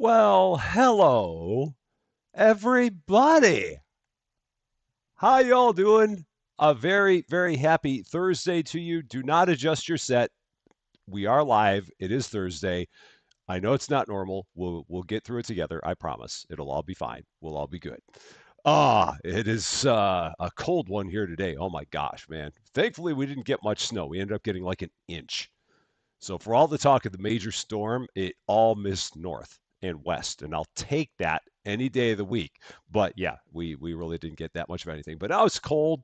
Well, hello, everybody. How y'all doing? A very, very happy Thursday to you. Do not adjust your set. We are live. It is Thursday. I know it's not normal. We'll get through it together. I promise. It'll all be fine. We'll all be good. It is a cold one here today. Oh my gosh, man. Thankfully, we didn't get much snow. We ended up getting like an inch. So for all the talk of the major storm, it all missed north and west, and I'll take that any day of the week. But yeah, we really didn't get that much of anything. But now it's cold,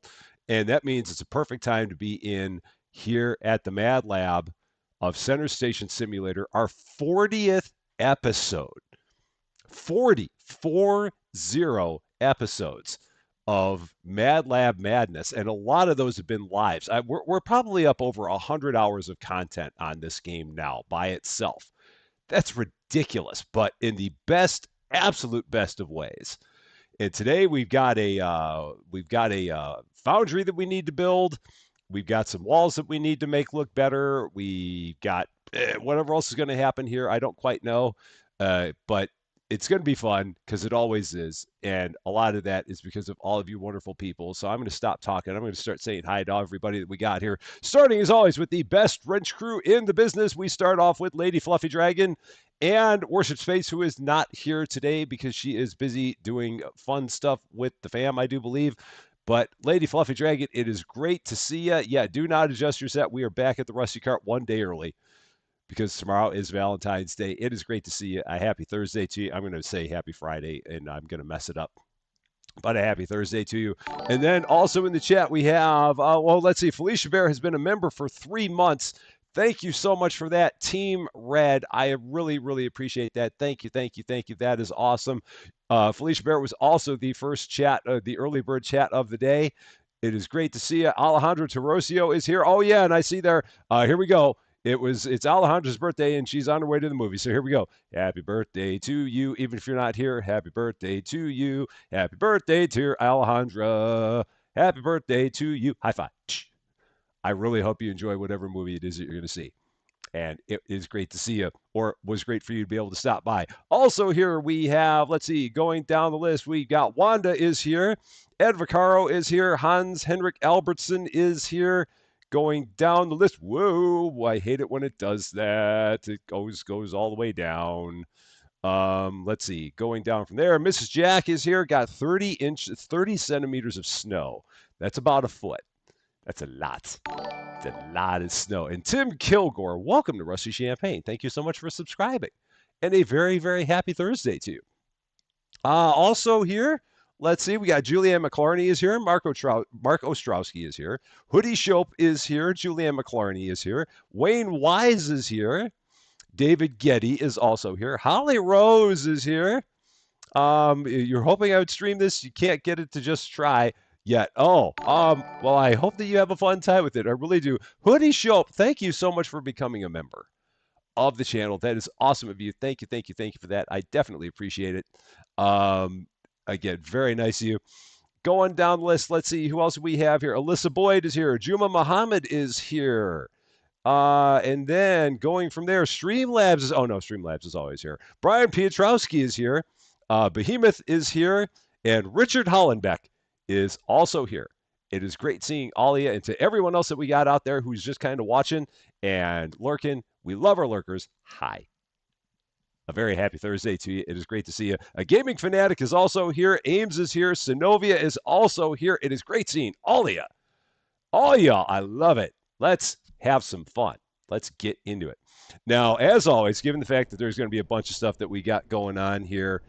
and that means it's a perfect time to be in here at the Mad Lab of Center Station Simulator, our 40th episode. 40 episodes of Mad Lab Madness, and a lot of those have been lives. We're probably up over 100 hours of content on this game now by itself. That's ridiculous, but in the best, absolute best of ways. And today we've got a foundry that we need to build. We've got some walls that we need to make look better. We got whatever else is going to happen here. I don't quite know, but it's going to be fun because it always is. And a lot of that is because of all of you wonderful people. So I'm going to stop talking. I'm going to start saying hi to everybody that we got here. Starting as always with the best wrench crew in the business. We start off with Lady Fluffy Dragon and Worship Space, who is not here today because she is busy doing fun stuff with the fam, I do believe. But Lady Fluffy Dragon, it is great to see you. Yeah, do not adjust your set. We are back at the Rusty Cart one day early because tomorrow is Valentine's Day. It is great to see you. A happy Thursday to you. I'm going to say happy Friday, and I'm going to mess it up. But a happy Thursday to you. And then also in the chat, we have, let's see, Felicia Bear has been a member for 3 months. Thank you so much for that, Team Red. I really, really appreciate that. Thank you, thank you, thank you. That is awesome. Felicia Bear was also the first chat, the early bird chat of the day. It is great to see you. Alejandro Tarosio is here. Oh, yeah, and I see there. Here we go. It's Alejandra's birthday and she's on her way to the movie. So here we go. Happy birthday to you. Even if you're not here, happy birthday to you. Happy birthday to Alejandra. Happy birthday to you. High five. I really hope you enjoy whatever movie it is that you're going to see. And it is great to see you, or was great for you to be able to stop by. Also here we have, let's see, going down the list, we got Wanda is here. Ed Vaccaro is here. Hans Henrik Albertson is here. Going down the list. Whoa, I hate it when it does that. It goes all the way down. Let's see. Going down from there, Mrs. Jack is here. Got 30 centimeters of snow. That's about a foot. That's a lot. It's a lot of snow. And Tim Kilgore, welcome to Rusty Champaign. Thank you so much for subscribing. And a very, very happy Thursday to you. Also here, let's see, we got Julianne McClarney is here. Mark Ostrowski is here. Hoodie Shope is here. Julianne McClarney is here. Wayne Wise is here. David Getty is also here. Holly Rose is here. You're hoping I would stream this. You can't get it to just try yet. Well, I hope that you have a fun time with it. I really do. Hoodie Shope, thank you so much for becoming a member of the channel. That is awesome of you. Thank you, thank you, thank you for that. I definitely appreciate it. Again, very nice of you. Going down the list, let's see who else we have here. Alyssa Boyd is here. Juma Muhammad is here. And then going from there, Streamlabs is always here. Brian Pietrowski is here. Behemoth is here. And Richard Hollenbeck is also here. It is great seeing Alia and to everyone else that we got out there who's just kind of watching and lurking. We love our lurkers. Hi. A very happy Thursday to you. It is great to see you. A gaming fanatic is also here. Ames is here. Synovia is also here. It is great seeing all of you. All y'all. I love it. Let's have some fun. Let's get into it. Now, as always, given the fact that there's going to be a bunch of stuff that we got going on here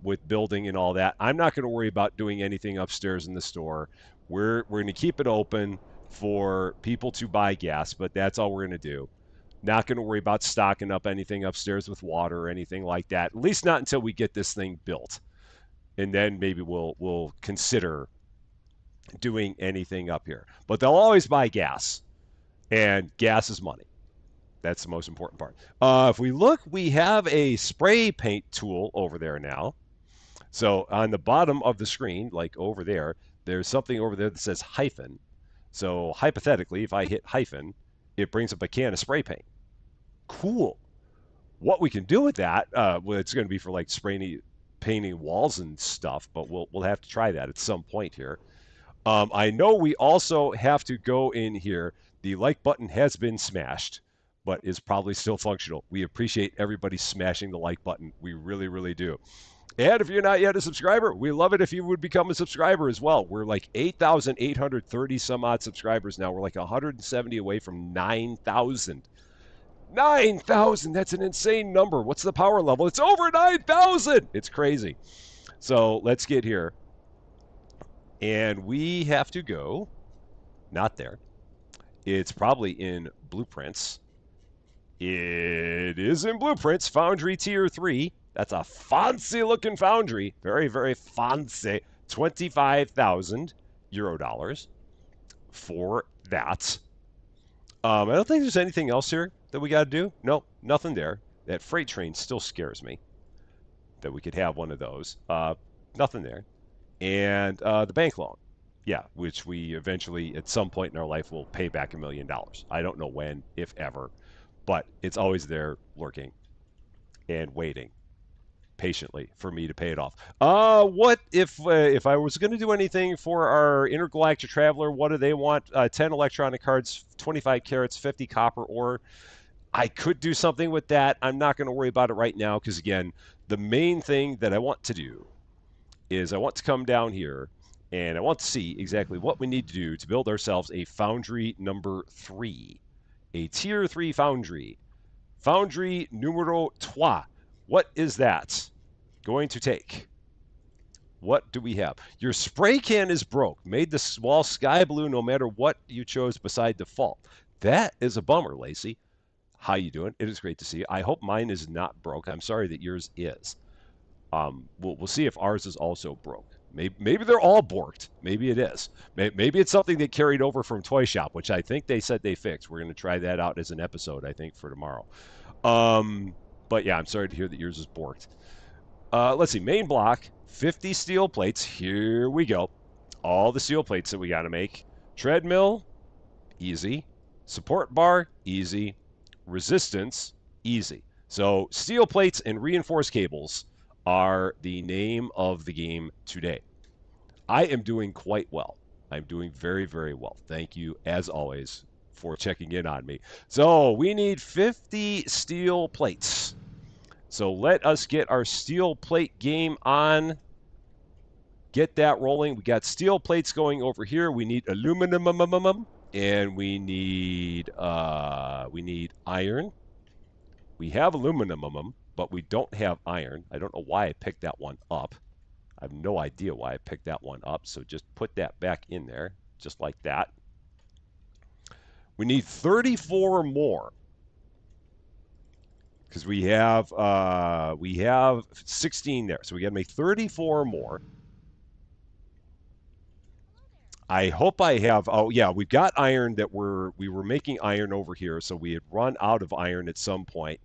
with building and all that, I'm not going to worry about doing anything upstairs in the store. We're going to keep it open for people to buy gas, but that's all we're going to do. Not going to worry about stocking up anything upstairs with water or anything like that. At least not until we get this thing built. And then maybe we'll consider doing anything up here. But they'll always buy gas. And gas is money. That's the most important part. If we look, we have a spray paint tool over there now. So on the bottom of the screen, like over there, there's something over there that says hyphen. So hypothetically, if I hit hyphen, it brings up a can of spray paint. Cool. What we can do with that, well, it's going to be for like spraying, painting walls and stuff, but we'll have to try that at some point here. I know we also have to go in here. The like button has been smashed, but is probably still functional. We appreciate everybody smashing the like button. We really, really do. And if you're not yet a subscriber, we love it if you would become a subscriber as well. We're like 8,830 some odd subscribers now. We're like 170 away from 9,000. 9,000! That's an insane number. What's the power level? It's over 9,000! It's crazy. So let's get here. And we have to go, not there. It's probably in blueprints. It is in blueprints. Foundry tier 3. That's a fancy looking foundry. Very, very fancy. 25,000 euro dollars for that. I don't think there's anything else here that we got to do. Nope, nothing there. That freight train still scares me that we could have one of those. Nothing there. And the bank loan. Yeah, which we eventually, at some point in our life, will pay back $1 million. I don't know when, if ever, but it's always there lurking and waiting patiently for me to pay it off. What if I was going to do anything for our intergalactic traveler? What do they want? 10 electronic cards, 25 carats, 50 copper ore. I could do something with that. I'm not going to worry about it right now because again, the main thing that I want to do is I want to come down here and I want to see exactly what we need to do to build ourselves a foundry number 3, a tier 3 foundry. Foundry numero 3. What is that going to take? What do we have? Your spray can is broke. Made the wall sky blue no matter what you chose beside default. That is a bummer, Lacey. How you doing? It is great to see you. I hope mine is not broke. I'm sorry that yours is. We'll see if ours is also broke. Maybe they're all borked. Maybe it is. Maybe it's something that carried over from Toy Shop, which I think they said they fixed. We're going to try that out as an episode, I think, for tomorrow. But yeah, I'm sorry to hear that yours is borked. Let's see. Main block, 50 steel plates. Here we go. All the steel plates that we got to make. Treadmill, easy. Support bar, easy. Resistance, easy. So steel plates and reinforced cables are the name of the game today. I am doing quite well. I'm doing very, very well. Thank you, as always, for checking in on me. So we need 50 steel plates. So let us get our steel plate game on. Get that rolling. We got steel plates going over here. We need aluminum, and we need iron. We have aluminum, but we don't have iron. I don't know why I picked that one up. I have no idea why I picked that one up. So just put that back in there, just like that. We need 34 more because we have 16 there. So we got to make 34 more. I hope I have. Oh yeah, we've got iron that we were making iron over here, so we had run out of iron at some point.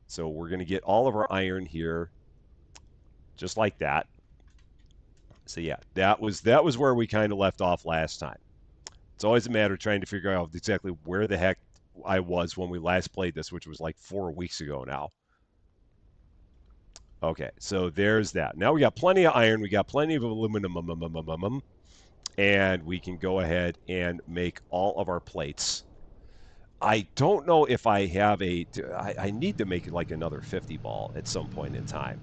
So we're going to get all of our iron here, just like that. So yeah, that was where we kind of left off last time. It's always a matter of trying to figure out exactly where the heck I was when we last played this, which was like 4 weeks ago now. Okay, so there's that. Now we got plenty of iron, we got plenty of aluminum, and we can go ahead and make all of our plates. I don't know if I have I need to make like another 50 ball at some point in time.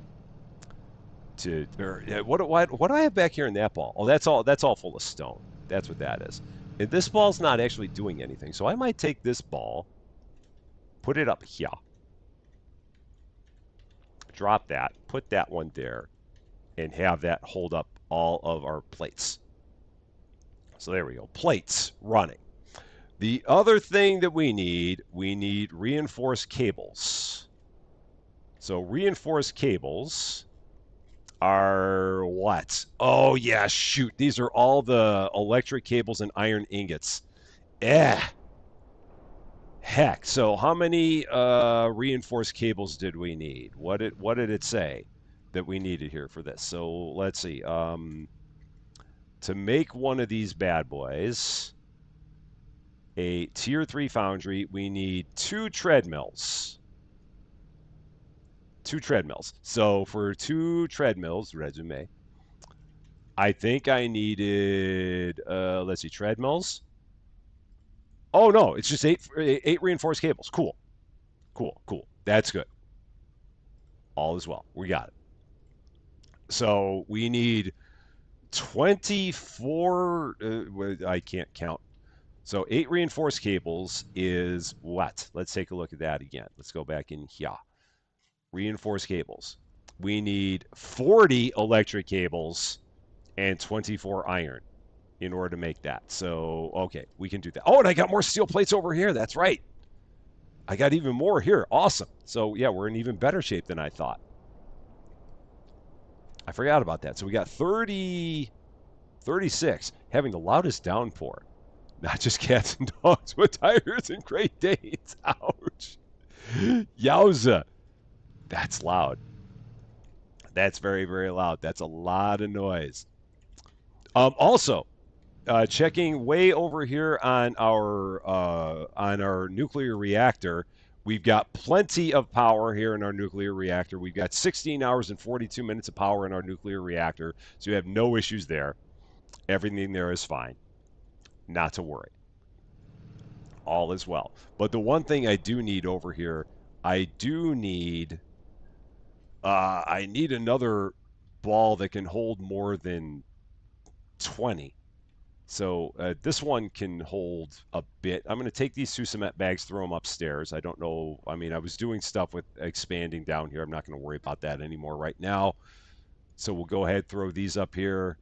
What do I have back here in that ball? Oh, that's all full of stone. That's what that is. And this ball's not actually doing anything, so I might take this ball, put it up here, drop that, put that one there, and have that hold up all of our plates. So there we go. Plates running. The other thing that we need reinforced cables. So reinforced cables are what? Oh, yeah, shoot. These are all the electric cables and iron ingots. Heck. So how many reinforced cables did we need? What did it say that we needed here for this? So let's see. To make one of these bad boys, a tier 3 foundry, we need 2 treadmills. 2 treadmills. So for 2 treadmills, resume, I think I needed, let's see, treadmills. Oh no, it's just eight reinforced cables. Cool, cool, cool. That's good. All is well. We got it. So we need 24. I can't count. So 8 reinforced cables is what? Let's take a look at that again. Let's go back in here. Reinforced cables. We need 40 electric cables and 24 iron in order to make that. So, okay, we can do that. Oh, and I got more steel plates over here. That's right. I got even more here. Awesome. So, yeah, we're in even better shape than I thought. I forgot about that. So we got 36, having the loudest downpour. Not just cats and dogs, but tigers and Great Danes. Ouch. Yowza. That's loud. That's very, very loud. That's a lot of noise. Also, checking way over here on our nuclear reactor, we've got plenty of power here in our nuclear reactor. We've got 16 hours and 42 minutes of power in our nuclear reactor, so we have no issues there. Everything there is fine. Not to worry. All is well. But the one thing I do need over here, I need another ball that can hold more than 20. So this one can hold a bit. I'm going to take these 2 cement bags, throw them upstairs. I don't know. I mean, I was doing stuff with expanding down here. I'm not going to worry about that anymore right now. So we'll go ahead, throw these up here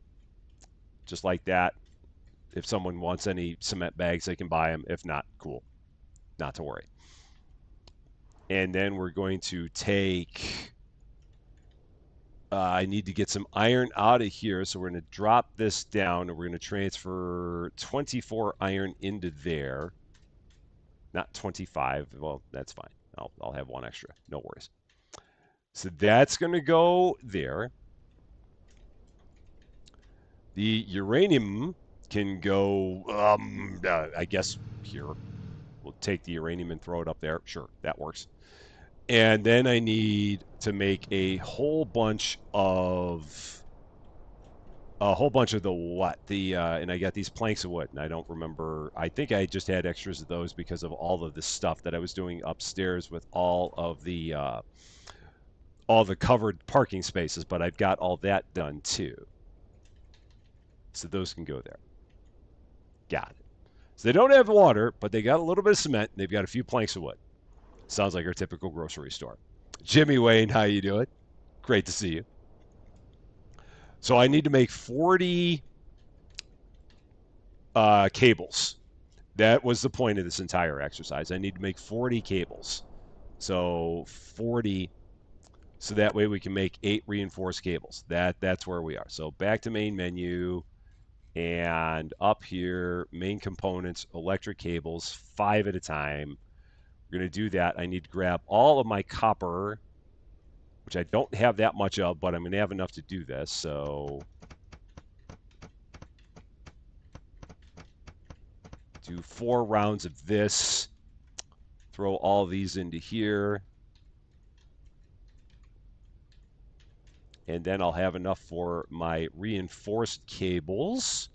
just like that. If someone wants any cement bags, they can buy them. If not, cool. Not to worry. And then we're going to take... I need to get some iron out of here, so we're going to drop this down, and we're going to transfer 24 iron into there. Not 25. Well, that's fine. I'll have one extra. No worries. So that's going to go there. The uranium can go, I guess, here. We'll take the uranium and throw it up there. Sure, that works. And then I need to make a whole bunch of the what? And I got these planks of wood, and I don't remember. I think I just had extras of those because of all of the stuff that I was doing upstairs with all the covered parking spaces. But I've got all that done too, so those can go there. Got it. So they don't have water, but they got a little bit of cement. And they've got a few planks of wood. Sounds like our typical grocery store. Jimmy Wayne, how you doing? Great to see you. So I need to make 40 cables. That was the point of this entire exercise. I need to make 40 cables. So 40, so that way we can make 8 reinforced cables. That's where we are. So back to main menu, and up here, main components, electric cables, 5 at a time. We're going to do that. I need to grab all of my copper, which I don't have that much of, but I'm going to have enough to do this. So do 4 rounds of this. Throw all these into here. And then I'll have enough for my reinforced cables.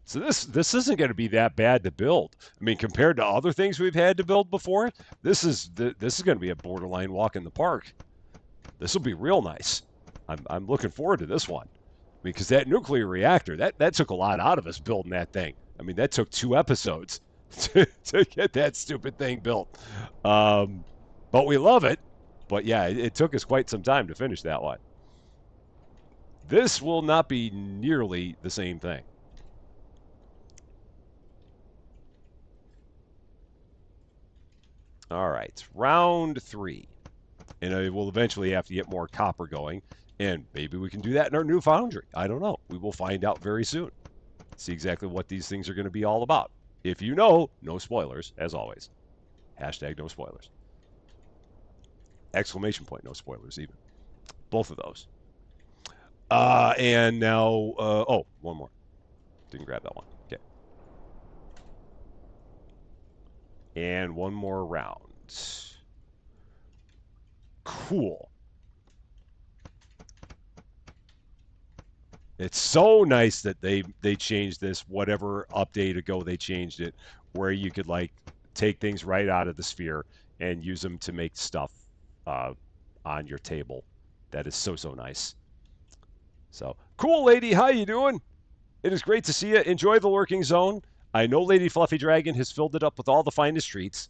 So this isn't going to be that bad to build. I mean, compared to other things we've had to build before, this is going to be a borderline walk in the park. This will be real nice. I'm looking forward to this one, because that nuclear reactor that took a lot out of us building that thing. I mean, that took 2 episodes to get that stupid thing built. But we love it. But yeah, it took us quite some time to finish that one. This will not be nearly the same thing. All right, round 3. And I will eventually have to get more copper going. And maybe we can do that in our new foundry. I don't know. We will find out very soon. See exactly what these things are going to be all about. If you know, no spoilers, as always. Hashtag no spoilers. Exclamation point, no spoilers even. Both of those. And now, oh, one more. Didn't grab that one. Okay. And one more round. Cool. It's so nice that they changed this, whatever update ago they changed it, where you could like take things right out of the sphere and use them to make stuff uh, on your table. That is so nice. So cool, lady. How you doing? It is great to see you. Enjoy the lurking zone. I know Lady Fluffy Dragon has filled it up with all the finest treats,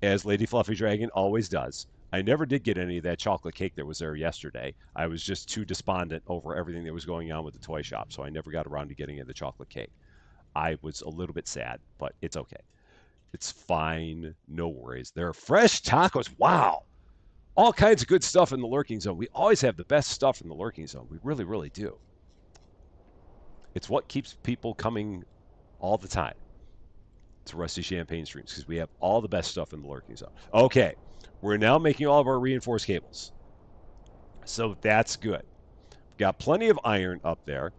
as Lady Fluffy Dragon always does. I never did get any of that chocolate cake that was there yesterday. I was just too despondent over everything that was going on with the toy shop, so I never got around to getting the chocolate cake. I was a little bit sad, but it's okay. It's fine. No worries. There are fresh tacos. Wow. All kinds of good stuff in the lurking zone. We always have the best stuff in the lurking zone. We really, really do. It's what keeps people coming all the time to Rusty Champagne streams because we have all the best stuff in the lurking zone. Okay, we're now making all of our reinforced cables. So that's good. We've got plenty of iron up there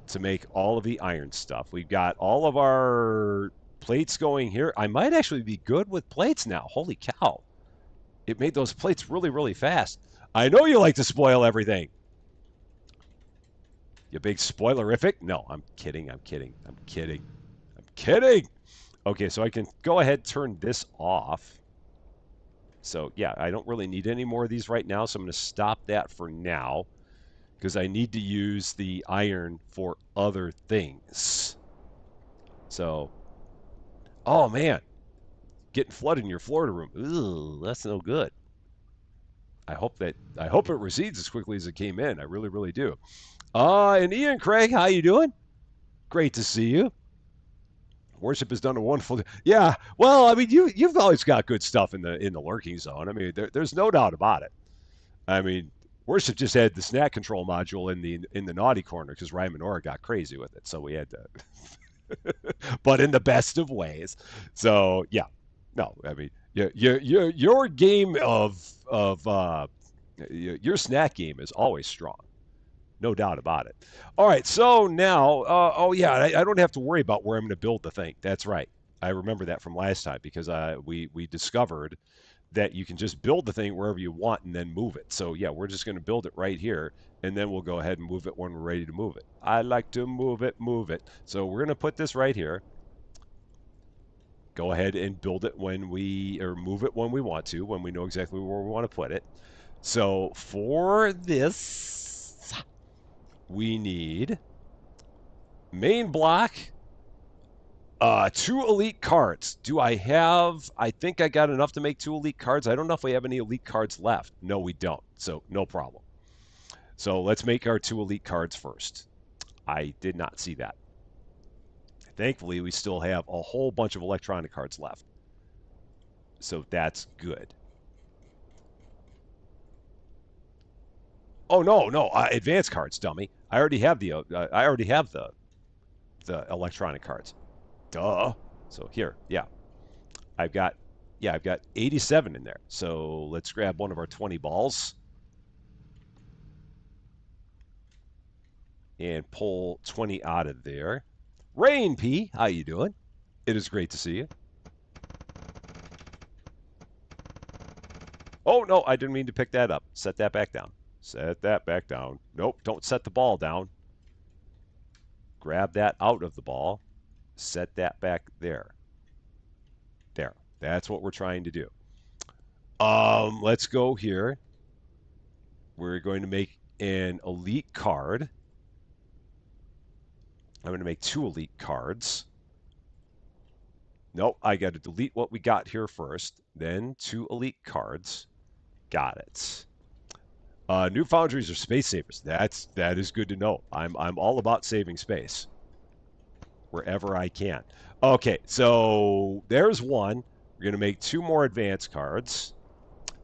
to make all of the iron stuff. We've got all of our plates going here. I might actually be good with plates now. Holy cow. It made those plates really, really fast. I know you like to spoil everything. You big spoilerific? No, I'm kidding. I'm kidding. I'm kidding. I'm kidding. Okay, so I can go ahead and turn this off. So yeah, I don't really need any more of these right now, so I'm going to stop that for now because I need to use the iron for other things. So, oh man, getting flooded in your Florida room. Ooh, that's no good. I hope it recedes as quickly as it came in. I really, really do. And Ian Craig, how you doing? Great to see you. Worship has done a wonderful. Yeah, well, I mean, you've always got good stuff in the lurking zone. I mean, there's no doubt about it. I mean, Worship just had the snack control module in the naughty corner because Ryan Minora got crazy with it, so we had to. But in the best of ways. So yeah, no, I mean, your game of your snack game is always strong. No doubt about it. All right, so now, oh yeah, I don't have to worry about where I'm going to build the thing. That's right. I remember that from last time because we discovered that you can just build the thing wherever you want and then move it. So yeah, we're just going to build it right here, and then we'll go ahead and move it when we're ready to move it. I like to move it, move it. So we're going to put this right here. Go ahead and build it or move it when we want to, when we know exactly where we want to put it. So for this, we need main block, 2 elite cards. Do I have? I think I got enough to make 2 elite cards. I don't know if we have any elite cards left. No, we don't. So no problem. So let's make our 2 elite cards first. I did not see that. Thankfully, we still have a whole bunch of electronic cards left. So that's good. Oh no, advanced cards, dummy. I already have the electronic cards. Duh. So here, yeah. I've got 87 in there. So let's grab one of our 20 balls and pull 20 out of there. Rain P, how you doing? It is great to see you. Oh no, I didn't mean to pick that up. Set that back down. Set that back down. Nope, don't set the ball down. Grab that out of the ball. Set that back there. There. That's what we're trying to do. Let's go here. We're going to make an elite card. I'm going to make 2 elite cards. Nope, I got to delete what we got here first. Then 2 elite cards. Got it. New foundries are space savers. That is good to know. I'm all about saving space wherever I can. Okay, so there's one. We're going to make 2 more advanced cards.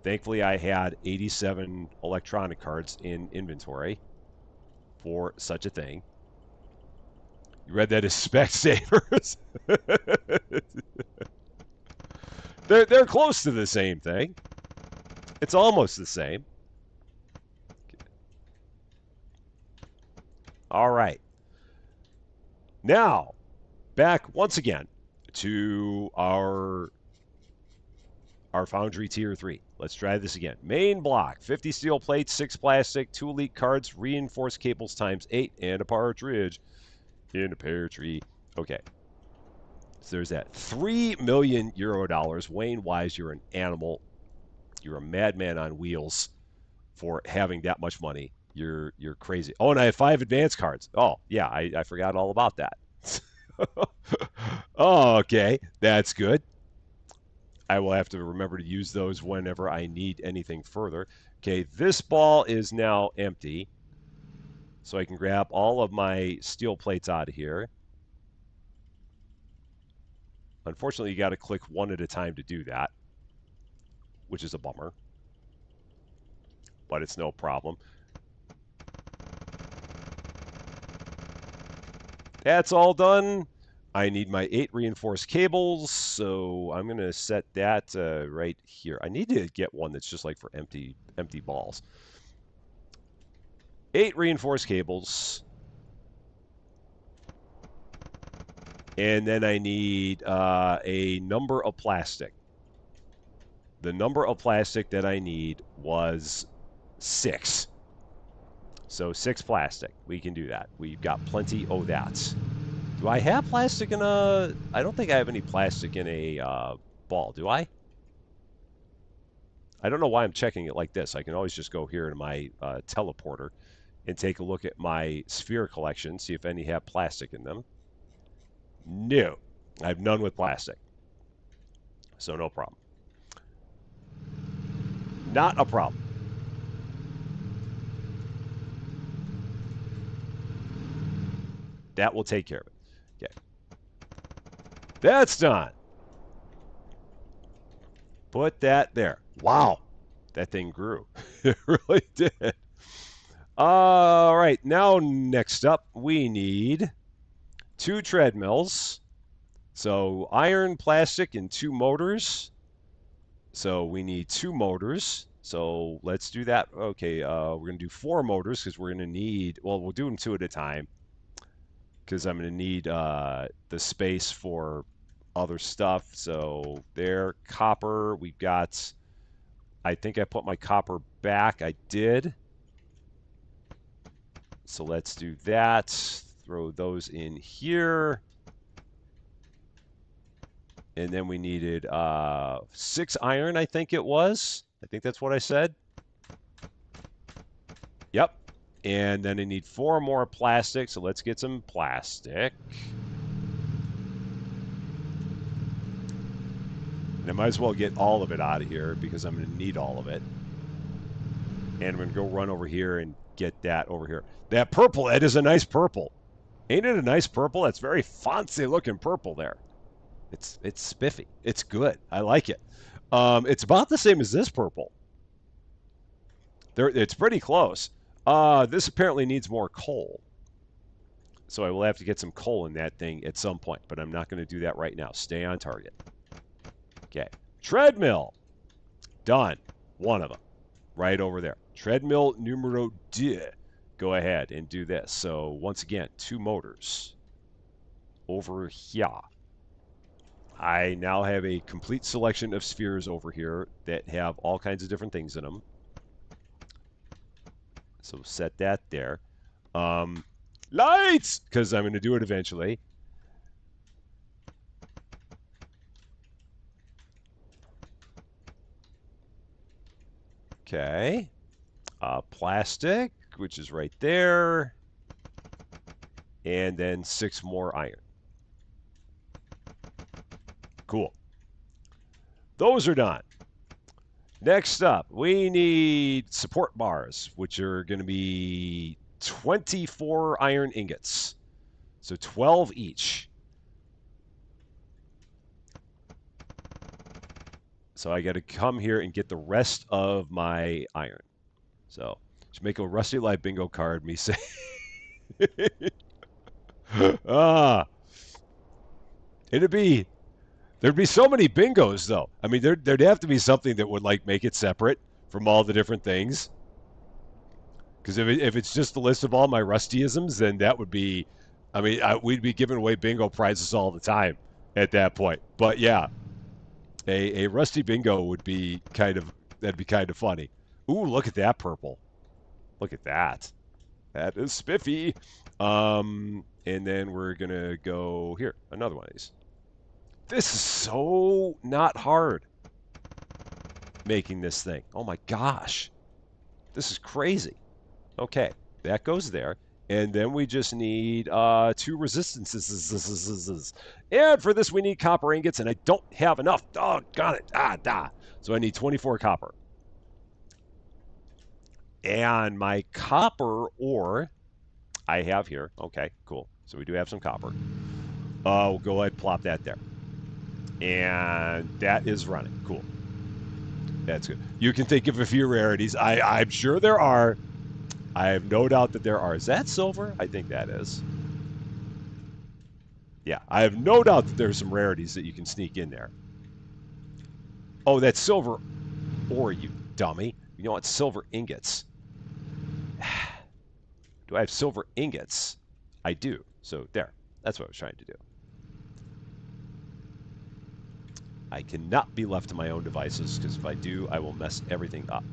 Thankfully, I had 87 electronic cards in inventory for such a thing. You read that as spec savers. They're close to the same thing. It's almost the same. All right. Now, back once again to our Foundry Tier 3. Let's try this again. Main block, 50 steel plates, 6 plastic, 2 elite cards, reinforced cables times 8, and a partridge in a pear tree. Okay. So there's that. €3 million. Wayne Wise, you're an animal. You're a madman on wheels for having that much money. You're crazy. Oh, and I have 5 advance cards. Oh, yeah, I forgot all about that. Oh, okay. That's good. I will have to remember to use those whenever I need anything further. Okay, this ball is now empty. So I can grab all of my steel plates out of here. Unfortunately, you got to click one at a time to do that, which is a bummer. But it's no problem. That's all done. I need my 8 reinforced cables, so I'm going to set that right here. I need to get one that's just like for empty balls. 8 reinforced cables. And then I need a number of plastic. The number of plastic that I need was 6. So 6 plastic. We can do that. We've got plenty of that. Do I have plastic in a... I don't think I have any plastic in a ball. Do I? I don't know why I'm checking it like this. I can always just go here in my teleporter and take a look at my sphere collection, see if any have plastic in them. No. I have none with plastic. So no problem. Not a problem. That will take care of it. Okay. That's done. Put that there. Wow. That thing grew. It really did. All right. Now, next up, we need 2 treadmills. So iron, plastic, and 2 motors. So we need 2 motors. So let's do that. Okay, we're going to do 4 motors because we're going to need, well, we'll do them 2 at a time because I'm going to need the space for other stuff. So there, copper, we've got, I think I put my copper back. I did. So let's do that. Throw those in here. And then we needed 6 iron, I think it was. I think that's what I said. Yep. And then I need 4 more plastic, so let's get some plastic. And I might as well get all of it out of here because I'm going to need all of it. And I'm going to go run over here and get that over here. That purple, that is a nice purple. Ain't it a nice purple? That's very fancy looking purple there. It's spiffy. It's good. I like it. It's about the same as this purple. It's pretty close. This apparently needs more coal. So I will have to get some coal in that thing at some point, but I'm not going to do that right now. Stay on target. Okay. Treadmill. Done. One of them. Right over there. Treadmill numero 2. Go ahead and do this. So once again, 2 motors. Over here. I now have a complete selection of spheres over here that have all kinds of different things in them. So set that there. Lights! Because I'm going to do it eventually. Okay. Plastic, which is right there. And then 6 more iron. Cool. Those are done. Next up, we need support bars, which are going to be 24 iron ingots. So 12 each. So I got to come here and get the rest of my iron. So just make a Rusty Light bingo card, me say. There'd be so many bingos, though. I mean, there'd have to be something that would like make it separate from all the different things. Because if it's just the list of all my Rustyisms, then that would be, I mean, we'd be giving away bingo prizes all the time at that point. But yeah, a rusty bingo would be that'd be kind of funny. Ooh, look at that purple. Look at that. That is spiffy. And then we're gonna go here. Another one of these. This is so not hard making this thing. Oh my gosh. This is crazy. Okay, that goes there. And then we just need two resistances. And for this, we need copper ingots, and I don't have enough. Oh, got it. So I need 24 copper. And my copper ore I have here. Okay, cool. So we do have some copper. We'll go ahead and plop that there. And that is running. Cool. That's good. You can think of a few rarities. I'm sure there are. I have no doubt that there are. Is that silver? I think that is. Yeah, I have no doubt that there's some rarities that you can sneak in there. Oh, that's silver ore, you dummy. You know what? Silver ingots. Do I have silver ingots? I do. So there. That's what I was trying to do. I cannot be left to my own devices because if I do, I will mess everything up.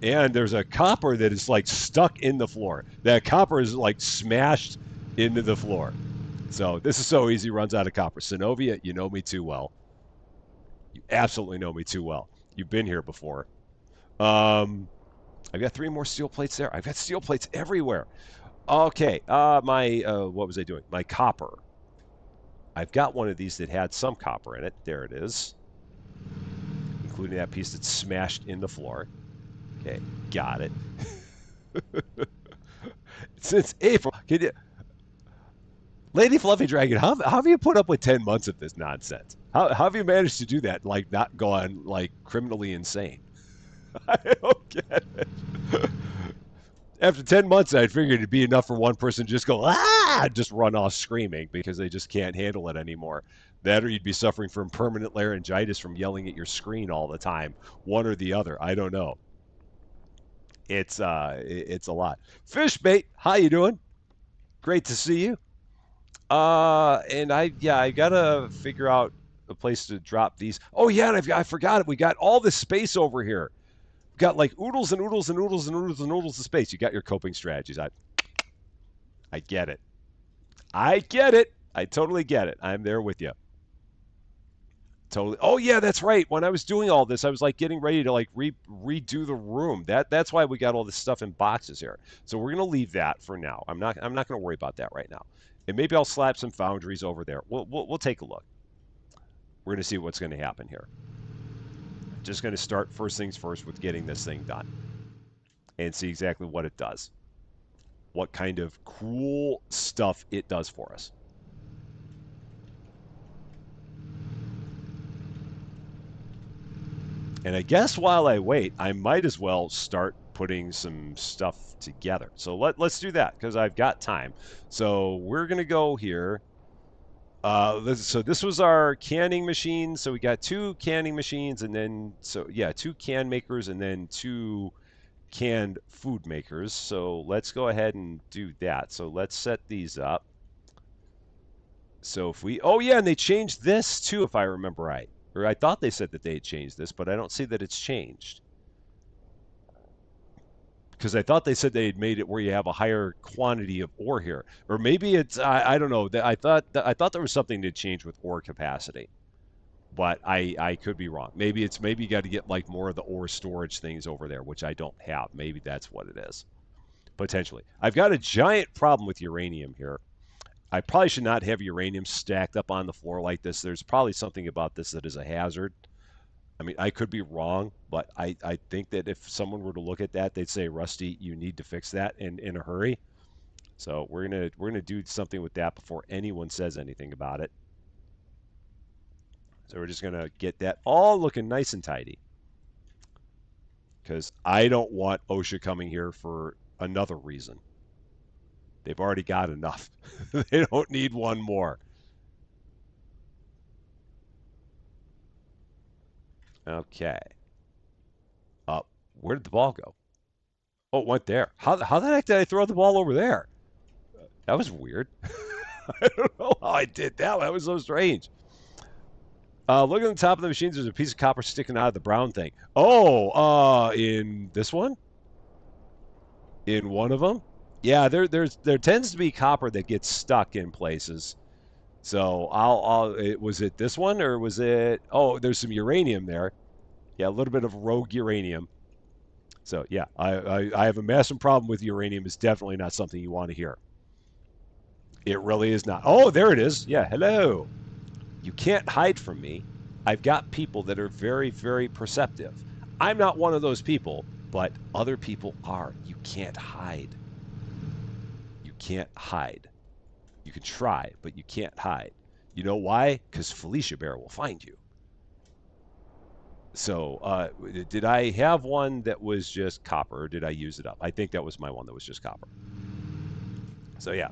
And there's a copper that is like stuck in the floor. That copper is like smashed into the floor. So this is so easy, runs out of copper. Synovia, you know me too well. You absolutely know me too well. You've been here before. I've got 3 more steel plates there. I've got steel plates everywhere. Okay, what was I doing? My copper. I've got one of these that had some copper in it. There it is. Including that piece that's smashed in the floor. Okay, got it. Since April, Lady Fluffy Dragon, how have you put up with 10 months of this nonsense? How have you managed to do that, like not gone like criminally insane? I don't get it. After 10 months, I figured it'd be enough for one person to just go, just run off screaming because they just can't handle it anymore. That or you'd be suffering from permanent laryngitis from yelling at your screen all the time. One or the other. I don't know. It's a lot. Fishbait, how you doing? Great to see you. And I gotta figure out a place to drop these. Oh yeah, and I forgot it. We got all this space over here. We got like oodles and oodles and oodles and oodles and oodles of space. You got your coping strategies. I get it. I get it. I totally get it. I'm there with you. Totally. Oh yeah, that's right. When I was doing all this, I was like getting ready to like redo the room. That's why we got all this stuff in boxes here. So we're gonna leave that for now. I'm not gonna worry about that right now. And maybe I'll slap some foundries over there. We'll take a look. We're gonna see what's gonna happen here. Just gonna start first things first with getting this thing done and see exactly what it does. What kind of cool stuff it does for us. And I guess while I wait, I might as well start putting some stuff together. So let's do that because I've got time. So we're going to go here. So this was our canning machine. So we got 2 canning machines and then, 2 can makers and then 2 canned food makers. So let's go ahead and do that. So let's set these up. So if we, oh yeah, and they changed this too, if I remember right. Or I thought they said that they had changed this, but I don't see that it's changed. Because I thought they said they had made it where you have a higher quantity of ore here. Or maybe it's, I don't know. I thought there was something to change with ore capacity. But I could be wrong. Maybe you got to get like more of the ore storage things over there, which I don't have. Maybe that's what it is. Potentially. I've got a giant problem with uranium here. I probably should not have uranium stacked up on the floor like this. There's probably something about this that is a hazard. I mean, I could be wrong, but I think that if someone were to look at that, they'd say, Rusty, you need to fix that in a hurry. So we're gonna do something with that before anyone says anything about it. So we're just gonna get that all looking nice and tidy. Because I don't want OSHA coming here for another reason. They've already got enough. They don't need one more. Okay. Where did the ball go? Oh, it went there. How the heck did I throw the ball over there? That was weird. I don't know how I did that. That was so strange. Look at the top of the machines. There's a piece of copper sticking out of the brown thing. Oh, in this one? In one of them? Yeah, there tends to be copper that gets stuck in places. So was it this one or was it? Oh, there's some uranium there. Yeah, a little bit of rogue uranium. So yeah, I have a massive problem with uranium. It's definitely not something you want to hear. It really is not. Oh, there it is. Yeah, hello. You can't hide from me. I've got people that are very, very perceptive. I'm not one of those people, but other people are. You can't hide. You can't hide. You can try, but you can't hide. You know why? Because Felicia Bear will find you. So, did I have one that was just copper, or did I use it up? I think that was my one that was just copper. So, yeah.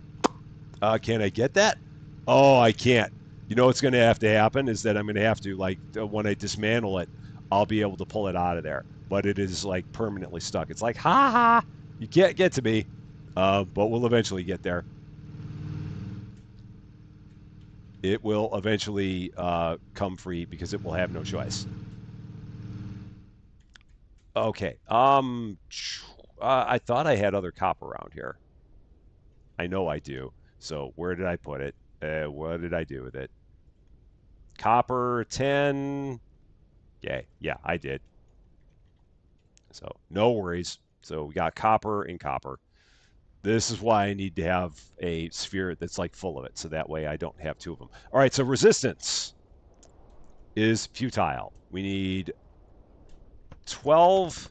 Can I get that? Oh, I can't. You know what's going to have to happen is that I'm going to have to, like, when I dismantle it, I'll be able to pull it out of there. But it is, like, permanently stuck. It's like, ha ha, you can't get to me. But we'll eventually get there. It will eventually come free because it will have no choice. Okay. I thought I had other copper around here. I know I do. So where did I put it? What did I do with it? Copper 10. Okay. Yeah, I did. So no worries. So we got copper and copper. This is why I need to have a sphere that's like full of it. So that way I don't have two of them. All right. So resistance is futile. We need 12.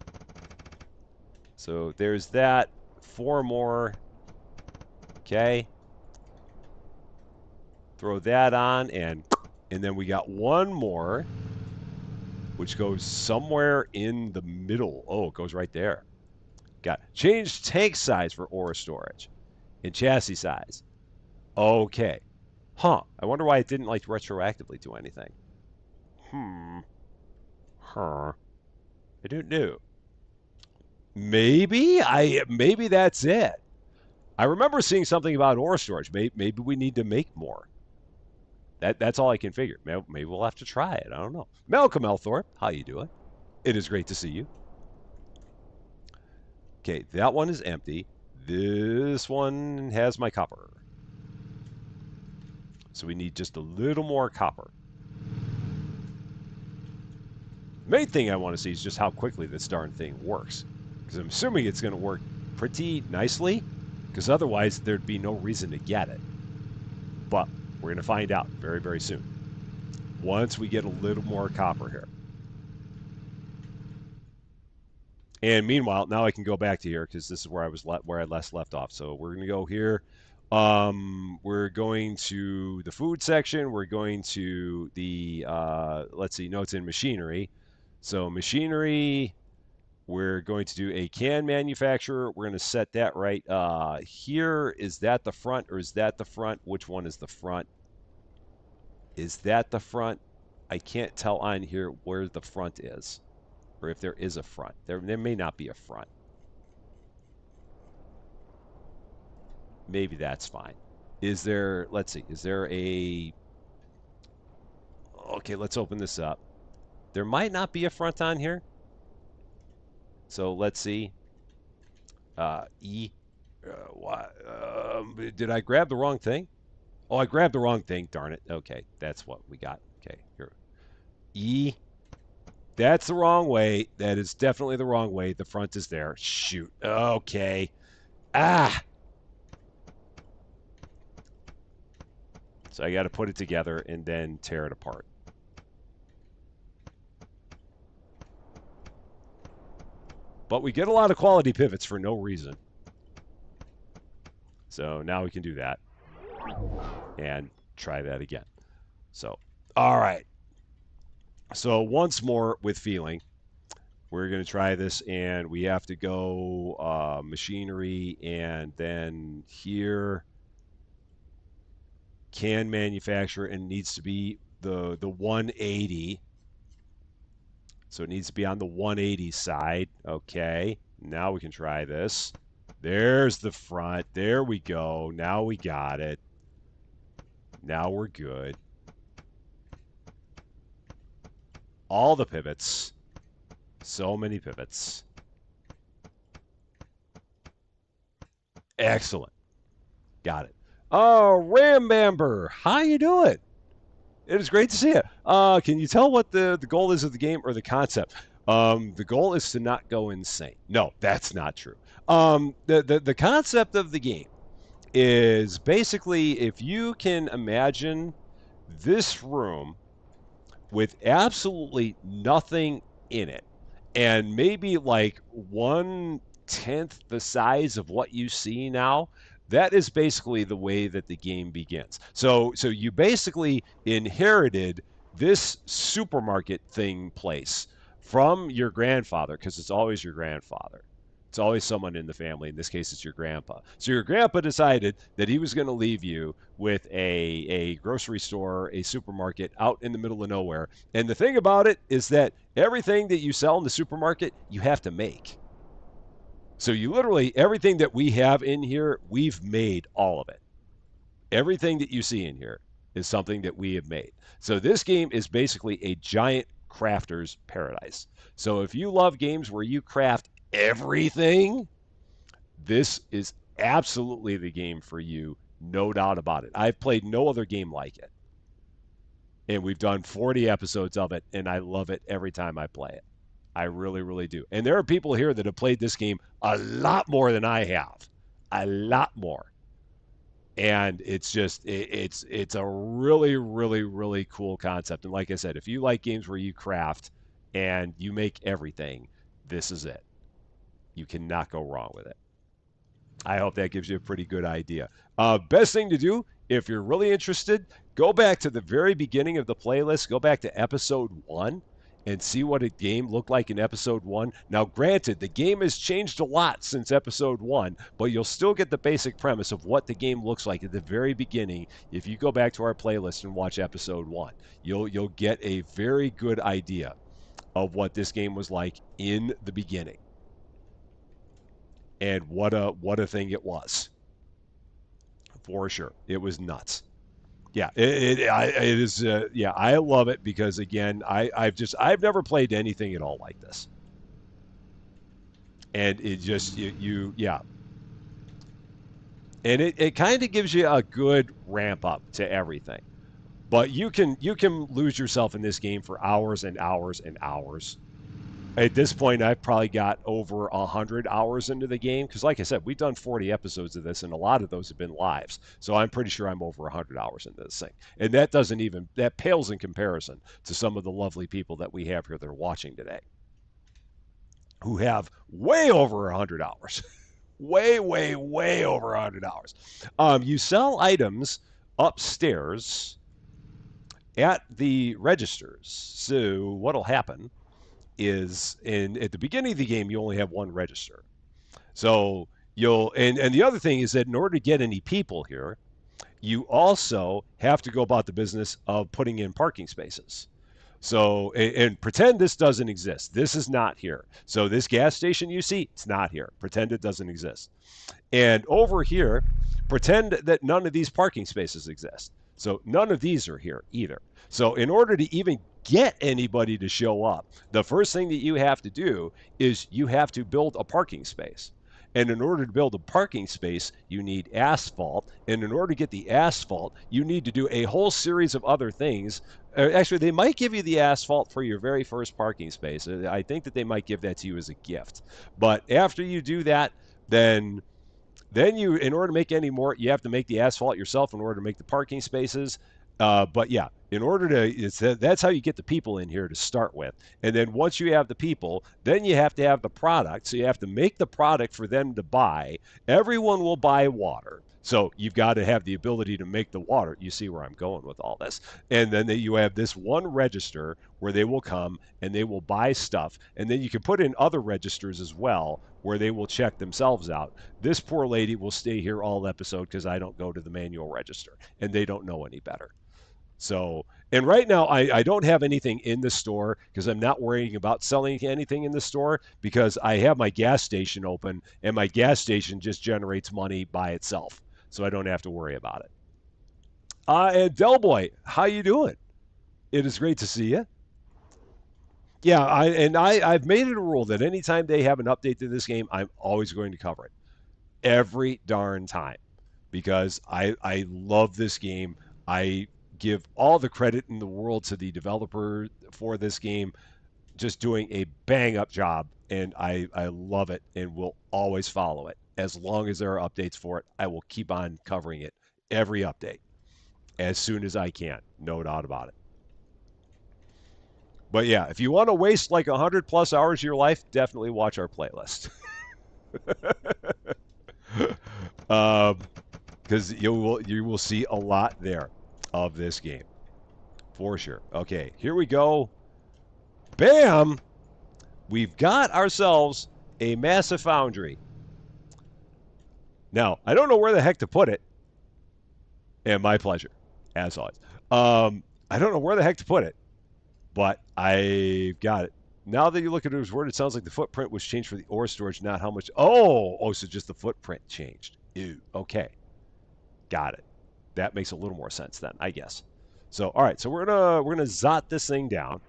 So there's that. 4 more. Okay. Throw that on, and then we got one more, which goes somewhere in the middle. Oh, it goes right there. Got change tank size for ore storage and chassis size. Okay. Huh. I wonder why it didn't like retroactively do anything. Huh. I don't know. Maybe that's it. I remember seeing something about ore storage. Maybe we need to make more. That's all I can figure. Maybe we'll have to try it. I don't know. Malcolm Elthorpe, how you doing? It is great to see you. Okay, that one is empty. This one has my copper. So we need just a little more copper. The main thing I want to see is just how quickly this darn thing works. Because I'm assuming it's going to work pretty nicely. Because otherwise, there'd be no reason to get it. But we're going to find out very, very soon. Once we get a little more copper here. And meanwhile, now I can go back to here because this is where I last left off. So we're going to go here. We're going to the food section. We're going to the let's see, notes in machinery. So machinery, we're going to do a can manufacturer. We're going to set that right here. Is that the front or is that the front? Which one is the front? Is that the front? I can't tell on here where the front is. Or if there is a front. There may not be a front. Maybe that's fine. Is there, let's see, is there a, okay, let's open this up. There might not be a front on here. So let's see. E. What? Did I grab the wrong thing? Oh, I grabbed the wrong thing. Darn it. Okay, that's what we got. Okay, here. E. That's the wrong way. That is definitely the wrong way. The front is there. Shoot. Okay. Ah. So I got to put it together and then tear it apart. But we get a lot of quality pivots for no reason. So now we can do that and try that again. So, all right. So once more with feeling, we're going to try this, and we have to go machinery, and then here can manufacture, and needs to be the 180. So it needs to be on the 180 side. Okay, now we can try this. There's the front. There we go. Now we got it. Now we're good. All the pivots. So many pivots. Excellent. Got it. Oh, Rambamber, how you doing? It is great to see you. Can you tell what the goal is of the game or the concept? The goal is to not go insane. No, that's not true. The concept of the game is basically if you can imagine this room with absolutely nothing in it, and maybe like 1/10 the size of what you see now. That is basically the way that the game begins. So you basically inherited this supermarket thing place from your grandfather because it's always your grandfather. It's always someone in the family. In this case, it's your grandpa. So your grandpa decided that he was going to leave you with a grocery store, a supermarket out in the middle of nowhere. And the thing about it is that everything that you sell in the supermarket, you have to make. So you literally, everything that we have in here, we've made all of it. Everything that you see in here is something that we have made. So this game is basically a giant crafter's paradise. So if you love games where you craft everything, this is absolutely the game for you, no doubt about it. I've played no other game like it. And we've done 40 episodes of it, and I love it every time I play it. I really, really do. And there are people here that have played this game a lot more than I have, a lot more. And it's just it's a really, really, really cool concept. And like I said, if you like games where you craft and you make everything, this is it. You cannot go wrong with it. I hope that gives you a pretty good idea. Best thing to do if you're really interested, go back to the very beginning of the playlist, go back to episode 1 and see what a game looked like in episode 1. Now, granted, the game has changed a lot since episode 1, but you'll still get the basic premise of what the game looks like at the very beginning if you go back to our playlist and watch episode 1. You'll get a very good idea of what this game was like in the beginning. And what a thing it was. For sure. It was nuts. Yeah, it is. Yeah, I love it because again, I've never played anything at all like this, and it just yeah, and it kind of gives you a good ramp up to everything. But you can lose yourself in this game for hours and hours and hours. At this point, I've probably got over 100 hours into the game because, like I said, we've done 40 episodes of this, and a lot of those have been lives. So I'm pretty sure I'm over 100 hours into this thing, and that pales in comparison to some of the lovely people that we have here that are watching today, who have way over 100 hours, way, way, way over 100 hours. You sell items upstairs at the registers. So what'll happen is at the beginning of the game you only have one register. So and the other thing is that in order to get any people here, you also have to go about the business of putting in parking spaces. So and pretend this doesn't exist. This is not here. So this gas station you see, it's not here. Pretend it doesn't exist. And over here, pretend that none of these parking spaces exist. So none of these are here either. So in order to even get anybody to show up, the first thing that you have to do is you have to build a parking space. And in order to build a parking space, you need asphalt. And in order to get the asphalt, you need to do a whole series of other things. Actually, they might give you the asphalt for your very first parking space. I think that they might give that to you as a gift. But after you do that, then you, in order to make any more, you have to make the asphalt yourself in order to make the parking spaces. But yeah, in order to, that's how you get the people in here to start with. And then once you have the people, then you have to have the product. So you have to make the product for them to buy. Everyone will buy water. So you've got to have the ability to make the water. You see where I'm going with all this. And then you have this one register where they will come and they will buy stuff. And then you can put in other registers as well where they will check themselves out. This poor lady will stay here all episode because I don't go to the manual register and they don't know any better. So, and right now I don't have anything in the store because I'm not worrying about selling anything in the store because I have my gas station open and my gas station just generates money by itself. So I don't have to worry about it. And Delboy, how you doing? It is great to see you. Yeah, I've made it a rule that anytime they have an update to this game, I'm always going to cover it every darn time because I love this game. I give all the credit in the world to the developer for this game, just doing a bang up job, and I love it and will always follow it as long as there are updates for it. I will keep on covering it every update as soon as I can, no doubt about it. But yeah, if you want to waste like 100+ hours of your life, definitely watch our playlist. Because you will see a lot there of this game for sure. Okay, here we go. Bam! We've got ourselves a massive foundry. Now, I don't know where the heck to put it, and my pleasure, as always. I don't know where the heck to put it, but I've got it. Now that you look at his word, it sounds like the footprint was changed for the ore storage, not how much. Oh, so just the footprint changed. Ew. Okay, got it. That makes a little more sense then, I guess. So, all right. So we're gonna zot this thing down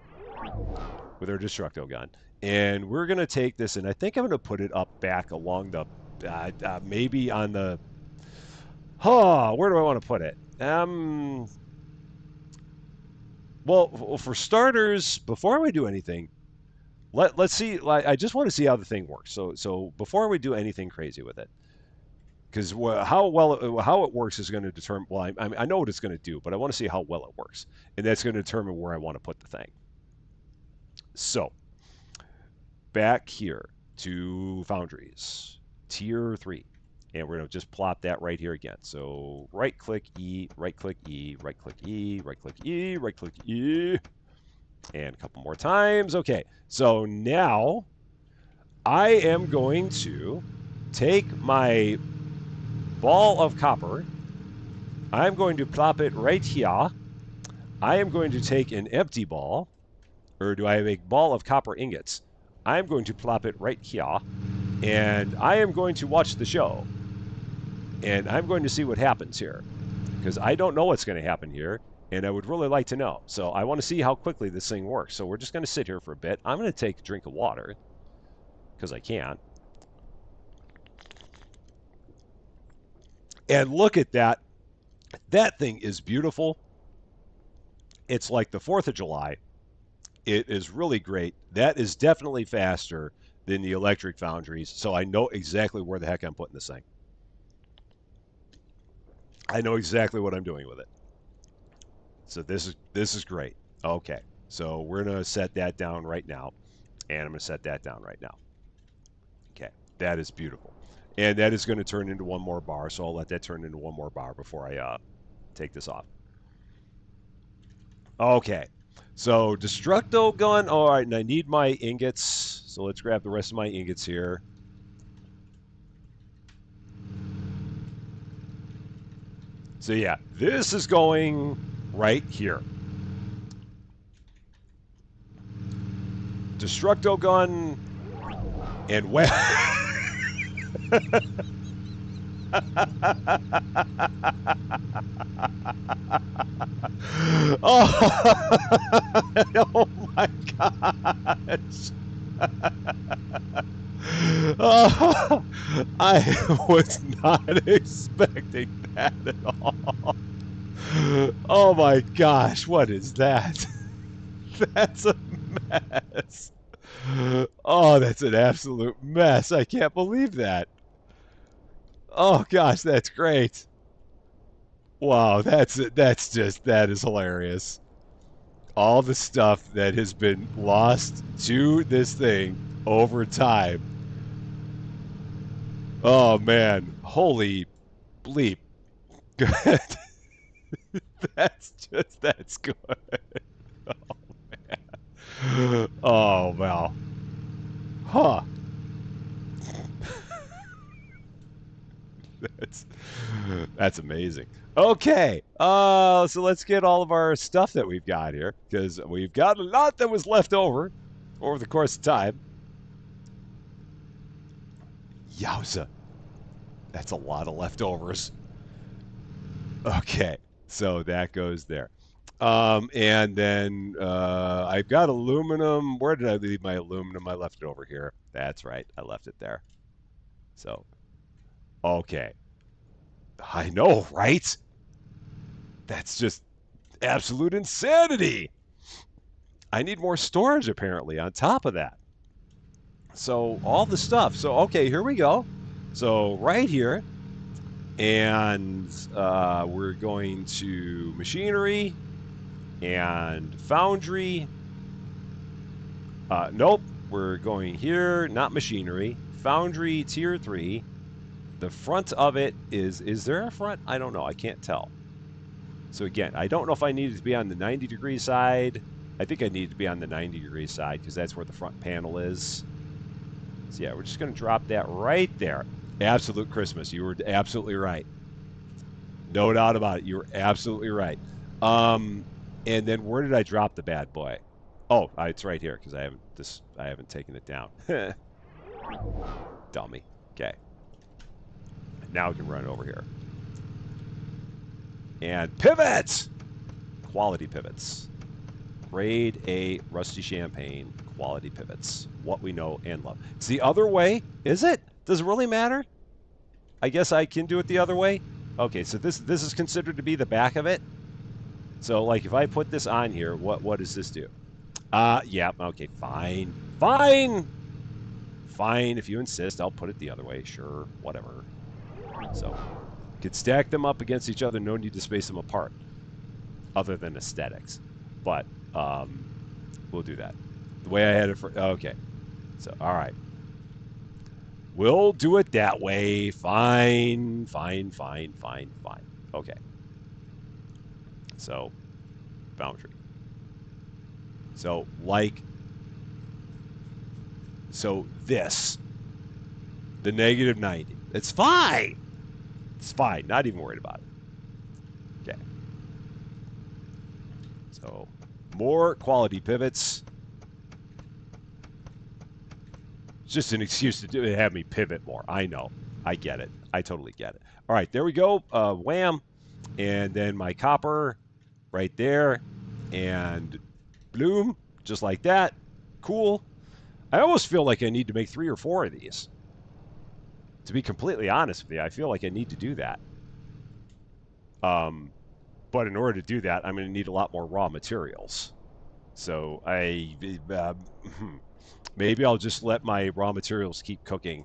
with our destructo gun, and we're gonna take this, and I think I'm gonna put it up back along the, maybe on the. Oh, where do I want to put it? Well, for starters, before we do anything, let's see. I just want to see how the thing works. So before we do anything crazy with it, because how it works is going to determine. Well, I know what it's going to do, but I want to see how well it works, and that's going to determine where I want to put the thing. So back here to Foundries, tier 3. And we're going to just plop that right here again. So right click E, right click E, right click E, right click E, right click E. And a couple more times. Okay, so now I am going to take my ball of copper. I'm going to plop it right here. I am going to take an empty ball, or do I have a ball of copper ingots? I'm going to plop it right here, and I am going to watch the show. And I'm going to see what happens here, because I don't know what's going to happen here, and I would really like to know. So I want to see how quickly this thing works. So we're just going to sit here for a bit. I'm going to take a drink of water, because I can. And look at that. That thing is beautiful. It's like the 4th of July. It is really great. That is definitely faster than the electric foundries, so I know exactly where the heck I'm putting this thing. I know exactly what I'm doing with it. So this is great. Okay. So we're going to set that down right now, and I'm going to set that down right now. Okay. That is beautiful. And that is going to turn into one more bar, so I'll let that turn into one more bar before I take this off. Okay. So destructo gun. All right, and I need my ingots. So let's grab the rest of my ingots here. So yeah, this is going right here. Destructo gun and well. Oh, oh my gosh. Oh, I was not expecting that at all. Oh my gosh, what is that? That's a mess. Oh, that's an absolute mess. I can't believe that. Oh gosh, that's great. Wow, that is hilarious. All the stuff that has been lost to this thing over time. Oh man, holy bleep. Good. That's good. Oh man. Oh well. Huh. That's that's amazing. Okay. So let's get all of our stuff that we've got here, because we've got a lot that was left over the course of time. Yowza. That's a lot of leftovers. Okay. So that goes there. And then I've got aluminum. Where did I leave my aluminum? I left it over here. That's right. I left it there. So, okay. I know, right? That's just absolute insanity. I need more storage apparently on top of that. So all the stuff. So okay, here we go. So right here, and we're going to machinery and foundry. Nope, we're going here, not machinery. Foundry tier 3. The front of it is there a front? I don't know. I can't tell. So again, I don't know if I needed to be on the 90-degree side. I think I need to be on the 90-degree side because that's where the front panel is. So yeah, we're just going to drop that right there. Absolute Christmas. You were absolutely right. No doubt about it. You were absolutely right. And then where did I drop the bad boy? Oh, it's right here because I haven't taken it down. Dummy. Okay. Now we can run over here. And pivots! Quality pivots. Grade A Rusty Champagne quality pivots. What we know and love. It's the other way, is it? Does it really matter? I guess I can do it the other way. Okay, so this is considered to be the back of it. So like if I put this on here, what does this do? Yeah, okay, fine. Fine. Fine, if you insist, I'll put it the other way. Sure, whatever. So, could stack them up against each other, no need to space them apart, other than aesthetics. But we'll do that. The way I had it for, okay. So, all right. We'll do it that way. Fine, fine, fine, fine, fine. Okay. So, boundary. So, so this, the negative 90. It's fine. It's fine. Not even worried about it. Okay. So, more quality pivots. It's just an excuse to have me pivot more. I know. I get it. I totally get it. All right, there we go. Wham. And then my copper right there. And bloom, just like that. Cool. I almost feel like I need to make 3 or 4 of these. To be completely honest with you, I feel like I need to do that. But in order to do that, I'm going to need a lot more raw materials. So maybe I'll just let my raw materials keep cooking.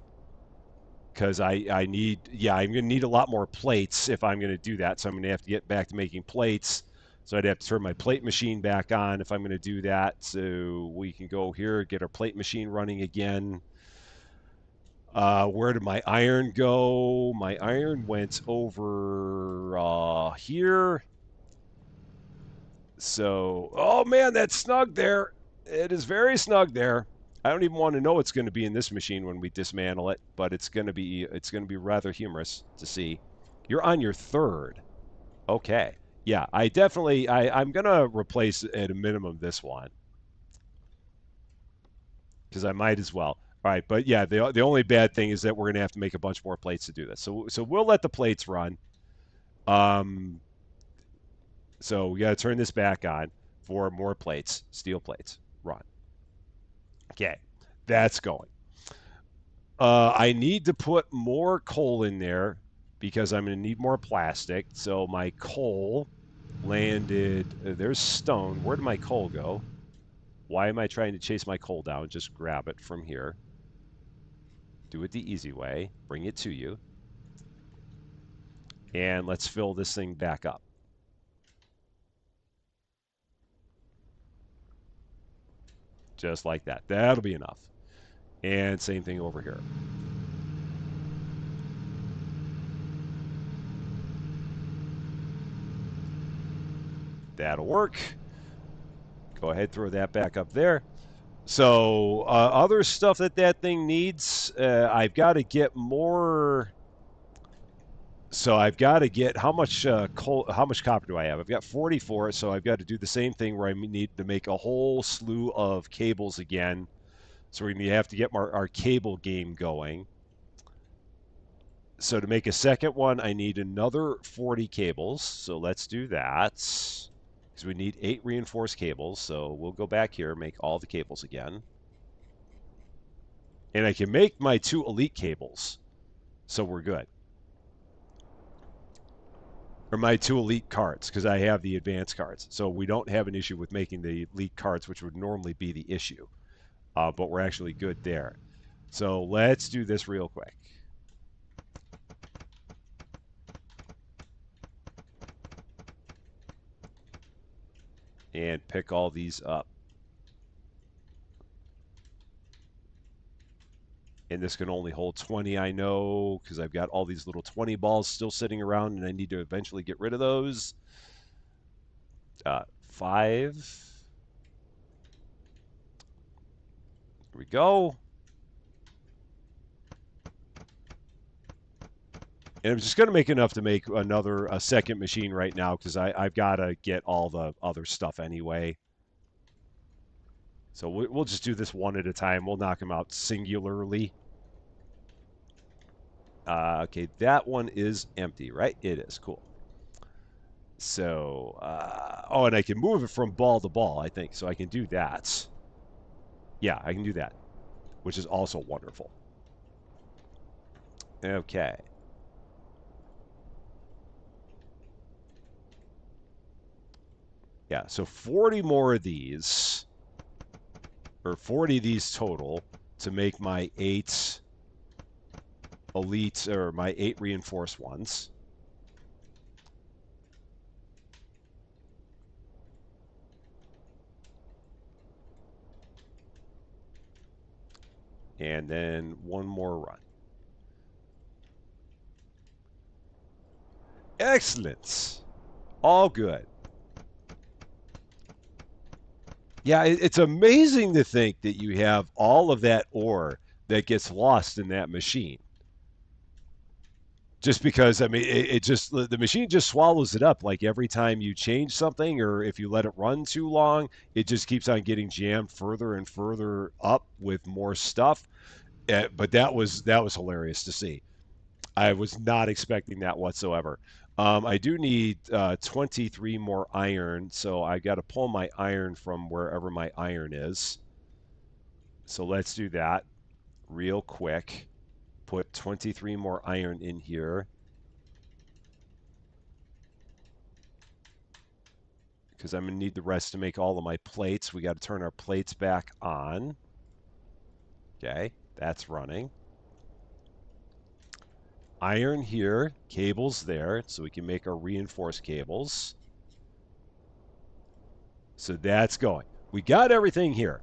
Because I need, yeah, I'm going to need a lot more plates if I'm going to do that. So I'm going to have to get back to making plates. So I'd have to turn my plate machine back on if I'm going to do that. So we can go here, get our plate machine running again. Where did my iron go? My iron went over here. So, oh man, that's snug there. It is very snug there. I don't even want to know what's going to be in this machine when we dismantle it, but it's going to be rather humorous to see. You're on your 3rd. Okay. Yeah, I'm going to replace at a minimum this one because I might as well. All right, but yeah, the only bad thing is that we're going to have to make a bunch more plates to do this. So we'll let the plates run. So we got to turn this back on for more plates, steel plates. Run. Okay, that's going. I need to put more coal in there because I'm going to need more plastic. So my coal landed. There's stone. Where did my coal go? Why am I trying to chase my coal down? Just grab it from here. Do it the easy way. Bring it to you. And let's fill this thing back up. Just like that. That'll be enough. And same thing over here. That'll work. Go ahead, throw that back up there. So other stuff that thing needs, I've got to get more. So I've got to get how much coal, how much copper do I have? I've got 44, so I've got to do the same thing where I need to make a whole slew of cables again. So we have to get our cable game going. So to make a second one, I need another 40 cables. So let's do that. Because we need 8 reinforced cables. So we'll go back here, make all the cables again. And I can make my 2 elite cables. So we're good. Or my 2 elite cards, because I have the advanced cards. So we don't have an issue with making the elite cards, which would normally be the issue. But we're actually good there. So let's do this real quick. And pick all these up. And this can only hold 20, I know, because I've got all these little 20 balls still sitting around, and I need to eventually get rid of those. 5. Here we go. And I'm just going to make enough to make a second machine right now, because I've got to get all the other stuff anyway. So we'll just do this one at a time. We'll knock them out singularly. Okay, that one is empty, right? It is. Cool. So, oh, and I can move it from ball to ball, I think. So I can do that. Yeah, I can do that, which is also wonderful. Okay. Yeah, so 40 more of these, or 40 of these total, to make my 8 elite, or my 8 reinforced ones. And then one more run. Excellent. All good. Yeah, it's amazing to think that you have all of that ore that gets lost in that machine. Just because, I mean, it just, the machine just swallows it up. Like every time you change something, or if you let it run too long, it just keeps on getting jammed further and further up with more stuff. But that was hilarious to see. I was not expecting that whatsoever. I do need 23 more iron, so I got to pull my iron from wherever my iron is. So let's do that real quick. Put 23 more iron in here. Because I'm going to need the rest to make all of my plates. We got to turn our plates back on. Okay, that's running. Iron here, cables there, so we can make our reinforced cables. So that's going. We got everything here.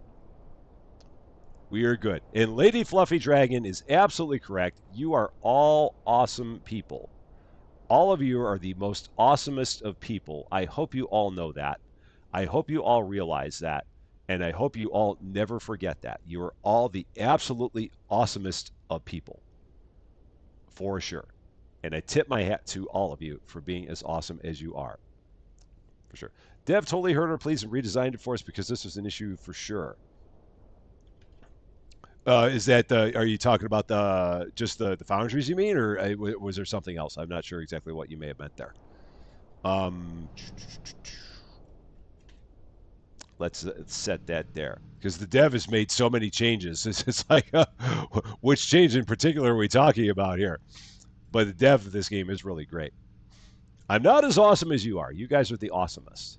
We are good. And Lady Fluffy Dragon is absolutely correct. You are all awesome people. All of you are the most awesomest of people. I hope you all know that. I hope you all realize that. And I hope you all never forget that. You are all the absolutely awesomest of people. For sure. And I tip my hat to all of you for being as awesome as you are. For sure. Dev totally heard our pleas and redesigned it for us because this was an issue for sure. Is that are you talking about just the foundries you mean, or was there something else? I'm not sure exactly what you may have meant there. Let's set that there, because the dev has made so many changes. It's like, which change in particular are we talking about here? But the dev of this game is really great. I'm not as awesome as you are. You guys are the awesomest.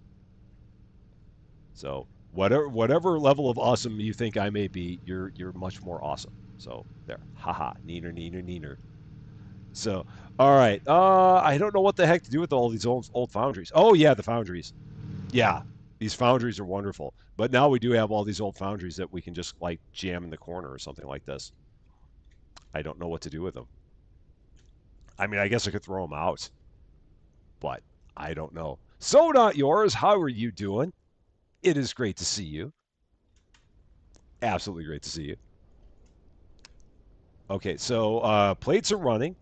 So whatever level of awesome you think I may be, you're much more awesome. So there, haha, neener. So all right, I don't know what the heck to do with all these old foundries. Oh yeah, the foundries. Yeah, these foundries are wonderful. But now we do have all these old foundries that we can just like jam in the corner or something like this. I don't know what to do with them. I mean, I guess I could throw them out, but I don't know. So not yours. How are you doing? It is great to see you. Absolutely great to see you. Okay, so plates are running,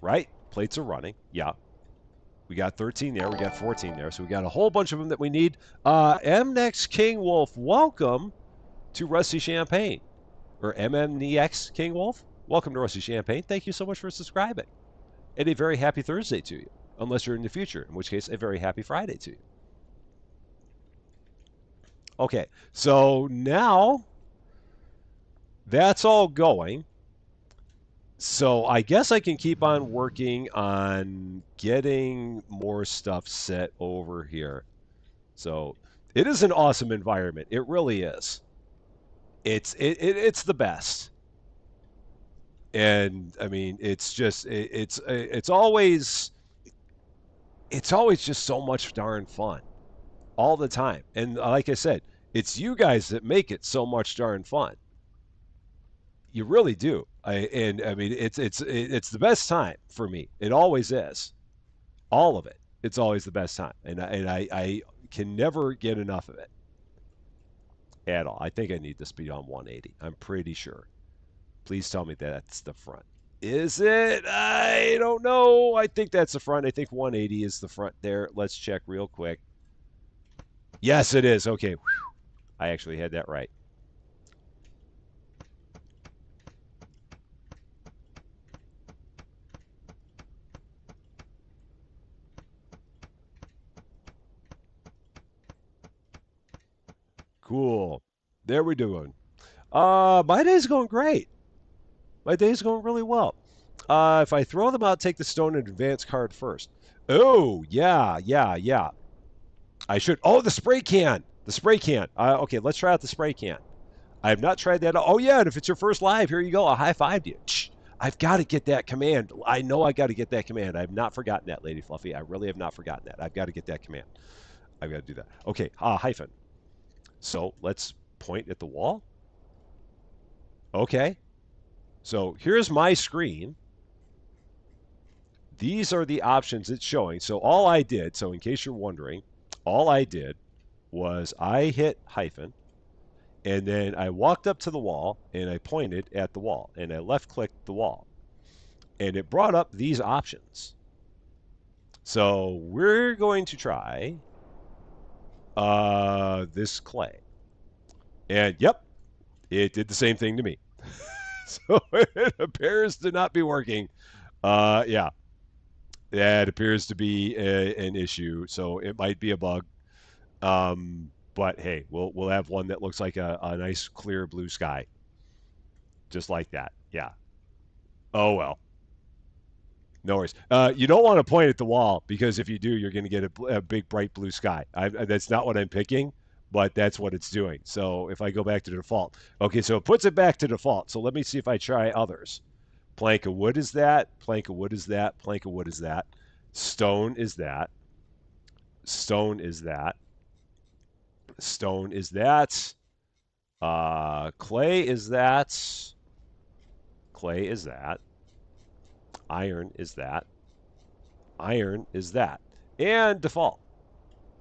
right? Plates are running. Yeah. We got 13 there. We got 14 there. So we got a whole bunch of them that we need. MNex King Wolf, welcome to Rusty Champaign. Or MMNEX King Wolf? Welcome to Rusty Champagne. Thank you so much for subscribing. And a very happy Thursday to you, unless you're in the future, in which case, a very happy Friday to you. Okay, so now that's all going. So I guess I can keep on working on getting more stuff set over here. So it is an awesome environment. It really is. It's the best. And I mean, it's just it's always just so much darn fun all the time. And like I said, it's you guys that make it so much darn fun. You really do. I mean, it's the best time for me. It always is. All of it. It's always the best time, and I can never get enough of it at all. I think I need this be on 180. I'm pretty sure. Please tell me that's the front. Is it? I don't know. I think that's the front. I think 180 is the front there. Let's check real quick. Yes, it is. Okay. Whew. I actually had that right. Cool. There we doing. My day's going great. My day's going really well. If I throw them out, take the stone and advance card first. Oh, yeah, yeah, yeah. I should. Oh, the spray can. The spray can. Okay, let's try out the spray can. I have not tried that. Oh, yeah, and if it's your first live, here you go. I'll high five you. I've got to get that command. I know I got to get that command. I have not forgotten that, Lady Fluffy. I really have not forgotten that. I've got to get that command. I've got to do that. Okay, hyphen. So let's point at the wall. Okay. So here's my screen. These are the options it's showing. So all I did, so in case you're wondering, all I did was I hit hyphen, and then I walked up to the wall and I pointed at the wall and I left clicked the wall. And it brought up these options. So we're going to try this clay. And yep, it did the same thing to me. So it appears to not be working. Yeah, that appears to be an issue. So it might be a bug. But hey, we'll have one that looks like a nice clear blue sky, just like that. Yeah. Oh well. No worries. You don't want to point at the wall because if you do, you're going to get a big bright blue sky. That's not what I'm picking, but that's what it's doing. So if I go back to default, okay, so it puts it back to default. So let me see if I try others. Plank of wood is that. Plank of wood is that. Plank of wood is that. Stone is that. Stone is that. Stone is that. Clay is that. Clay is that. Iron is that. Iron is that. And default.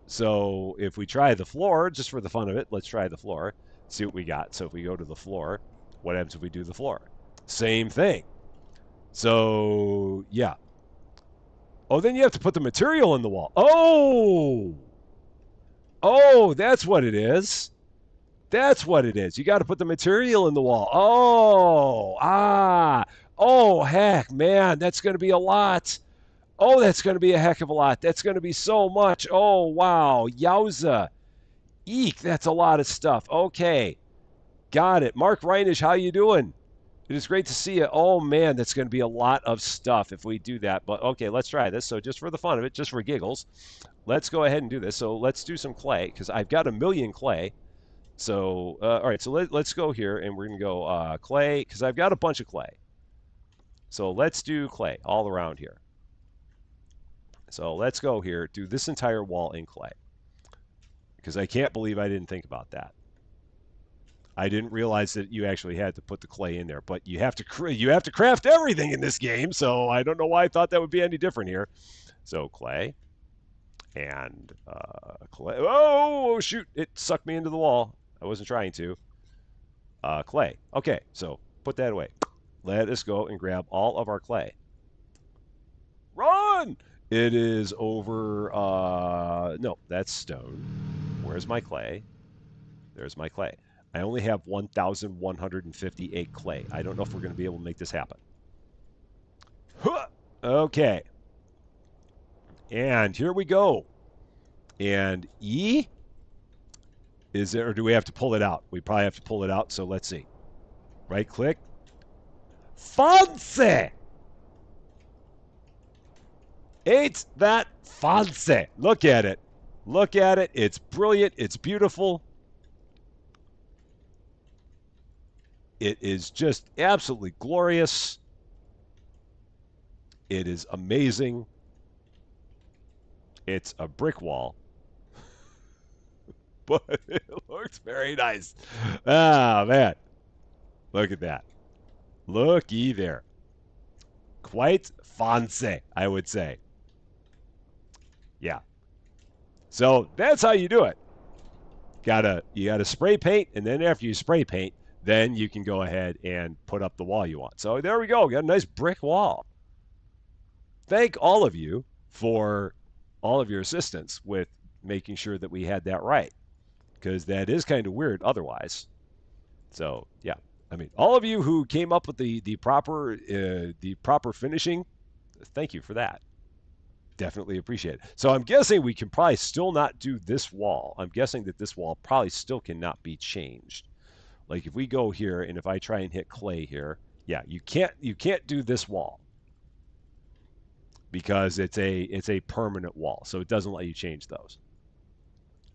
So if we try the floor, just for the fun of it, let's try the floor. See what we got. So if we go to the floor, what happens if we do the floor? Same thing. So yeah. Oh, then you have to put the material in the wall. Oh! Oh, that's what it is. That's what it is. You got to put the material in the wall. Oh, oh, heck, man, that's going to be a lot. Oh, that's going to be a heck of a lot. That's going to be so much. Oh, wow, yowza, eek, that's a lot of stuff. Okay, got it. Mark Reinish, how you doing? It is great to see you. Oh man, that's going to be a lot of stuff if we do that. But okay, let's try this. So just for the fun of it, just for giggles, let's go ahead and do this. So let's do some clay because I've got a million clay. So, all right, so let's go here and we're going to go clay because I've got a bunch of clay. So let's do clay all around here. So let's go here, do this entire wall in clay because I can't believe I didn't think about that. I didn't realize that you actually had to put the clay in there, but you have to craft everything in this game. So I don't know why I thought that would be any different here. So clay and clay. Oh shoot! It sucked me into the wall. I wasn't trying to. Clay. Okay, so put that away. Let us go and grab all of our clay. Run! It is over. No, that's stone. Where's my clay? There's my clay. I only have 1,158 clay. I don't know if we're going to be able to make this happen. Okay. And here we go. And E, is there, or do we have to pull it out? We probably have to pull it out, so let's see. Right click. Fancy! Ain't that fancy? Look at it. Look at it. It's brilliant. It's beautiful. It is just absolutely glorious. It is amazing. It's a brick wall, but it looks very nice. Ah, man. Look at that. Looky there. Quite fancy, I would say. Yeah. So that's how you do it. You gotta spray paint, and then after you spray paint, then you can go ahead and put up the wall you want. So there we go. We got a nice brick wall. Thank all of you for all of your assistance with making sure that we had that right, because that is kind of weird otherwise. So yeah, I mean, all of you who came up with the proper finishing, thank you for that. Definitely appreciate it. So I'm guessing we can probably still not do this wall. I'm guessing that this wall probably still cannot be changed. Like if we go here and if I try and hit clay here, yeah, you can't do this wall because it's a permanent wall. So it doesn't let you change those.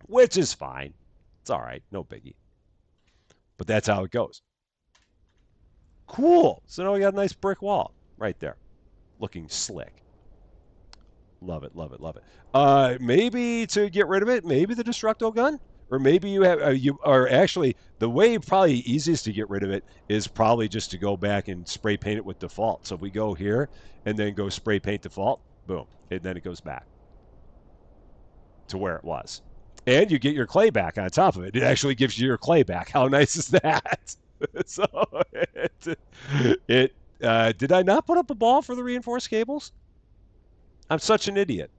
Which is fine. It's all right, no biggie. But that's how it goes. Cool. So now we got a nice brick wall right there. Looking slick. Love it, love it, love it. Maybe to get rid of it, maybe the destructo gun, or maybe you are actually the way probably easiest to get rid of it is probably just to go back and spray paint it with default. So if we go here and then go spray paint default, boom, and then it goes back to where it was, and you get your clay back on top of it. It actually gives you your clay back. How nice is that? So it did I not put up a ball for the reinforced cables? I'm such an idiot.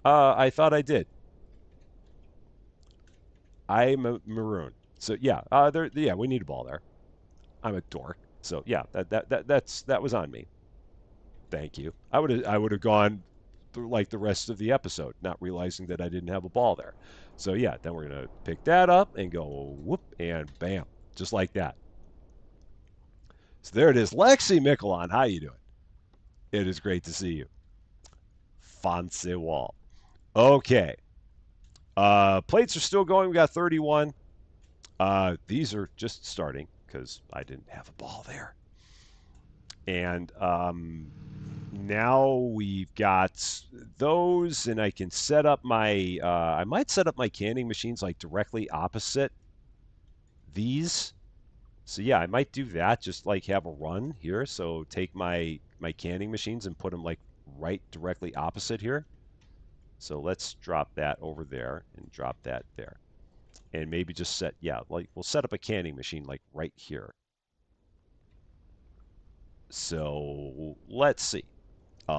I thought I did. I'm a maroon. So yeah, we need a ball there. I'm a dork. So yeah, that was on me. Thank you. I would have gone through like the rest of the episode, not realizing that I didn't have a ball there. So yeah, then we're gonna pick that up and go whoop and bam, just like that. So there it is, Lexi Mickelon. How you doing? It is great to see you. Fancy wall. Okay. Plates are still going. We got 31. These are just starting because I didn't have a ball there. And now we've got those, and I can set up my. I might set up my canning machines like directly opposite these. So yeah, I might do that. Just like have a run here. So take my canning machines and put them like right directly opposite here. So let's drop that over there and drop that there. And maybe just like we'll set up a canning machine like right here. So let's see.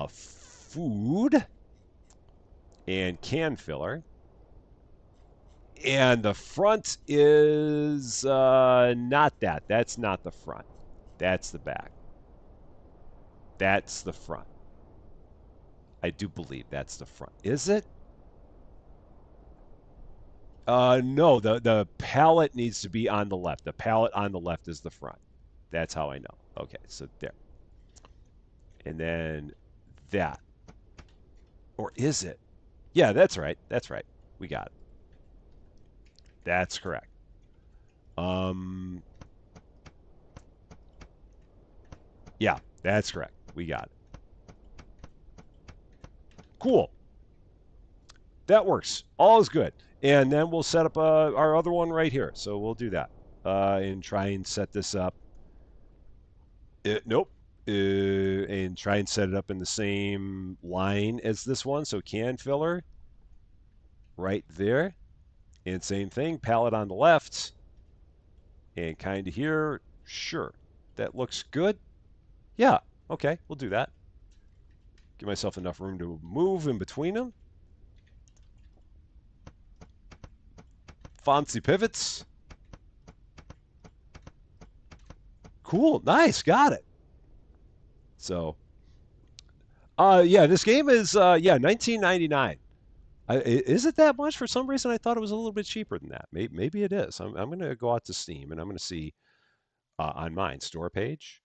Food and can filler. And the front is not that. That's not the front. That's the back. That's the front. I do believe that's the front. Is it? No, the pallet needs to be on the left. The pallet on the left is the front. That's how I know. Okay, so there. And then that. Or is it? Yeah, that's right. That's right. We got it. That's correct. Yeah, that's correct. We got it. Cool. That works. All is good. And then we'll set up our other one right here. So we'll do that and try and set this up. Nope. And try and set it up in the same line as this one. So can filler right there. And same thing, palette on the left. And kind of here. Sure. That looks good. Yeah. Okay. We'll do that. Give myself enough room to move in between them. Fancy pivots. Cool. Nice. Got it. So, yeah, this game is, yeah, 1999. Is it that much? For some reason, I thought it was a little bit cheaper than that. Maybe it is. I'm going to go out to Steam and I'm going to see on mine store page.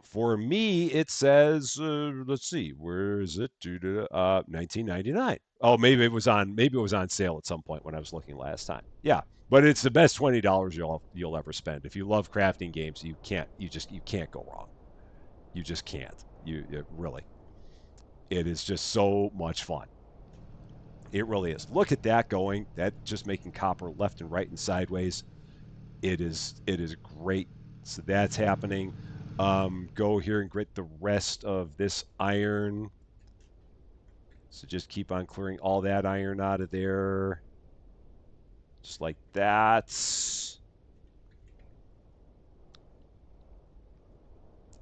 For me, it says, let's see, where is it? 1999. Oh, maybe it was on sale at some point when I was looking last time. Yeah, but it's the best $20 you'll ever spend. If you love crafting games, you can't go wrong. You just can't. Really, it is just so much fun. It really is. Look at that going. That just making copper left and right and sideways. It is great. So that's happening. Go here and get the rest of this iron. So just keep on clearing all that iron out of there. Just like that.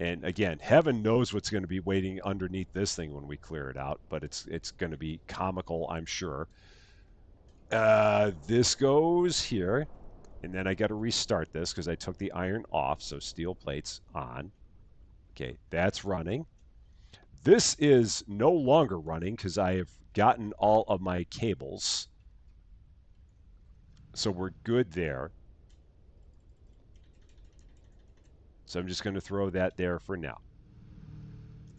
And again, heaven knows what's going to be waiting underneath this thing when we clear it out, but it's going to be comical, I'm sure. This goes here, and then I got to restart this because I took the iron off, so steel plates on. Okay, that's running. This is no longer running because I have gotten all of my cables. So we're good there. So I'm just going to throw that there for now.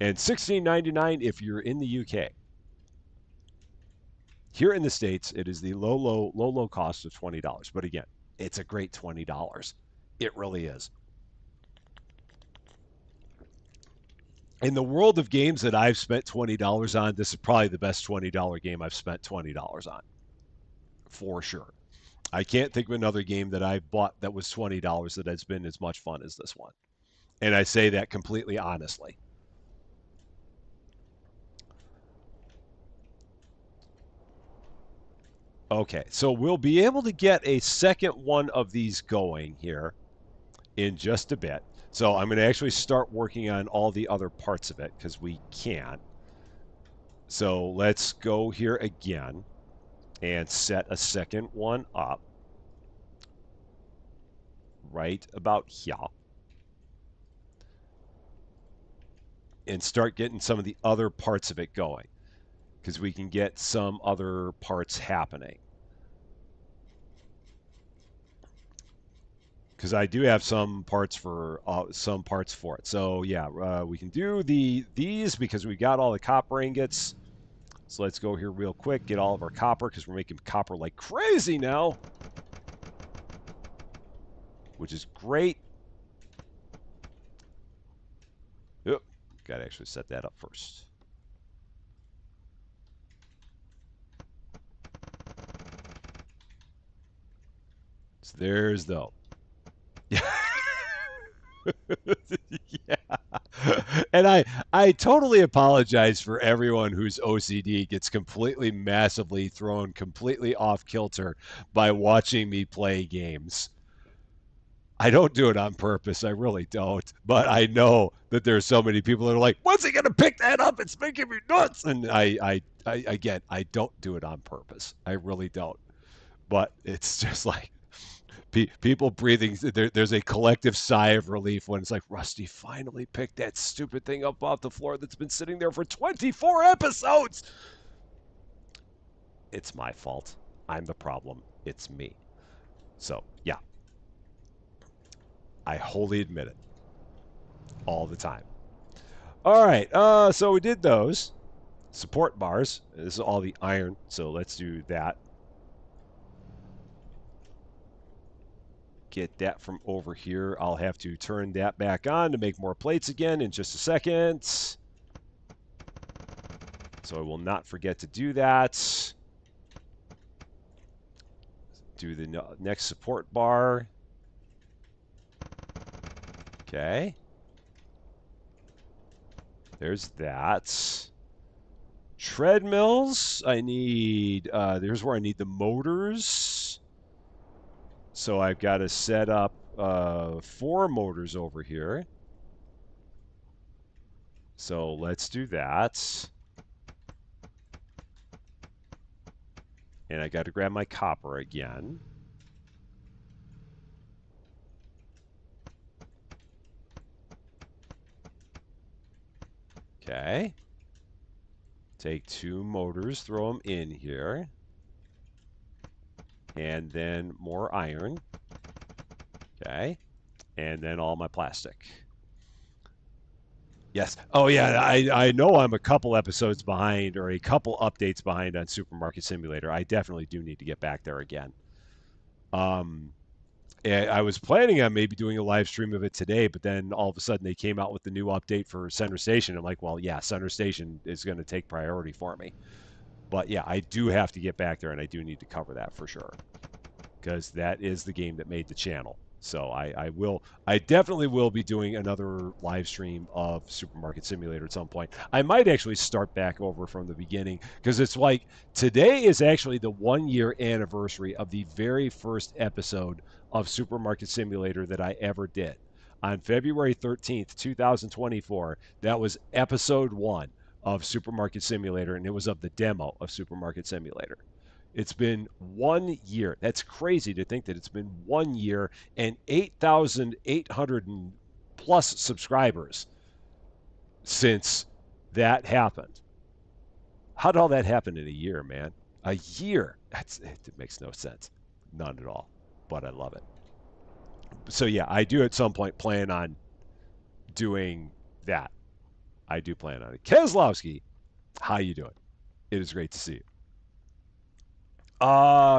And $16.99 if you're in the UK. Here in the States, it is the low cost of $20. But again, it's a great $20. It really is. In the world of games that I've spent $20 on, this is probably the best $20 game I've spent $20 on. For sure. I can't think of another game that I bought that was $20 that has been as much fun as this one. And I say that completely honestly. Okay, so we'll be able to get a second one of these going here in just a bit. So I'm going to actually start working on all the other parts of it because we can. So let's go here again and set a second one up right about here and start getting some of the other parts of it going because we can get some other parts happening. Because I do have some parts for it. So yeah, we can do these because we got all the copper ingots. So let's go here real quick, get all of our copper because we're making copper like crazy now, which is great. Yep, got to actually set that up first. So there's though. Yeah. Yeah. And I totally apologize for everyone whose OCD gets completely massively thrown completely off kilter by watching me play games. I don't do it on purpose. I really don't. But I know that there's so many people that are like, "When's he gonna pick that up? It's making me nuts." And again, I don't do it on purpose. I really don't. But it's just like people breathing. There's a collective sigh of relief when it's like Rusty finally picked that stupid thing up off the floor that's been sitting there for 24 episodes. It's my fault. I'm the problem. It's me. So yeah, I wholly admit it all the time. All right. So we did those support bars. This is all the iron. So let's do that. Get that from over here. I'll have to turn that back on to make more plates again in just a second. So I will not forget to do that. Do the next support bar. Okay. There's that. Treadmills. I need, there's where I need the motors. So I've got to set up 4 motors over here. So let's do that. And I got to grab my copper again. Okay. Take 2 motors, throw them in here. And then more iron. Okay. And then all my plastic. Yes. Oh, yeah. I know I'm a couple episodes behind or a couple updates behind on Supermarket Simulator. I definitely do need to get back there again. Um, I was planning on maybe doing a live stream of it today, but then all of a sudden they came out with the new update for Center Station. I'm like, well, yeah, Center Station is going to take priority for me. But yeah, I do have to get back there and I do need to cover that for sure, because that is the game that made the channel. So I definitely will be doing another live stream of Supermarket Simulator at some point. I might actually start back over from the beginning because it's like today is actually the 1 year anniversary of the very first episode of Supermarket Simulator that I ever did. On February 13th, 2024, that was episode 1 of Supermarket Simulator, and it was of the demo of Supermarket Simulator. It's been 1 year. That's crazy to think that it's been 1 year and 8,800 plus subscribers since that happened. How did all that happen in a year, man? A year. It makes no sense. None at all. But I love it. So yeah, I do at some point plan on doing that. I do plan on it. Keselowski, how you doing? It is great to see you.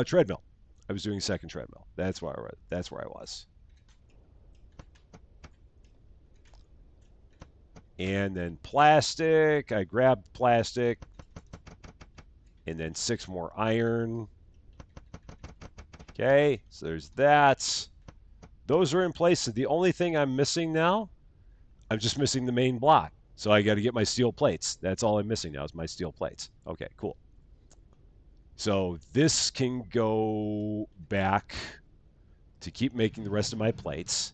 Treadmill. I was doing second treadmill. That's where I was. That's where I was. And then plastic. I grabbed plastic. And then 6 more iron. Okay, so there's that. Those are in place. So the only thing I'm missing now, I'm just missing the main block. So I got to get my steel plates. That's all I'm missing now is my steel plates. Okay, cool. So this can go back to keep making the rest of my plates.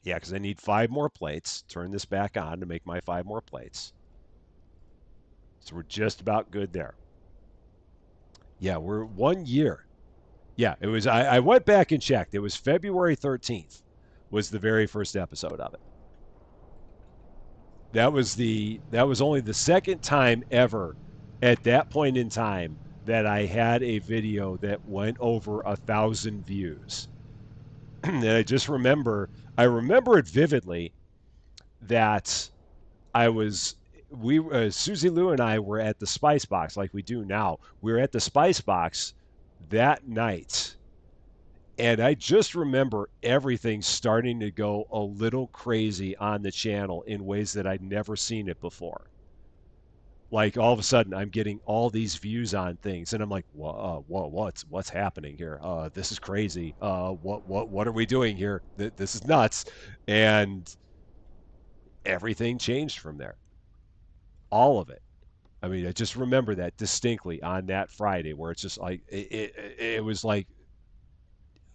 Yeah, because I need 5 more plates. Turn this back on to make my 5 more plates. So we're just about good there. Yeah, we're 1 year. Yeah, it was. I went back and checked. It was February 13th was the very first episode of it. That was only the second time ever at that point in time that I had a video that went over 1,000 views. And I remember it vividly that I was Susie Lou and I were at the Spice Box like we do now. We were at the Spice Box that night, and I just remember everything starting to go a little crazy on the channel in ways that I'd never seen it before. Like all of a sudden, I'm getting all these views on things, and I'm like, what's happening here? This is crazy. What are we doing here? This is nuts, and everything changed from there. All of it. I mean, I just remember that distinctly on that Friday, where it's just like it was like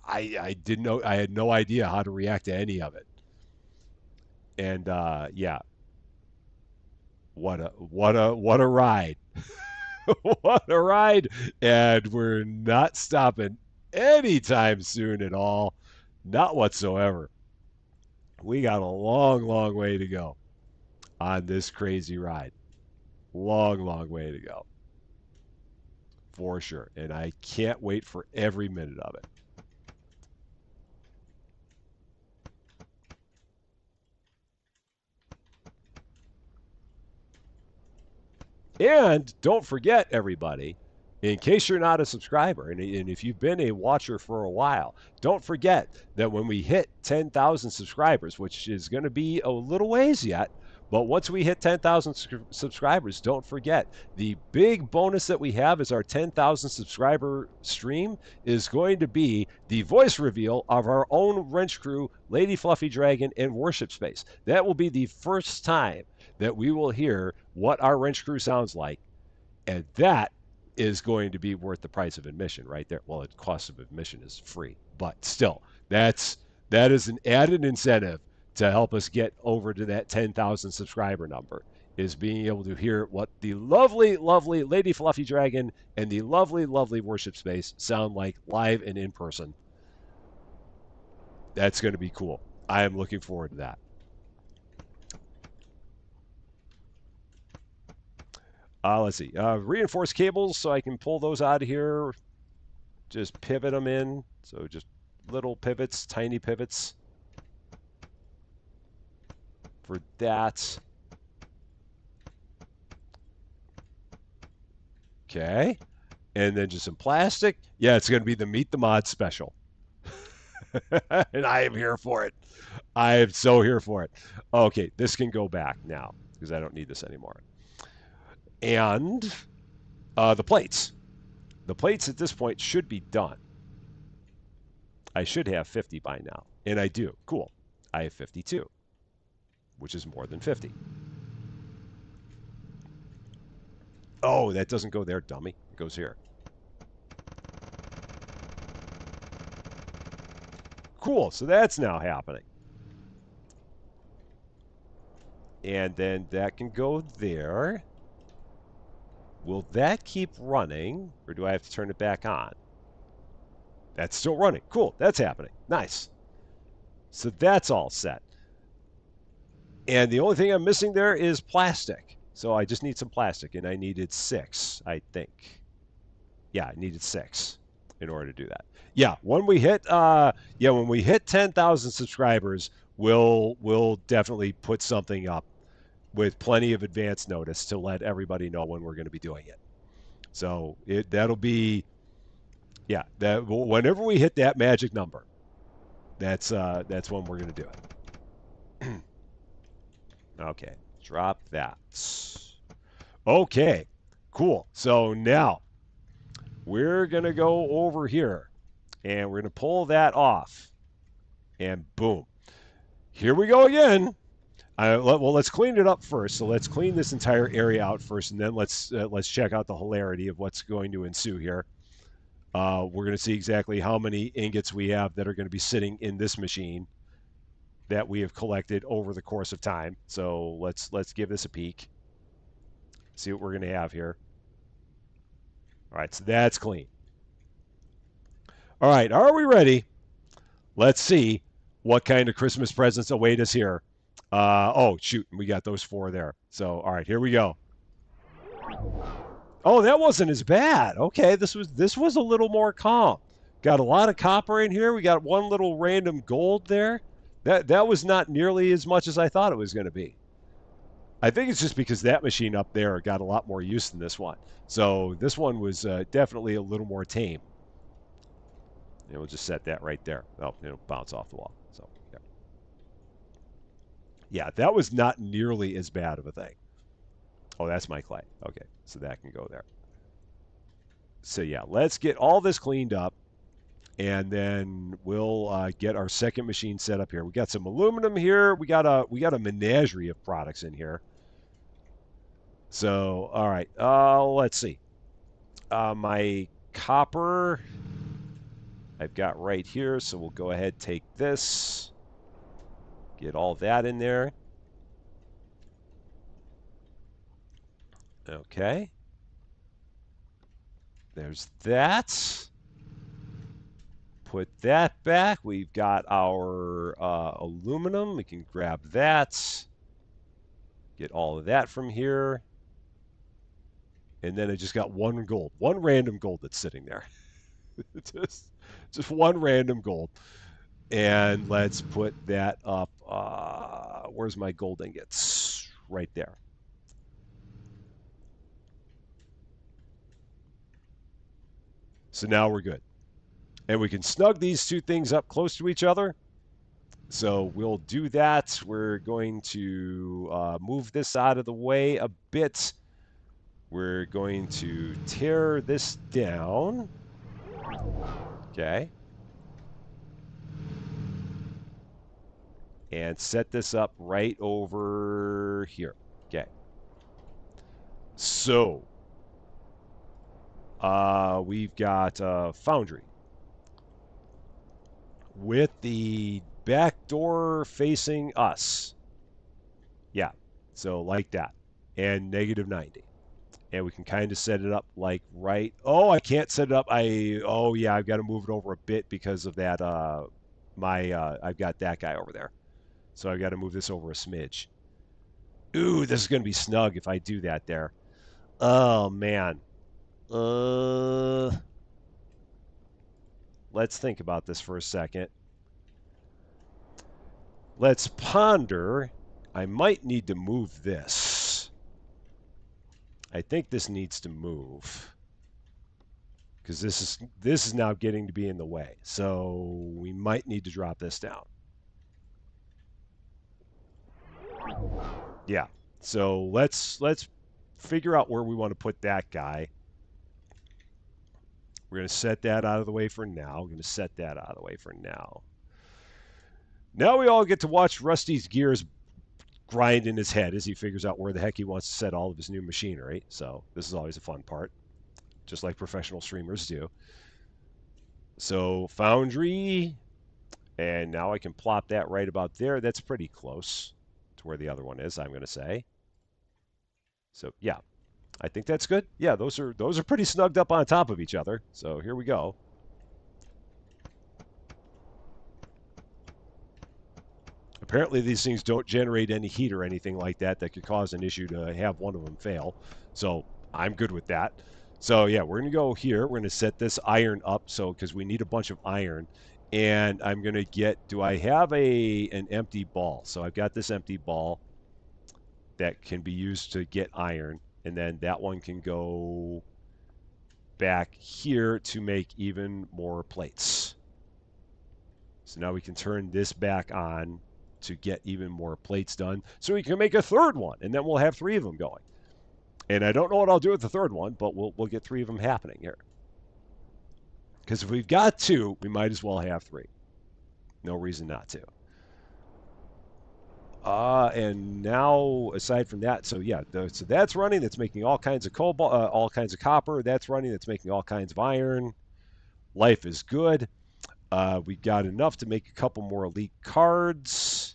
I didn't know, I had no idea how to react to any of it. And yeah, what a ride. What a ride. And we're not stopping anytime soon at all. Not whatsoever. We got a long way to go on this crazy ride. Long way to go. For sure. And I can't wait for every minute of it. And don't forget, everybody, in case you're not a subscriber, and if you've been a watcher for a while, don't forget that when we hit 10,000 subscribers, which is going to be a little ways yet, but once we hit 10,000 subscribers, don't forget the big bonus that we have is our 10,000 subscriber stream is going to be the voice reveal of our own wrench crew, Lady Fluffy Dragon, and Worship Space. That will be the first time that we will hear what our wrench crew sounds like, and that is going to be worth the price of admission right there. Well, the cost of admission is free, but still, that is an added incentive to help us get over to that 10,000 subscriber number, is being able to hear what the lovely Lady Fluffy Dragon and the lovely Worship Space sound like live and in person. That's going to be cool. I am looking forward to that. Let's see. Reinforced cables, so I can pull those out of here. Just pivot them in. So just little pivots, tiny pivots for that. Okay. And then just some plastic. Yeah, it's going to be the Meet the Mod special. And I am here for it. I am so here for it. Okay, this can go back now because I don't need this anymore. And the plates. The plates at this point should be done. I should have 50 by now. And I do. Cool. I have 52, which is more than 50. Oh, that doesn't go there, dummy. It goes here. Cool. So that's now happening. And then that can go there. Will that keep running, or do I have to turn it back on? That's still running. Cool. That's happening. Nice. So that's all set. And the only thing I'm missing there is plastic. So I just need some plastic, and I needed 6, I think. Yeah, I needed 6 in order to do that. Yeah, when we hit when we hit 10,000 subscribers, we'll definitely put something up with plenty of advance notice to let everybody know when we're going to be doing it. So that'll be that whenever we hit that magic number, that's when we're going to do it. Okay, drop that. Okay, cool. So now we're going to go over here and we're going to pull that off. And boom. Here we go again. Well, let's clean it up first. So let's clean this entire area out first, and then let's check out the hilarity of what's going to ensue here. We're going to see exactly how many ingots we have that are going to be sitting in this machine that we have collected over the course of time. So let's give this a peek. See what we're going to have here. All right, so that's clean. All right, are we ready? Let's see what kind of Christmas presents await us here. Oh, shoot, we got those 4 there. So, all right, here we go. Oh, that wasn't as bad. Okay, this was a little more calm. Got a lot of copper in here. We got one little random gold there. That was not nearly as much as I thought it was going to be. I think it's just because that machine up there got a lot more use than this one. So this one was definitely a little more tame. And we'll just set that right there. Oh, it'll bounce off the wall. So yeah, that was not nearly as bad of a thing. Oh, that's my clay. Okay, so that can go there. So yeah, let's get all this cleaned up, and then we'll get our second machine set up here. We got some aluminum here. We got a menagerie of products in here. So all right, let's see. My copper I've got right here, so we'll go ahead, take this, get all that in there. Okay. There's that. Put that back. We've got our aluminum. We can grab that. Get all of that from here. And then I just got one gold. One random gold that's sitting there. just one random gold. And let's put that up. Where's my gold ingots? Right there. So now we're good. And we can snug these 2 things up close to each other. So we'll do that. We're going to move this out of the way a bit. We're going to tear this down. Okay. And set this up right over here. Okay. So we've got Foundry with the back door facing us. Yeah, so like that. And -90. And we can kind of set it up like right. Oh, I can't set it up. Oh yeah, I've got to move it over a bit because of that. I've got that guy over there, so I've got to move this over a smidge. Ooh, this is going to be snug if I do that there. Oh man. Uh, let's think about this for a second. Let's ponder. I might need to move this. I think this needs to move because this is now getting to be in the way. So we might need to drop this down. Yeah. So let's figure out where we want to put that guy. We're going to set that out of the way for now. We're going to set that out of the way for now. Now we all get to watch Rusty's gears grind in his head as he figures out where the heck he wants to set all of his new machinery. So this is always a fun part, just like professional streamers do. So Foundry, and now I can plop that right about there. That's pretty close to where the other one is, I'm going to say. So yeah, I think that's good. Yeah, those are pretty snugged up on top of each other. So here we go. Apparently, these things don't generate any heat or anything like that that could cause an issue to have one of them fail. So I'm good with that. So yeah, we're gonna go here. We're gonna set this iron up so because we need a bunch of iron, and I'm gonna get. Do I have an empty ball? So I've got this empty ball that can be used to get iron, and then that one can go back here to make even more plates. So now we can turn this back on to get even more plates done. So we can make a third one, and then we'll have three of them going. And I don't know what I'll do with the third one, but we'll get three of them happening here. Because if we've got two, we might as well have three. No reason not to. And now aside from that, so yeah, so that's running. That's making all kinds of cobalt, all kinds of copper. That's running. That's making all kinds of iron. Life is good. We got enough to make a couple more elite cards.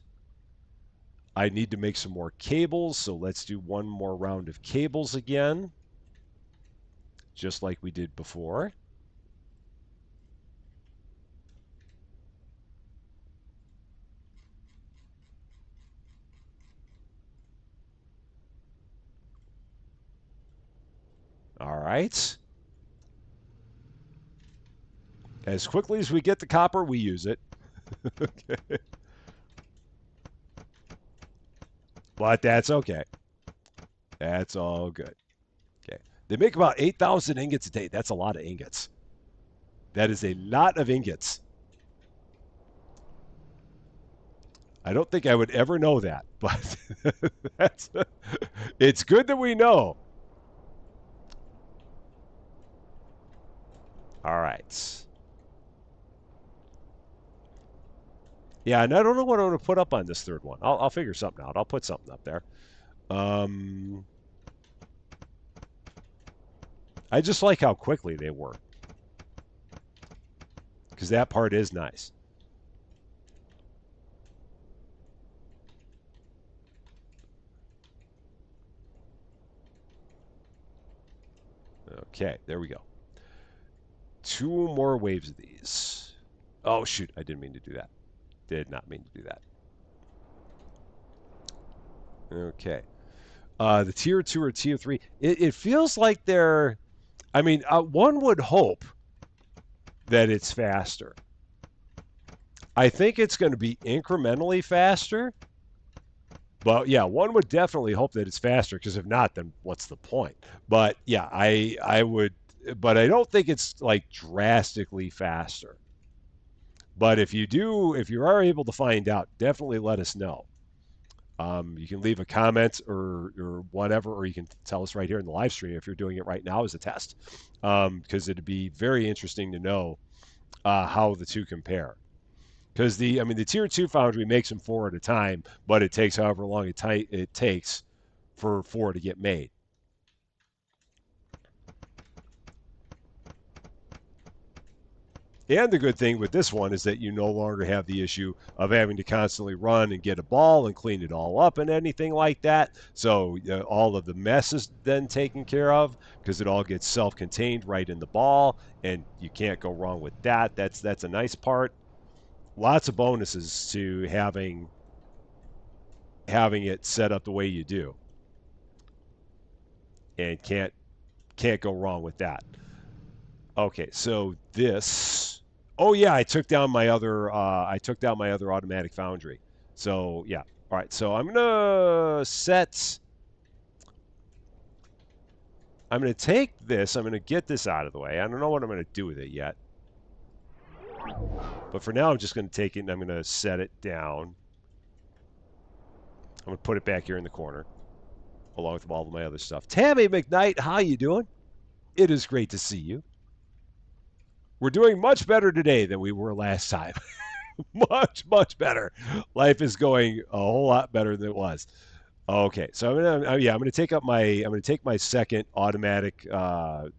I need to make some more cables, so let's do one more round of cables again, just like we did before. All right. As quickly as we get the copper, we use it. Okay. But that's okay. That's all good. Okay. They make about 8,000 ingots a day. That's a lot of ingots. That is a lot of ingots. I don't think I would ever know that, but it's good that we know. All right. Yeah, and I don't know what I want to put up on this third one. I'll figure something out. I'll put something up there. Um, I just like how quickly they work because that part is nice. Okay, there we go. Two more waves of these. Oh, shoot. I didn't mean to do that. Did not mean to do that. Okay. The tier two or tier three, it feels like they're, I mean, one would hope that it's faster. I think it's going to be incrementally faster. But yeah, one would definitely hope that it's faster because if not, then what's the point? But yeah, I would, but I don't think it's like drastically faster. But if you are able to find out, definitely let us know. You can leave a comment or whatever, or you can tell us right here in the live stream if you're doing it right now as a test, because it'd be very interesting to know how the two compare. Because I mean, the tier two foundry makes them four at a time, but it takes however long it takes for four to get made. And the good thing with this one is that you no longer have the issue of having to constantly run and get a ball and clean it all up and anything like that. So all of the mess is then taken care of because it all gets self-contained right in the ball, and you can't go wrong with that. That's a nice part. Lots of bonuses to having it set up the way you do. and can't go wrong with that. Okay, so this. Oh yeah, I took down my other automatic foundry. So yeah. All right. So I'm gonna take this. I'm gonna get this out of the way. I don't know what I'm gonna do with it yet. But for now, I'm just gonna take it and I'm gonna set it down. I'm gonna put it back here in the corner, along with all of my other stuff. Tammy McKnight, how you doing? It is great to see you. We're doing much better today than we were last time. Much better. Life is going a whole lot better than it was. Okay, so I'm gonna take up my I'm gonna take my second automatic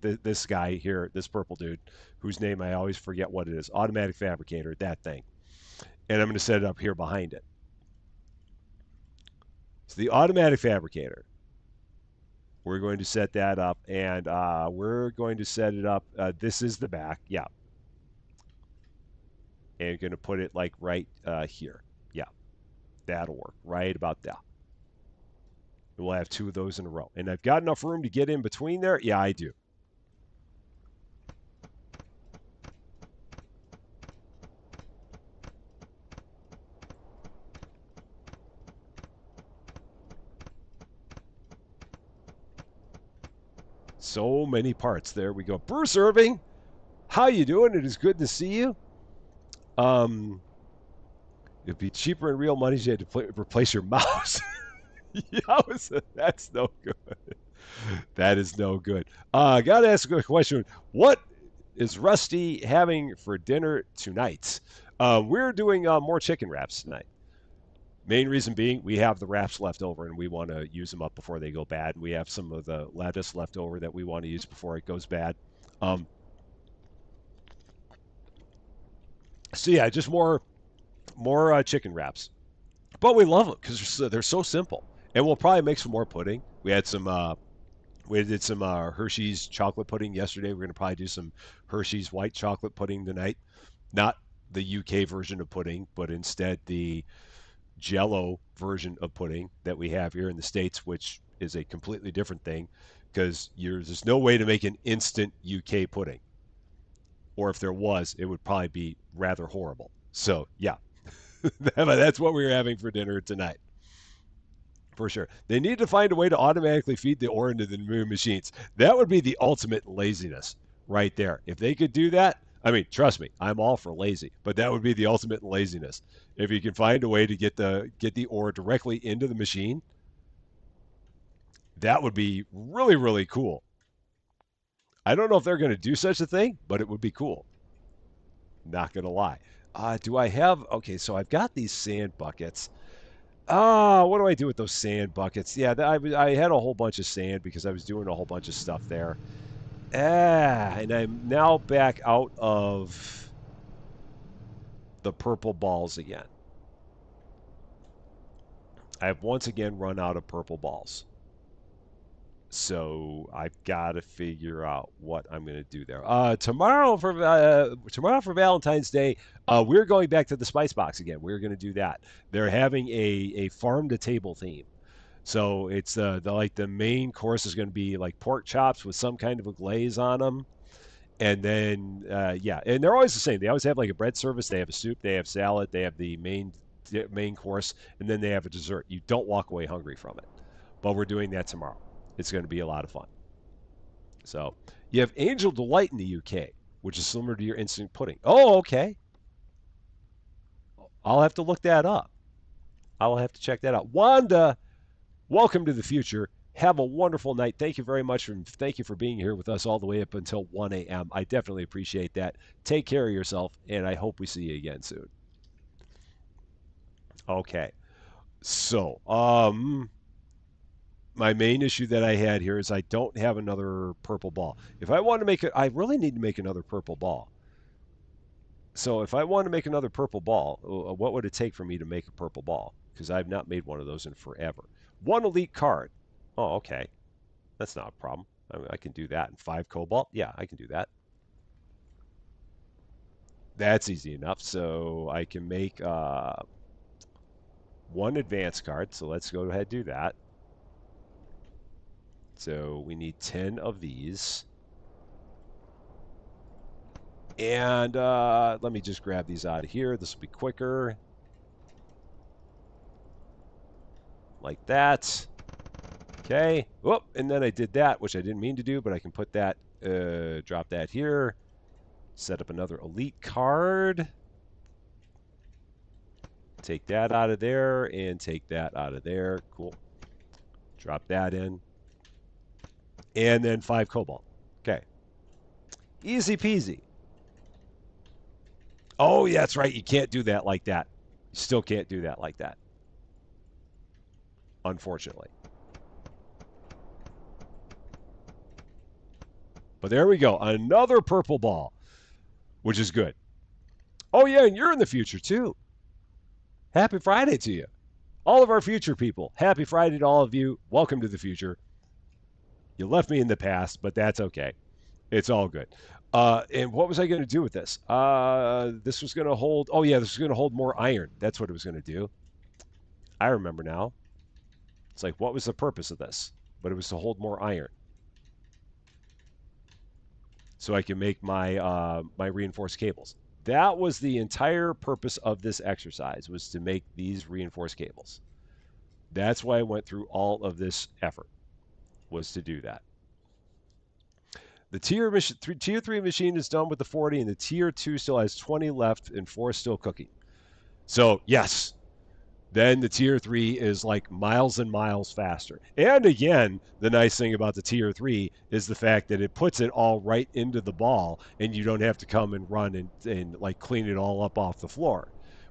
this guy here, this purple dude, whose name I always forget what it is, automatic fabricator, that thing, and I'm gonna set it up here behind it. So the automatic fabricator, we're going to set that up, and we're going to set it up. This is the back, yeah, and you're gonna put it like right here, yeah, that'll work right about that. We'll have two of those in a row. And I've got enough room to get in between there? Yeah, I do. So many parts. There we go. Bruce Irving, how you doing? It is good to see you. Um, it'd be cheaper in real money if you had to replace your mouse. Yeah, that's no good. That is no good. I got to ask a question. What is Rusty having for dinner tonight? We're doing more chicken wraps tonight. Main reason being we have the wraps left over and we want to use them up before they go bad. We have some of the lettuce left over that we want to use before it goes bad. Um, so yeah, just more chicken wraps. But we love them because they're so simple. And we'll probably make some more pudding. We did some Hershey's chocolate pudding yesterday. We're gonna probably do some Hershey's white chocolate pudding tonight. Not the UK version of pudding, but instead the Jello version of pudding that we have here in the States, which is a completely different thing because there's no way to make an instant UK pudding. Or if there was, it would probably be rather horrible. So, yeah, that's what we're having for dinner tonight. For sure. They need to find a way to automatically feed the ore into the new machines. That would be the ultimate laziness right there. If they could do that, I mean, trust me, I'm all for lazy, but that would be the ultimate laziness. If you can find a way to get the ore directly into the machine, that would be really cool. I don't know if they're going to do such a thing, but it would be cool. Not going to lie. Do I have okay, so I've got these sand buckets. What do I do with those sand buckets? Yeah, I had a whole bunch of sand because I was doing a whole bunch of stuff there. And I'm now back out of the purple balls again. I have once again run out of purple balls. So I've got to figure out what I'm going to do there. Tomorrow for Valentine's Day, we're going back to the Spice Box again. We're going to do that. They're having a farm to table theme. So it's the main course is going to be like pork chops with some kind of a glaze on them, and then yeah, and they're always the same. They always have like a bread service. They have a soup. They have salad. They have the main course, and then they have a dessert. You don't walk away hungry from it. But we're doing that tomorrow. It's going to be a lot of fun. So you have Angel Delight in the UK, which is similar to your instant pudding. Oh, okay. I'll have to look that up. I'll have to check that out. Wanda, welcome to the future. Have a wonderful night. Thank you very much. Thank you for being here with us all the way up until 1 a.m. I definitely appreciate that. Take care of yourself, and I hope we see you again soon. Okay. So, my main issue that I had here is I don't have another purple ball. If I want to make it, I really need to make another purple ball. So if I want to make another purple ball, what would it take for me to make a purple ball? Because I've not made one of those in forever. One elite card. Oh, okay. That's not a problem. I can do that. And 5 cobalt. Yeah, I can do that. That's easy enough. So I can make one advanced card. So let's go ahead and do that. So we need 10 of these. And let me just grab these out of here. This will be quicker. Like that. Okay. Oh, and then I did that, which I didn't mean to do, but I can put that, drop that here. Set up another elite card. Take that out of there and take that out of there. Cool. Drop that in. And then 5 cobalt. Okay. Easy peasy. Oh, yeah, that's right. You can't do that like that. You still can't do that like that. Unfortunately. But there we go. Another purple ball, which is good. Oh, yeah, and you're in the future, too. Happy Friday to you. All of our future people. Happy Friday to all of you. Welcome to the future. You left me in the past, but that's okay. It's all good. And what was I going to do with this? This was going to hold. Oh yeah, this was going to hold more iron. That's what it was going to do. I remember now. It's like, what was the purpose of this? But it was to hold more iron, so I can make my my reinforced cables. That was the entire purpose of this exercise, was to make these reinforced cables. That's why I went through all of this effort, was to do that. The tier 3 machine is done with the 40, and the tier 2 still has 20 left and 4 still cooking. So, yes, then the tier 3 is like miles and miles faster. And again, the nice thing about the tier 3 is the fact that it puts it all right into the ball, and you don't have to come and run and like clean it all up off the floor,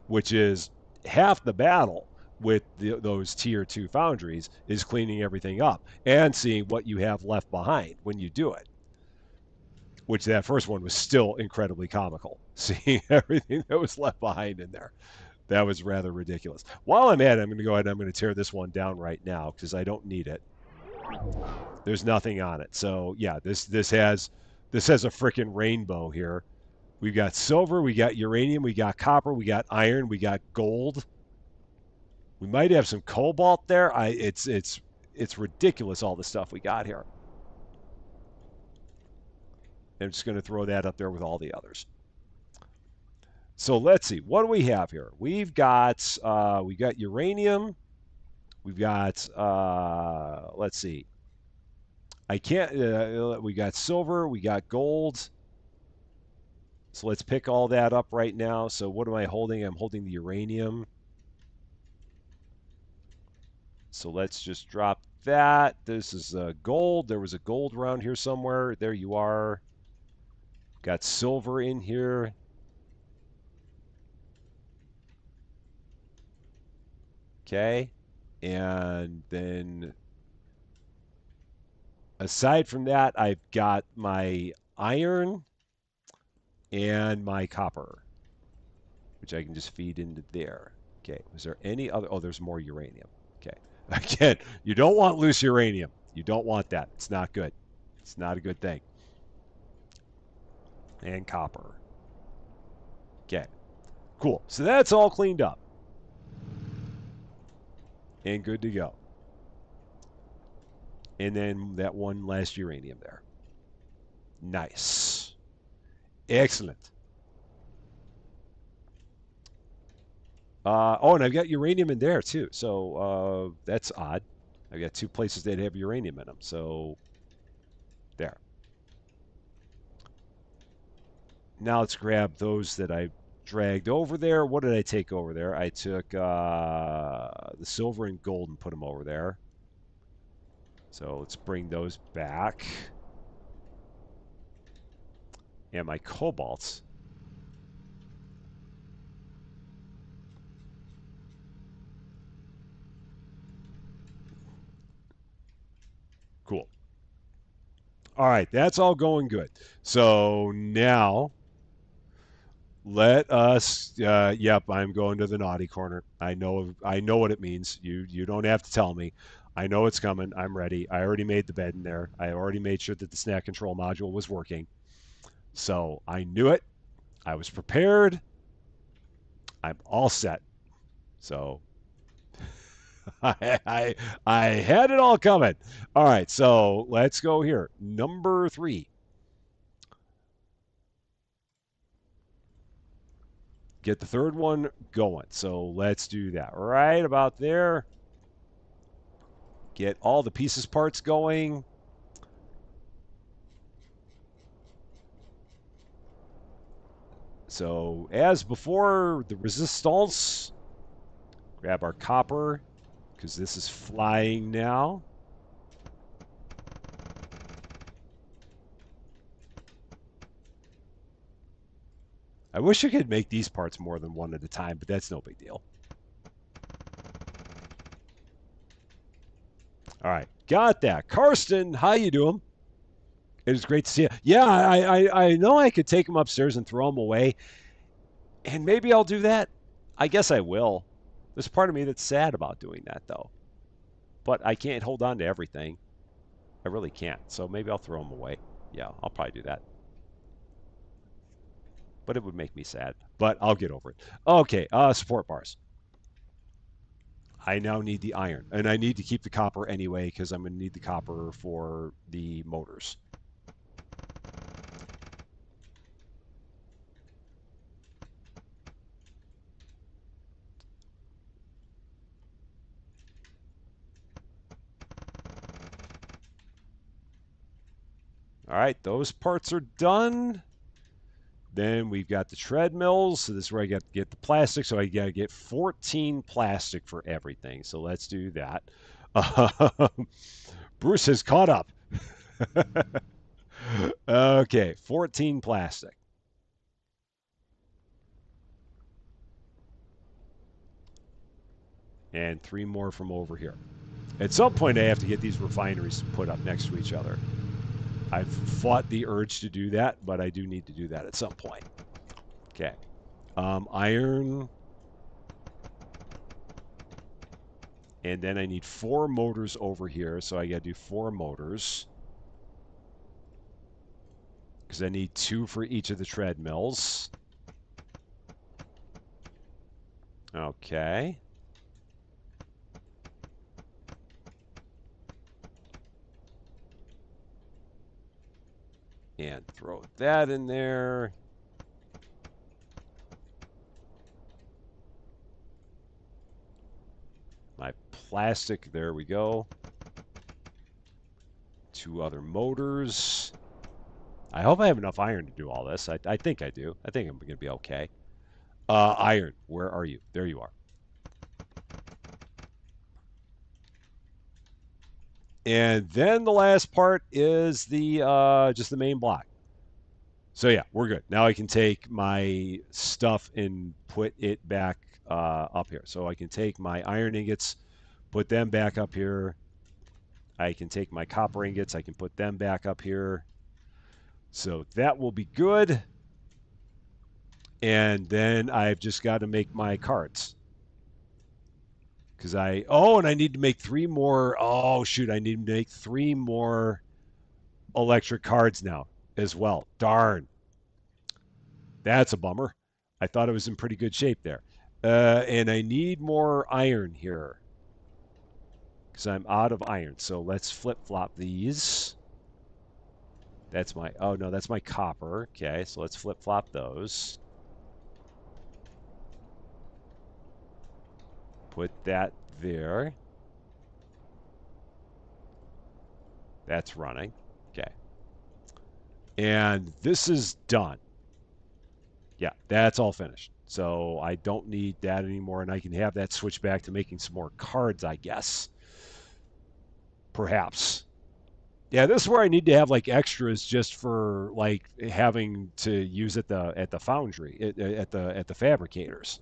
which is half the battle with those tier 2 foundries, is cleaning everything up and seeing what you have left behind when you do it. Which that first one was still incredibly comical, seeing everything that was left behind in there. That was rather ridiculous. While I'm at it, I'm going to go ahead and I'm going to tear this one down right now because I don't need it. There's nothing on it. So yeah, this has a freaking rainbow here. We've got silver, we got uranium, we got copper, we got iron, we got gold. We might have some cobalt there. It's ridiculous, all the stuff we got here. I'm just going to throw that up there with all the others. So let's see. What do we have here? We've got uranium. We've got let's see. I can't. We got silver. We got gold. So let's pick all that up right now. So what am I holding? I'm holding the uranium. So let's just drop that. This is gold. There was a gold around here somewhere. There you are. Got silver in here. Okay. And then aside from that, I've got my iron and my copper, which I can just feed into there. Okay. Was there any other? Oh, there's more uranium. Okay. Again, you don't want loose uranium. You don't want that. It's not good. It's not a good thing. And copper. Okay. Cool. So that's all cleaned up. And good to go. And then that one last uranium there. Nice. Excellent. Oh, and I've got uranium in there too. So that's odd. I've got 2 places that have uranium in them. So there. Now let's grab those that I dragged over there. What did I take over there? I took the silver and gold and put them over there. So let's bring those back. And my cobalts. Cool. All right, that's all going good. So now let us. Yep, I'm going to the naughty corner. I know what it means. You don't have to tell me. I know it's coming. I'm ready. I already made the bed in there. I already made sure that the snack control module was working. So I knew it. I was prepared. I'm all set. So I, I had it all coming. All right, so let's go here. Number 3. Get the third one going. So let's do that. Right about there. Get all the pieces parts going. So as before, the resistance. Grab our copper because this is flying now. I wish I could make these parts more than one at a time, but that's no big deal. All right, got that. Karsten, how you doing? It is great to see you. Yeah, I know I could take them upstairs and throw them away, and maybe I'll do that. I guess I will. There's part of me that's sad about doing that, though. But I can't hold on to everything. I really can't. So maybe I'll throw them away. Yeah, I'll probably do that. But it would make me sad. But I'll get over it. Okay, support bars. I now need the iron. And I need to keep the copper anyway because I'm going to need the copper for the motors. All right, those parts are done. Then we've got the treadmills. So this is where I got to get the plastic. So I got to get 14 plastic for everything. So let's do that. Bruce has caught up. Okay, 14 plastic. And 3 more from over here. At some point, I have to get these refineries put up next to each other. I've fought the urge to do that, but I do need to do that at some point. Okay. Iron. And then I need 4 motors over here, so I got to do 4 motors. Because I need 2 for each of the treadmills. Okay. And throw that in there. My plastic, there we go. 2 other motors. I hope I have enough iron to do all this. I think I do. I think I'm going to be okay. Iron, where are you? There you are. And then the last part is the just the main block. So yeah, we're good. Now I can take my stuff and put it back up here. So I can take my iron ingots, put them back up here. I can take my copper ingots, I can put them back up here. So that will be good. And then I've just got to make my cards. Because and I need to make 3 more. Oh, shoot. I need to make 3 more electric cards now as well. Darn. That's a bummer. I thought it was in pretty good shape there. And I need more iron here because I'm out of iron. So let's flip flop these. That's my, oh no, that's my copper. Okay, so let's flip flop those. Put that there. That's running. Okay. And this is done. Yeah, that's all finished. So I don't need that anymore, and I can have that switch back to making some more cards, I guess. Perhaps. Yeah, this is where I need to have like extras just for like having to use at the foundry at the fabricators.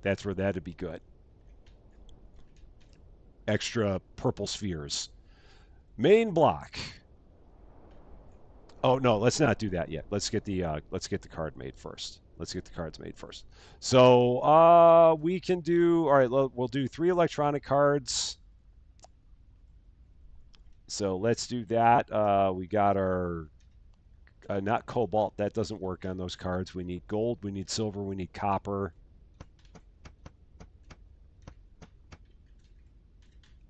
That's where that'd be good. Extra purple spheres. Main block. Oh no, let's not do that yet. Let's get the card made first. Let's get the cards made first. So we can do all right. We'll do 3 electronic cards. So let's do that. We got our not cobalt. That doesn't work on those cards. We need gold. We need silver. We need copper.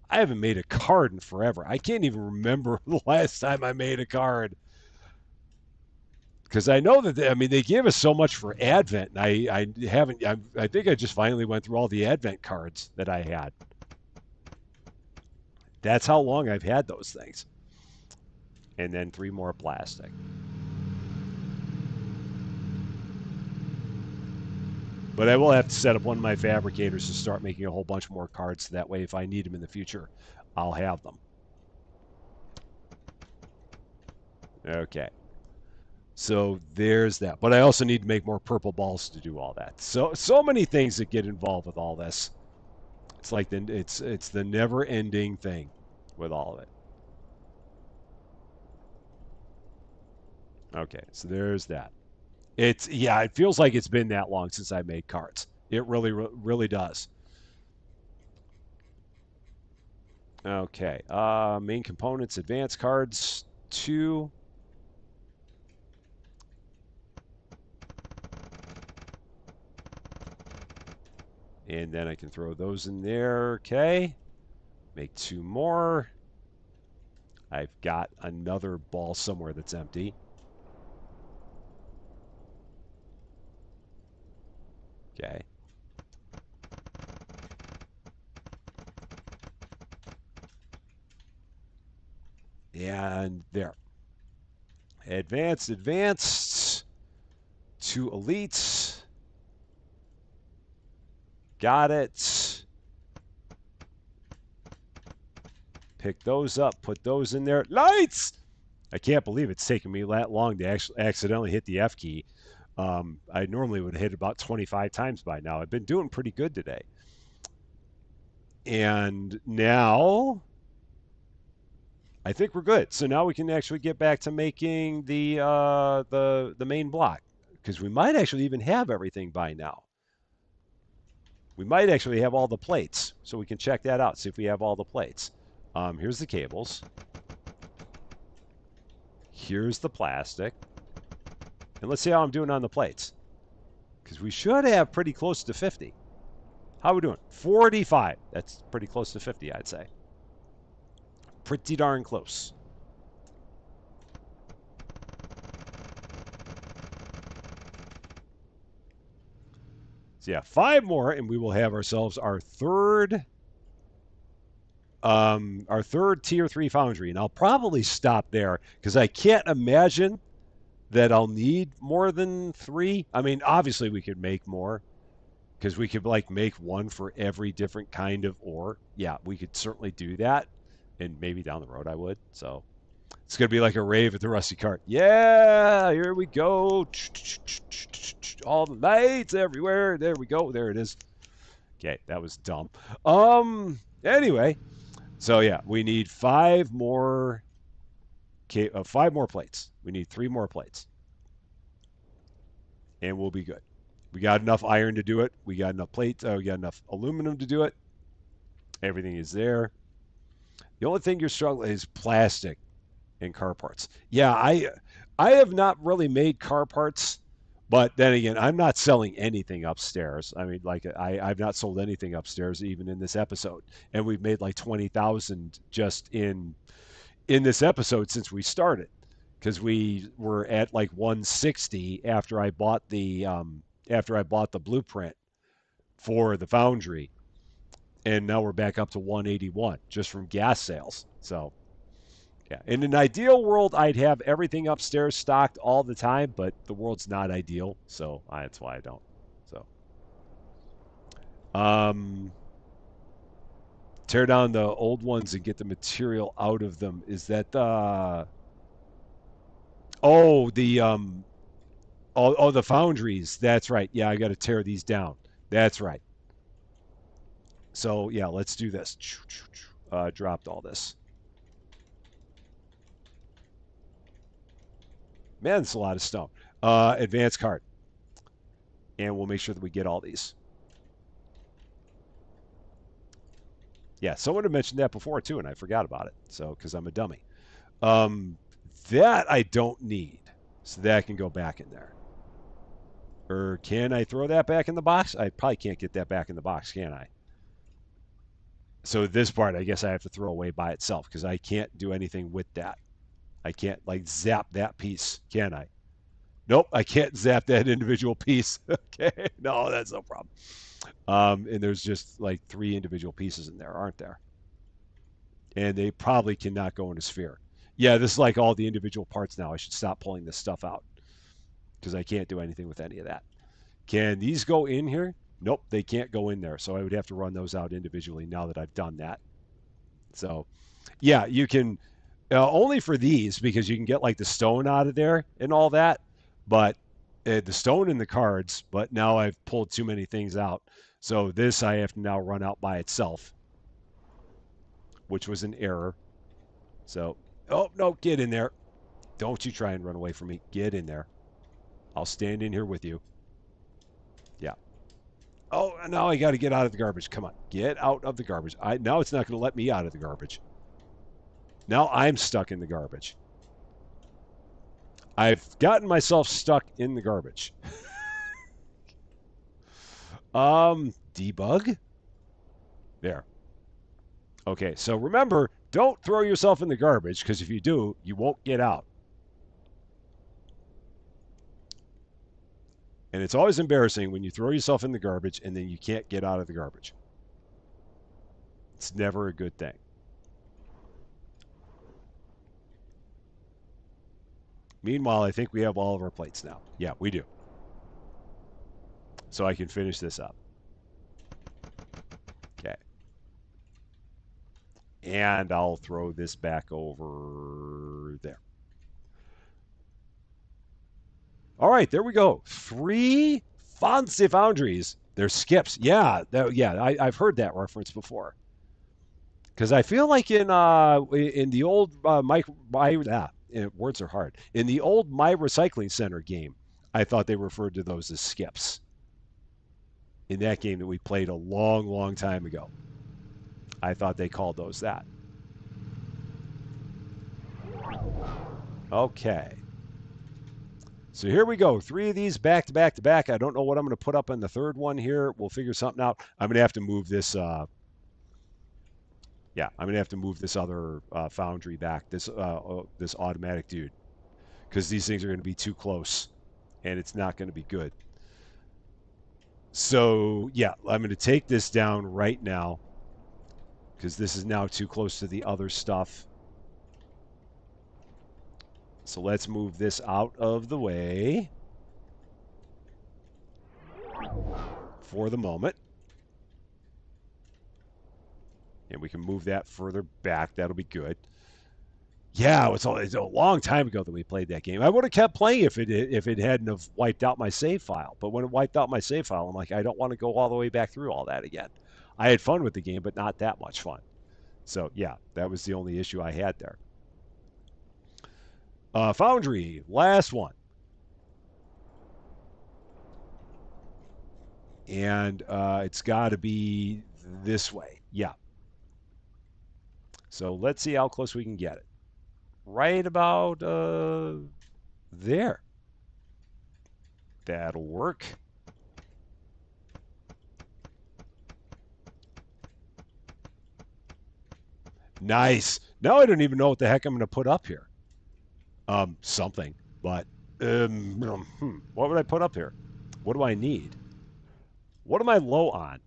I haven't made a card in forever. I can't even remember the last time I made a card. Because I know that I mean they gave us so much for Advent, and I haven't. I think I just finally went through all the Advent cards that I had. That's how long I've had those things. And then 3 more plastic. But I will have to set up one of my fabricators to start making a whole bunch more cards. So that way, if I need them in the future, I'll have them. Okay. So there's that. But I also need to make more purple balls to do all that. So many things that get involved with all this. It's like it's the never-ending thing with all of it. Okay, so there's that. It feels like it's been that long since I made cards. It really does. Okay, main components, advanced cards, 2. And then I can throw those in there. Okay, make 2 more. I've got another ball somewhere that's empty. Okay. And there. Advanced. 2 elites. Got it. Pick those up, put those in there. Lights! I can't believe it's taken me that long to actually accidentally hit the F key. I normally would hit about 25 times by now. I've been doing pretty good today. And now I think we're good. So now we can actually get back to making the main block, because we might actually even have everything by now. We might actually have all the plates, so we can check that out. See if we have all the plates. Here's the cables. Here's the plastic. And let's see how I'm doing on the plates, because we should have pretty close to 50. How are we doing? 45. That's pretty close to 50, I'd say. Pretty darn close. So yeah, 5 more, and we will have ourselves our third tier 3 foundry. And I'll probably stop there, because I can't imagine that I'll need more than 3. I mean, obviously we could make more, because we could like make one for every different kind of ore. Yeah, we could certainly do that, and maybe down the road I would. So it's gonna be like a rave at the Rusty Cart. Yeah, here we go. All the lights everywhere. There we go. There it is. Okay, that was dumb. Anyway, so yeah, we need 5 more. 5 more plates. We need 3 more plates, and we'll be good. We got enough iron to do it. We got enough plates. We got enough aluminum to do it. Everything is there. The only thing you're struggling is plastic and car parts. Yeah, I have not really made car parts, but then again, I'm not selling anything upstairs. I mean, like I've not sold anything upstairs even in this episode, and we've made like 20,000 just in this episode since we started, because we were at like 160 after I bought the blueprint for the foundry, and now we're back up to 181 just from gas sales. So yeah, in an ideal world, I'd have everything upstairs stocked all the time, but the world's not ideal, so that's why I don't. So, um, tear down the old ones and get the material out of them. Is that oh the the foundries? That's right. Yeah, I got to tear these down. That's right. So yeah, let's do this. Dropped all this. Man, it's a lot of stone. Advanced card. And we'll make sure that we get all these. Yeah, someone had mentioned that before too, and I forgot about it. So, because I'm a dummy. Um, that I don't need. So that can go back in there. Or can I throw that back in the box? I probably can't get that back in the box, can I? So this part, I guess I have to throw away by itself because I can't do anything with that. I can't like zap that piece, can I? Nope, I can't zap that individual piece. Okay, no, that's no problem. And there's just like three individual pieces in there, aren't there? And they probably cannot go in a sphere. Yeah, this is like all the individual parts now. I should stop pulling this stuff out because I can't do anything with any of that. Can these go in here? Nope, they can't go in there. So I would have to run those out individually now that I've done that. So yeah, you can only for these because you can get like the stone out of there and all that. But the stone in the cards, but now I've pulled too many things out. So this I have to now run out by itself, which was an error. So, oh, no, get in there. Don't you try and run away from me. Get in there. I'll stand in here with you. Yeah. Oh, now I got to get out of the garbage. Come on. Get out of the garbage. Now it's not going to let me out of the garbage. Now I'm stuck in the garbage. I've gotten myself stuck in the garbage. Debug? There. Okay, so remember, don't throw yourself in the garbage because if you do, you won't get out. And it's always embarrassing when you throw yourself in the garbage and then you can't get out of the garbage. It's never a good thing. Meanwhile, I think we have all of our plates now. Yeah, we do. So I can finish this up. Okay. And I'll throw this back over there. All right, there we go. 3 fancy foundries. They're skips. Yeah, I've heard that reference before. Because I feel like in the old words are hard. In the old My Recycling Center game, I thought they referred to those as skips. In that game that we played a long, long time ago, I thought they called those that. Okay. So here we go. 3 of these back to back to back. I don't know what I'm going to put up on the third one here. We'll figure something out. I'm going to have to move this. I'm going to have to move this other foundry back. This automatic dude, because these things are going to be too close, and it's not going to be good. So yeah, I'm going to take this down right now because this is now too close to the other stuff. So let's move this out of the way for the moment. And we can move that further back. That'll be good. Yeah, it's a long time ago that we played that game. I would have kept playing if it hadn't have wiped out my save file. But when it wiped out my save file, I'm like, I don't want to go all the way back through all that again. I had fun with the game, but not that much fun. So yeah, that was the only issue I had there. Foundry, last one. And it's got to be this way. Yeah. So let's see how close we can get it. Right about there. That'll work. Nice. Now I don't even know what the heck I'm going to put up here. Something, but what would I put up here? What do I need? What am I low on?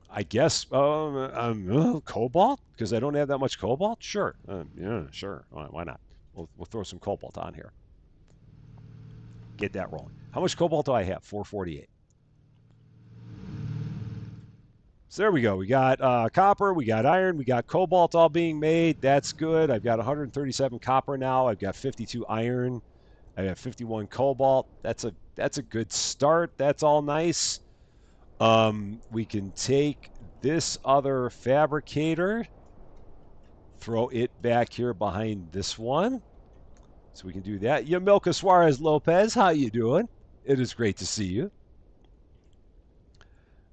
I guess cobalt because I don't have that much cobalt. Sure, yeah, sure. Why not? We'll throw some cobalt on here. Get that rolling. How much cobalt do I have? 448. So there we go. We got copper, we got iron, we got cobalt all being made. That's good. I've got 137 copper now. I've got 52 iron. I have 51 cobalt. That's a good start. That's all nice. We can take this other fabricator, throw it back here behind this one. So we can do that. Yamilka Suarez Lopez, how you doing? It is great to see you.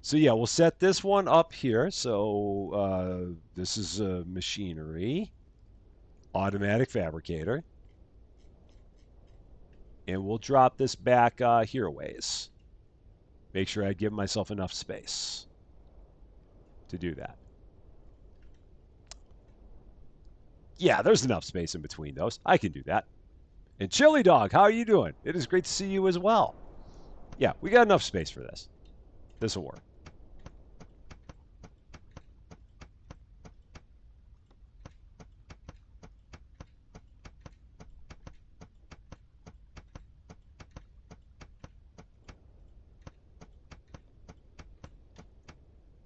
So yeah, we'll set this one up here. So this is a machinery, automatic fabricator. And we'll drop this back here a ways. Make sure I give myself enough space. to do that. Yeah, there's enough space in between those. I can do that. And Chili Dog, how are you doing? It is great to see you as well. Yeah, we got enough space for this. This will work.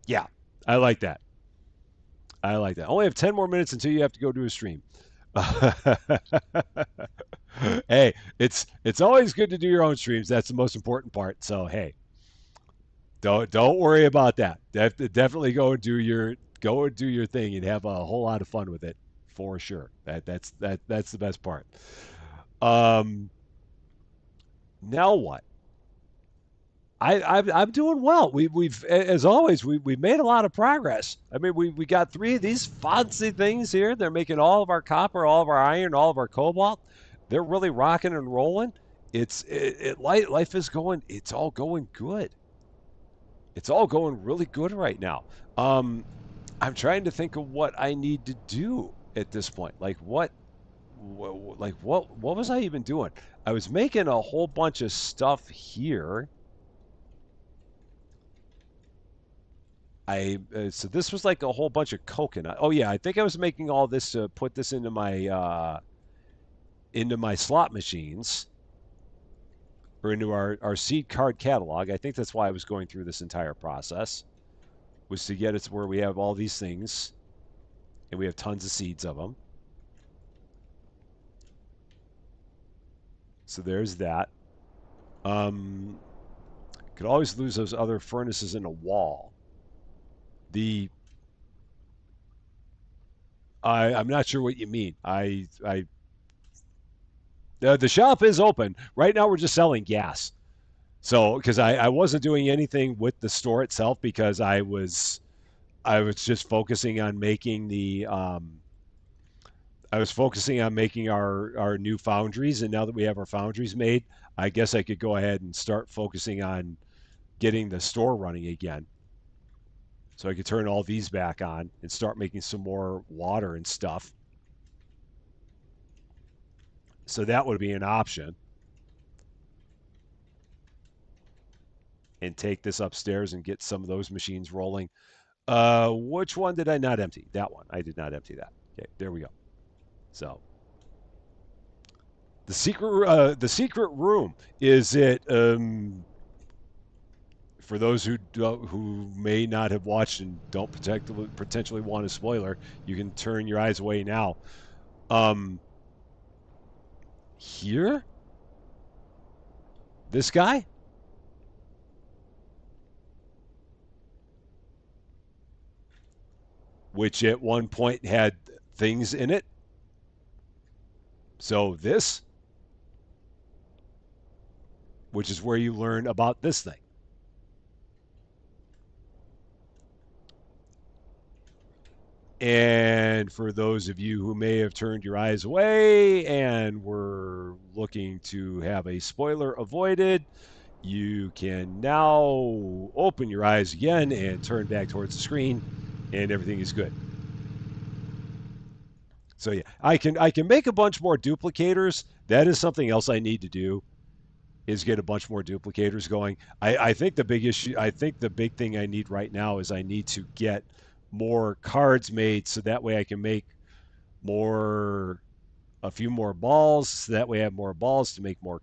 Yeah, I like that. I like that. I only have 10 more minutes until you have to go do a stream. Hey, it's always good to do your own streams. That's the most important part. So hey, don't worry about that. Definitely go and do your thing and have a whole lot of fun with it for sure. That's the best part. Um, now what? I'm doing well. We've as always we've made a lot of progress. I mean we got three of these fancy things here. They're making all of our copper, all of our iron, all of our cobalt. They're really rocking and rolling. Life is going. It's all going good. It's all going really good right now. Um, I'm trying to think of what I need to do at this point. What was I even doing? I was making a whole bunch of stuff here. So this was like a whole bunch of coconut. Oh yeah, I think I was making all this to put this into my slot machines or into our seed card catalog. I think that's why I was going through this entire process was to get it to where we have all these things and we have tons of seeds of them. So there's that. Um, could always lose those other furnaces in a wall. The I'm not sure what you mean. The shop is open right now. We're just selling gas. So because I wasn't doing anything with the store itself because I was just focusing on making the I was focusing on making our new foundries, and now that we have our foundries made, I guess I could go ahead and start focusing on getting the store running again. So I could turn all these back on and start making some more water and stuff. So that would be an option. And take this upstairs and get some of those machines rolling. Which one did I not empty? That one. I did not empty that. Okay, there we go. So the secret room is it for those who may not have watched and don't potentially want a spoiler, you can turn your eyes away now. Um, here, this guy, which at one point had things in it. So this, which is where you learn about this thing. And for those of you who may have turned your eyes away and were looking to have a spoiler avoided, you can now open your eyes again and turn back towards the screen, and everything is good. So yeah, I can make a bunch more duplicators. That is something else I need to do is get a bunch more duplicators going. I think the big issue, I think the big thing I need right now is I need to get more cards made so that way I can make more a few more balls so that way I have more balls to make more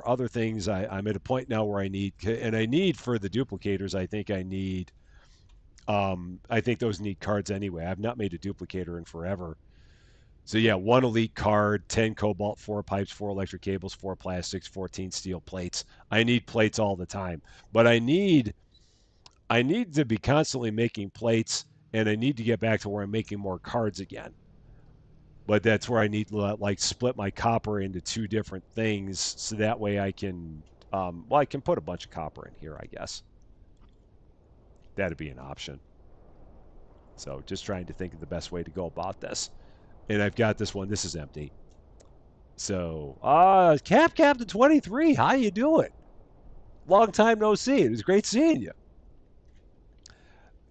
other things. I'm at a point now where I need for the duplicators. I think those need cards anyway. I've not made a duplicator in forever. So yeah, one elite card, 10 cobalt, 4 pipes, 4 electric cables, 4 plastics, 14 steel plates. I need plates all the time, but I need to be constantly making plates, and I need to get back to where I'm making more cards again. But that's where I need to like split my copper into two different things, so that way I can, I can put a bunch of copper in here, I guess. That'd be an option. So just trying to think of the best way to go about this. And I've got this one. This is empty. So, Captain 23, how you doing? Long time no see. It was great seeing you.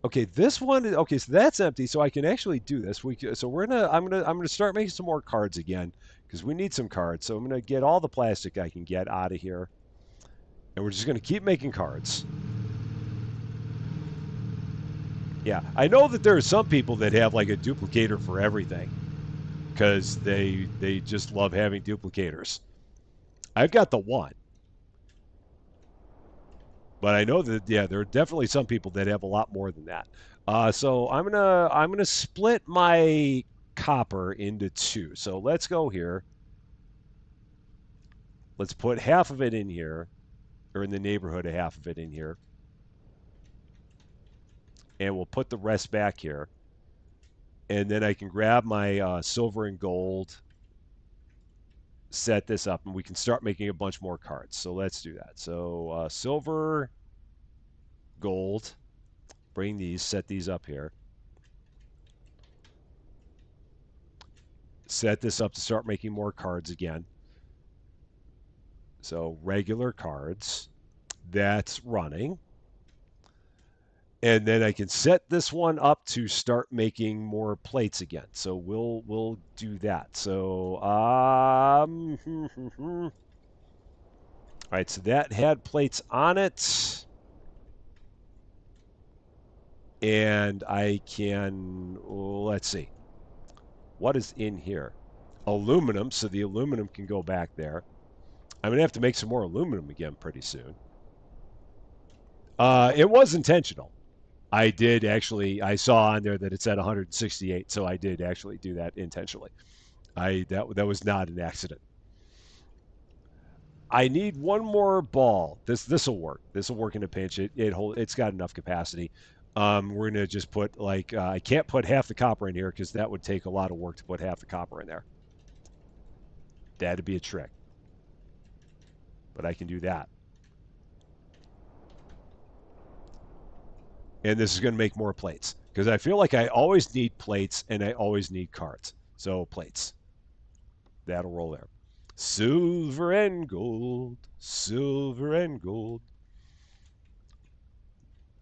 Okay, this one. Okay, so that's empty. So I can actually do this. So we're gonna. I'm gonna start making some more cards again because we need some cards. So I'm gonna get all the plastic I can get out of here, and we're just gonna keep making cards. Yeah, I know that there are some people that have like a duplicator for everything because they just love having duplicators. I've got the one, but I know that yeah, there are definitely some people that have a lot more than that. So I'm gonna split my copper into two. So let's go here. Let's put half of it in here, or in the neighborhood of half of it in here, and we'll put the rest back here. And then I can grab my silver and gold, set this up, and we can start making a bunch more cards. So let's do that. So silver, gold, bring these, set these up here. Set this up to start making more cards again. So regular cards, that's running. And then I can set this one up to start making more plates again. So we'll do that. So all right, so that had plates on it. And I can let's see. What is in here? Aluminum, so the aluminum can go back there. I'm gonna have to make some more aluminum again pretty soon. It was intentional. I did actually. I saw on there that it said 168, so I did actually do that intentionally. I that was not an accident. I need one more ball. This will work. This will work in a pinch. It's got enough capacity. We're gonna just put like I can't put half the copper in here because that would take a lot of work to put half the copper in there. That'd be a trick, but I can do that. And this is going to make more plates because I feel like I always need plates and I always need cards. So plates, that'll roll there. Silver and gold, silver and gold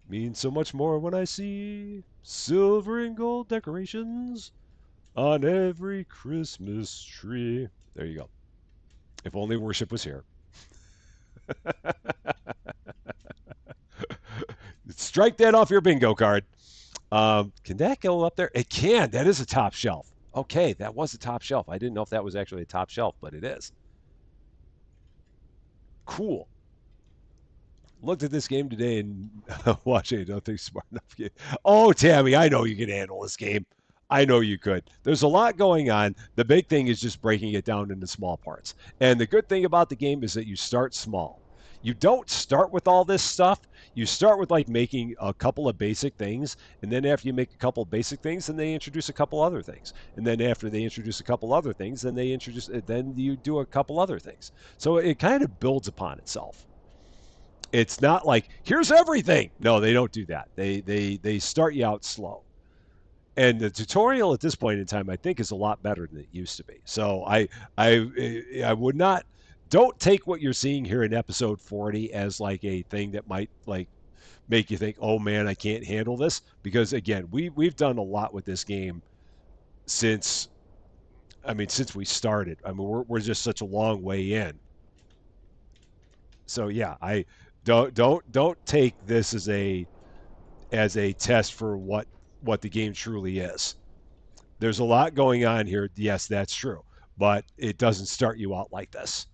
means so much more when I see silver and gold decorations on every Christmas tree. There you go. If only worship was here. Strike that off your bingo card. Can that go up there? It can. That is a top shelf. Okay, that was a top shelf. I didn't know if that was actually a top shelf, but it is. Cool. Looked at this game today and watching it. Don't think smart enough game. Oh, Tammy, I know you can handle this game. I know you could. There's a lot going on. The big thing is just breaking it down into small parts. And the good thing about the game is that you start small. You don't start with all this stuff. You start with like making a couple of basic things, and then after you make a couple of basic things, then they introduce a couple other things, and then after they introduce a couple other things, then you do a couple other things. So it kind of builds upon itself. It's not like here's everything. No, they don't do that. They start you out slow. And the tutorial at this point in time, I think, is a lot better than it used to be. So I would not don't take what you're seeing here in episode 40 as like a thing that might like make you think, oh man, I can't handle this. Because again, we've done a lot with this game since since we started. I mean, we're just such a long way in. So yeah, I don't take this as a test for what the game truly is. There's a lot going on here. Yes, that's true, but it doesn't start you out like this.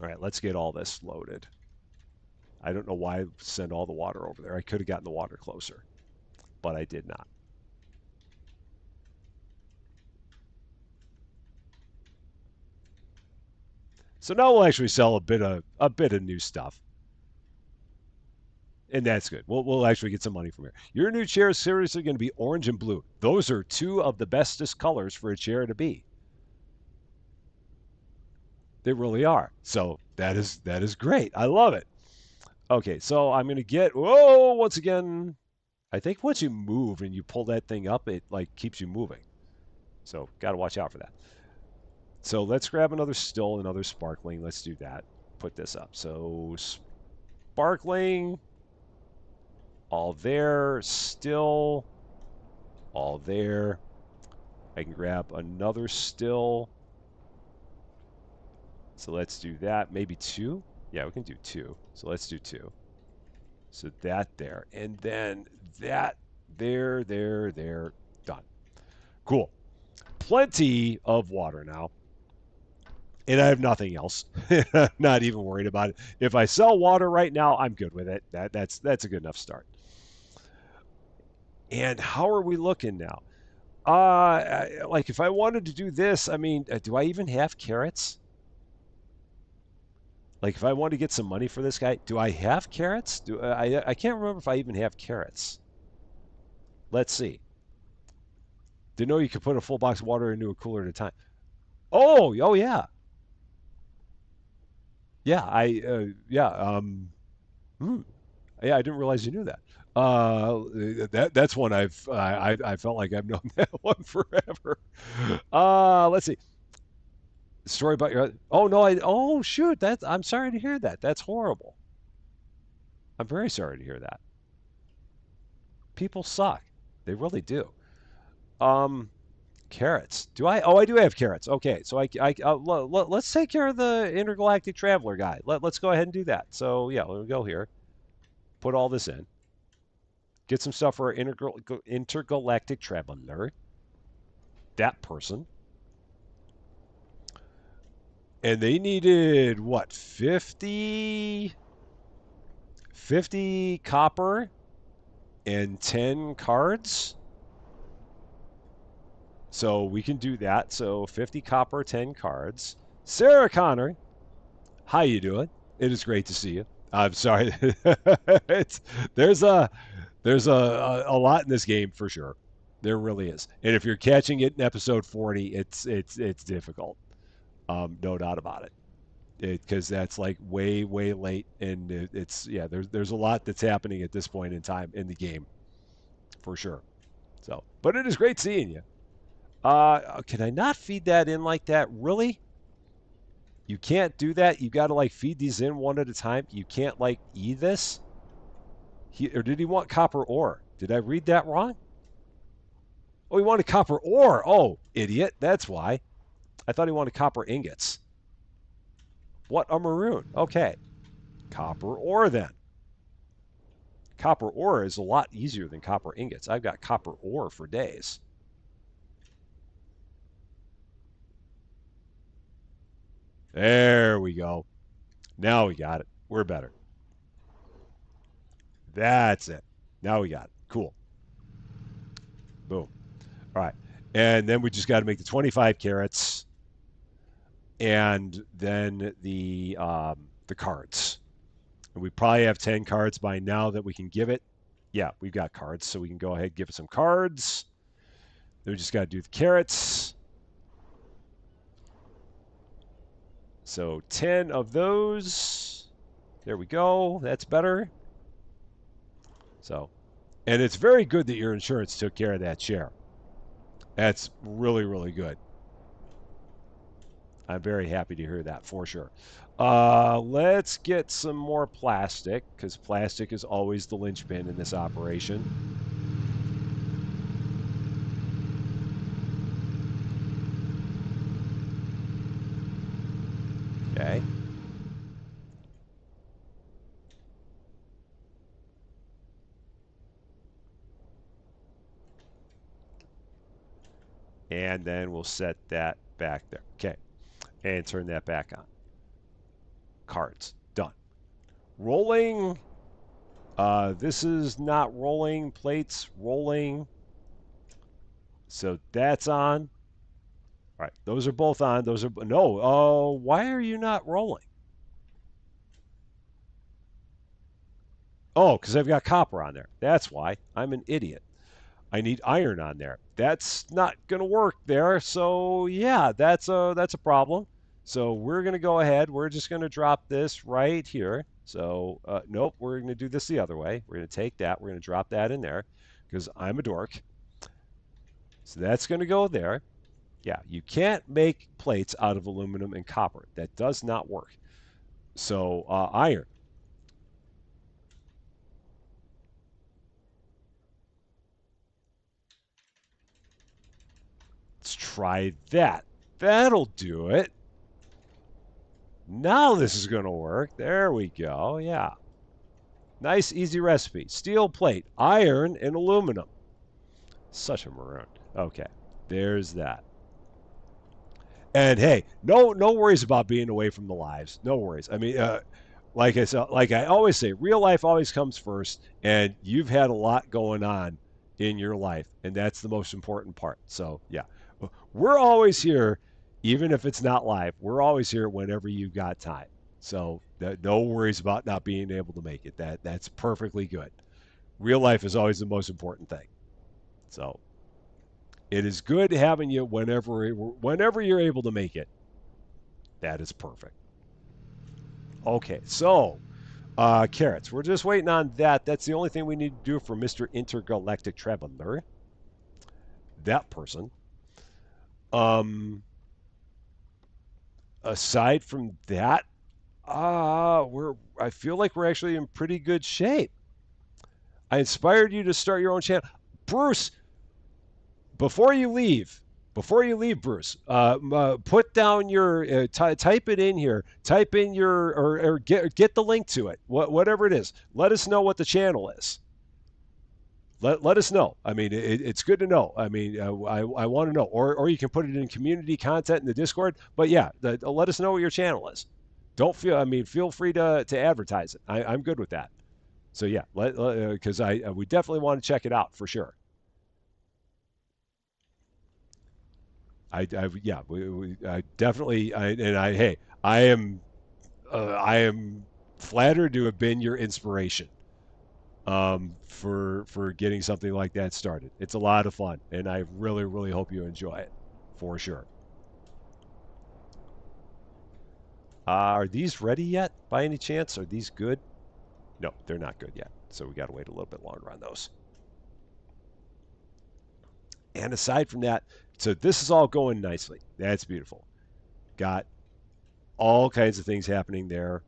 All right, let's get all this loaded. I don't know why I sent all the water over there. I could have gotten the water closer, but I did not. So now we'll actually sell a bit of new stuff, and that's good. We'll actually get some money from here. Your new chair is seriously going to be orange and blue. Those are two of the bestest colors for a chair to be. They really are. So that is great. I love it. Okay, so I'm gonna get whoa once again. I think once you move and you pull that thing up, it like keeps you moving. So gotta watch out for that. So let's grab another still, another sparkling. Let's do that. Put this up. So sparkling, all there, still, all there. I can grab another still. So let's do that. Maybe 2? Yeah, we can do 2. So let's do 2. So that there. And then that there, there. Done. Cool. Plenty of water now. And I have nothing else. I'm not even worried about it. If I sell water right now, I'm good with it. That's a good enough start. And how are we looking now? Like if I wanted to do this, I mean, do I even have carrots? Like if I want to get some money for this guy, do I have carrots? I can't remember if I even have carrots. Let's see. Didn't know you could put a full box of water into a cooler at a time. Oh yeah, yeah. Yeah. Hmm. Yeah, I didn't realize you knew that. That's one I felt like I've known that one forever. Let's see. Story about your. Oh no, I. Oh shoot, I'm sorry to hear that. That's horrible. I'm very sorry to hear that. People suck. They really do. Um, Carrots. Do I? Oh, I do have carrots. Okay, so let's take care of the intergalactic traveler guy. Let's go ahead and do that. So yeah, let me go here. Put all this in. Get some stuff for our intergalactic traveler. That person. And they needed what? 50 copper and 10 cards. So we can do that. So 50 copper, 10 cards. Sarah Connor, how you doing? It is great to see you. I'm sorry. it's there's a there's a lot in this game for sure. There really is. And if you're catching it in episode 40, it's difficult. No doubt about it. Because that's like way late, and it's yeah. There's a lot that's happening at this point in time in the game for sure. So, but it is great seeing you. Can I not feed that in like that? Really? You can't do that. You got to like feed these in one at a time. You can't like eat this. Or did he want copper ore? Did I read that wrong? Oh, he wanted copper ore. Oh, idiot. That's why. I thought he wanted copper ingots. What a maroon. Okay. Copper ore then. Copper ore is a lot easier than copper ingots. I've got copper ore for days. There we go. Now we got it. We're better. That's it. Now we got it. Cool. Boom. All right. And then we just got to make the 25 carats and then the cards. And we probably have 10 cards by now that we can give it. Yeah, we've got cards, so we can go ahead and give it some cards. Then we just got to do the carrots. So 10 of those. There we go. That's better. So, and it's very good that your insurance took care of that share. That's really good. I'm very happy to hear that for sure. Let's get some more plastic because plastic is always the linchpin in this operation. Okay. And then we'll set that back there. Okay. And turn that back on. Cards. Done. Rolling. This is not rolling. Plates rolling. So that's on. All right. Those are both on. Those are no. Oh, why are you not rolling? Oh, because I've got copper on there. That's why. I'm an idiot. I need iron on there. That's not going to work there. So yeah, that's a problem. So we're going to go ahead. We're just going to drop this right here. So nope, we're going to do this the other way. We're going to take that. We're going to drop that in there because I'm a dork. So that's going to go there. Yeah, you can't make plates out of aluminum and copper. That does not work. So iron. Let's try that. That'll do it. Now this is going to work. There we go. Yeah. Nice, easy recipe. Steel plate, iron, and aluminum. Such a maroon. Okay. There's that. And hey, no worries about being away from the lives. No worries. I mean, like I always say, real life always comes first, and you've had a lot going on in your life, and that's the most important part. So yeah, we're always here, even if it's not live. We're always here whenever you've got time. So no worries about not being able to make it. That's perfectly good. Real life is always the most important thing. So it is good having you whenever you're able to make it. That is perfect. Okay, so carrots. We're just waiting on that. That's the only thing we need to do for Mr. Intergalactic Traveler. That person. Um, aside from that, I feel like we're actually in pretty good shape. I inspired you to start your own channel. Bruce, before you leave, Bruce, put down your type it in here. Type in your or get the link to it. Whatever it is. Let us know what the channel is. Let us know. I mean, it's good to know. I mean, I want to know, or you can put it in community content in the Discord. But yeah, let us know what your channel is. Don't feel. I mean, feel free to advertise it. I'm good with that. So yeah, because we definitely want to check it out for sure. Yeah, I definitely. Hey, I am flattered to have been your inspiration for getting something like that started. It's a lot of fun, and I really hope you enjoy it for sure. Are these ready yet by any chance? Are these good? No, they're not good yet. So we got to wait a little bit longer on those. And aside from that, so this is all going nicely. That's beautiful. Got all kinds of things happening there.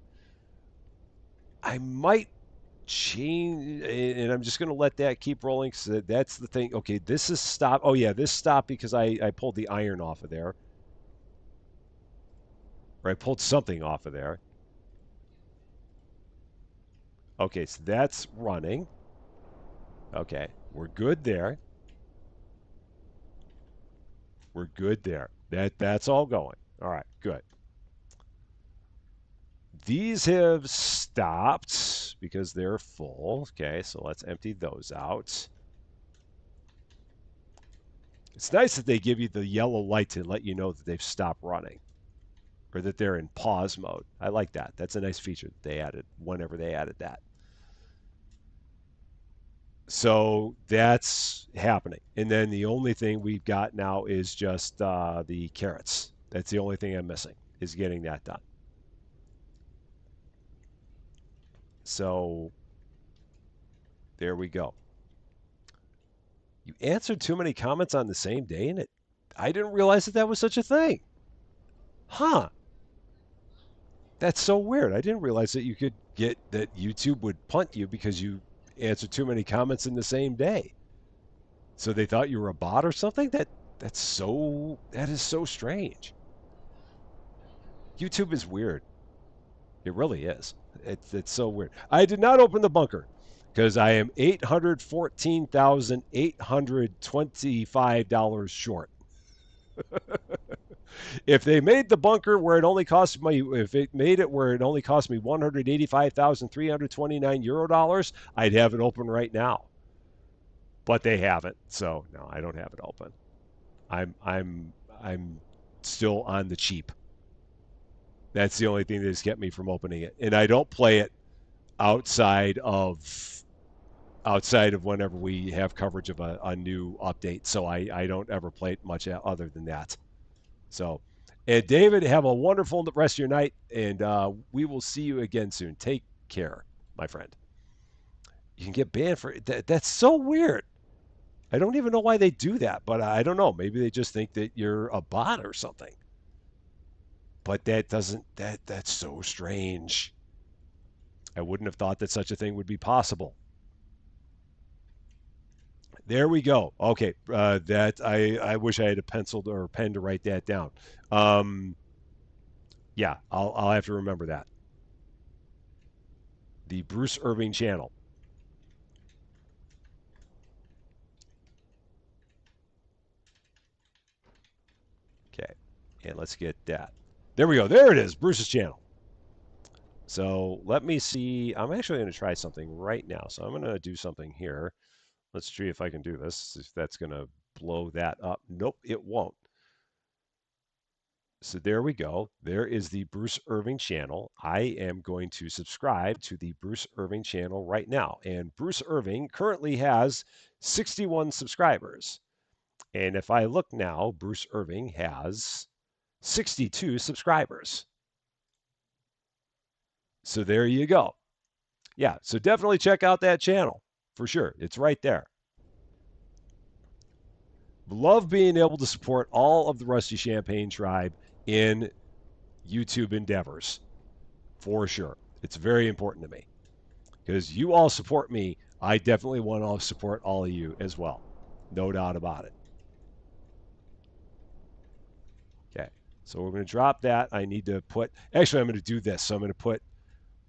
I might change, and I'm just going to let that keep rolling because that's the thing. Okay, this is stop. Oh yeah, this stopped because I pulled the iron off of there, or I pulled something off of there. Okay, so that's running. Okay, we're good there. We're good there. That's all going. All right, good. These have stopped because they're full. Okay, so let's empty those out. It's nice that they give you the yellow light to let you know that they've stopped running or that they're in pause mode. I like that. That's a nice feature that they added whenever they added that. So that's happening. And then the only thing we've got now is just the carrots. That's the only thing I'm missing is getting that done. So there we go. You answered too many comments on the same day, and I didn't realize that that was such a thing. Huh. That's so weird. I didn't realize that you could get that YouTube would punt you because you answered too many comments in the same day. So they thought you were a bot or something? That is so strange. YouTube is weird. It really is. It's so weird. I did not open the bunker because I am $814,825 short. If they made the bunker where it only cost me, if it made it where it only cost me 185,329 euro dollars, I'd have it open right now. But they haven't, so no, I don't have it open. I'm still on the cheap. That's the only thing that's kept me from opening it, and I don't play it outside of whenever we have coverage of a new update. So I don't ever play it much other than that. So, and David, have a wonderful rest of your night, and we will see you again soon. Take care, my friend. You can get banned for that. That's so weird. I don't even know why they do that, but I don't know. Maybe they just think that you're a bot or something. But that doesn't that's so strange. I wouldn't have thought that such a thing would be possible. There we go. Okay, that I wish I had a pencil or a pen to write that down. Um, yeah, I'll have to remember that. The Bruce Irving channel. Okay, and let's get that. There we go. There it is, Bruce's channel. So let me see. I'm actually going to try something right now. So I'm going to do something here. Let's see if I can do this. If that's going to blow that up. Nope, it won't. So there we go. There is the Bruce Irving channel. I am going to subscribe to the Bruce Irving channel right now. And Bruce Irving currently has 61 subscribers. And if I look now, Bruce Irving has 62 subscribers. So there you go. Yeah, so definitely check out that channel for sure. It's right there. Love being able to support all of the Rusty Champagne tribe in YouTube endeavors for sure. It's very important to me because you all support me. I definitely want to support all of you as well. No doubt about it. Okay. So we're going to drop that. I need to put, actually, I'm going to do this. So I'm going to put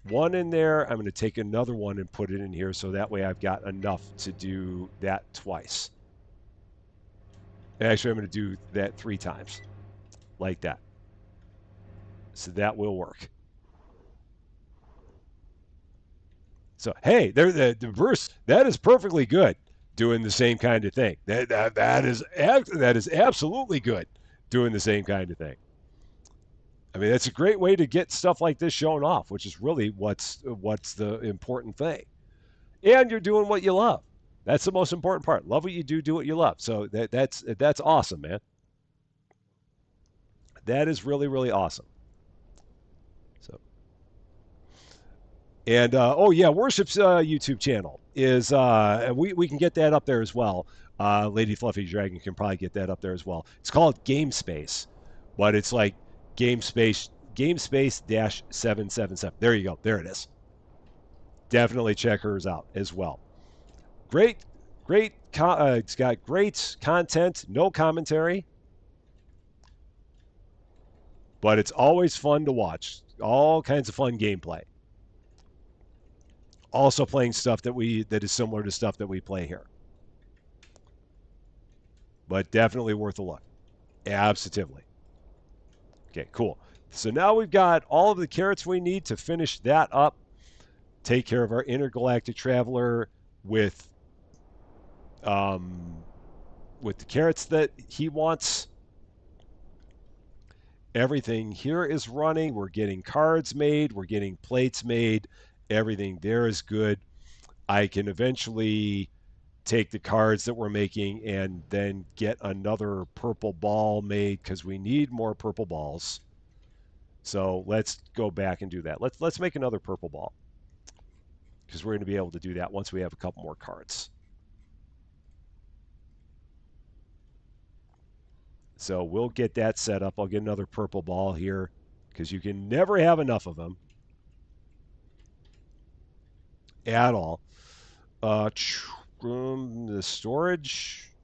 one in there. I'm going to take another one and put it in here. So that way I've got enough to do that twice. Actually, I'm going to do that 3 times like that. So that will work. So hey, there, the Bruce, that is perfectly good. Doing the same kind of thing. That is absolutely good. Doing the same kind of thing. I mean, that's a great way to get stuff like this shown off, which is really what's the important thing. And you're doing what you love. That's the most important part. Love what you do, do what you love. So that's awesome, man. That is really really awesome. So and oh yeah, Worship's YouTube channel is we can get that up there as well. Lady Fluffy Dragon can probably get that up there as well. It's called Game Space, but it's like Game Space dash 777. There you go. There it is. Definitely check hers out as well. Great, it's got great content, no commentary, but it's always fun to watch. All kinds of fun gameplay. Also playing stuff that is similar to stuff that we play here. But definitely worth a look. Absolutely. Okay, cool. So now we've got all of the carrots we need to finish that up. Take care of our intergalactic traveler with um, with the carrots that he wants. Everything here is running. We're getting cards made. We're getting plates made. Everything there is good. I can eventually take the cards that we're making and then get another purple ball made because we need more purple balls. So let's go back and do that. Let's make another purple ball because we're going to be able to do that once we have a couple more cards. So we'll get that set up. I'll get another purple ball here because you can never have enough of them at all. The storage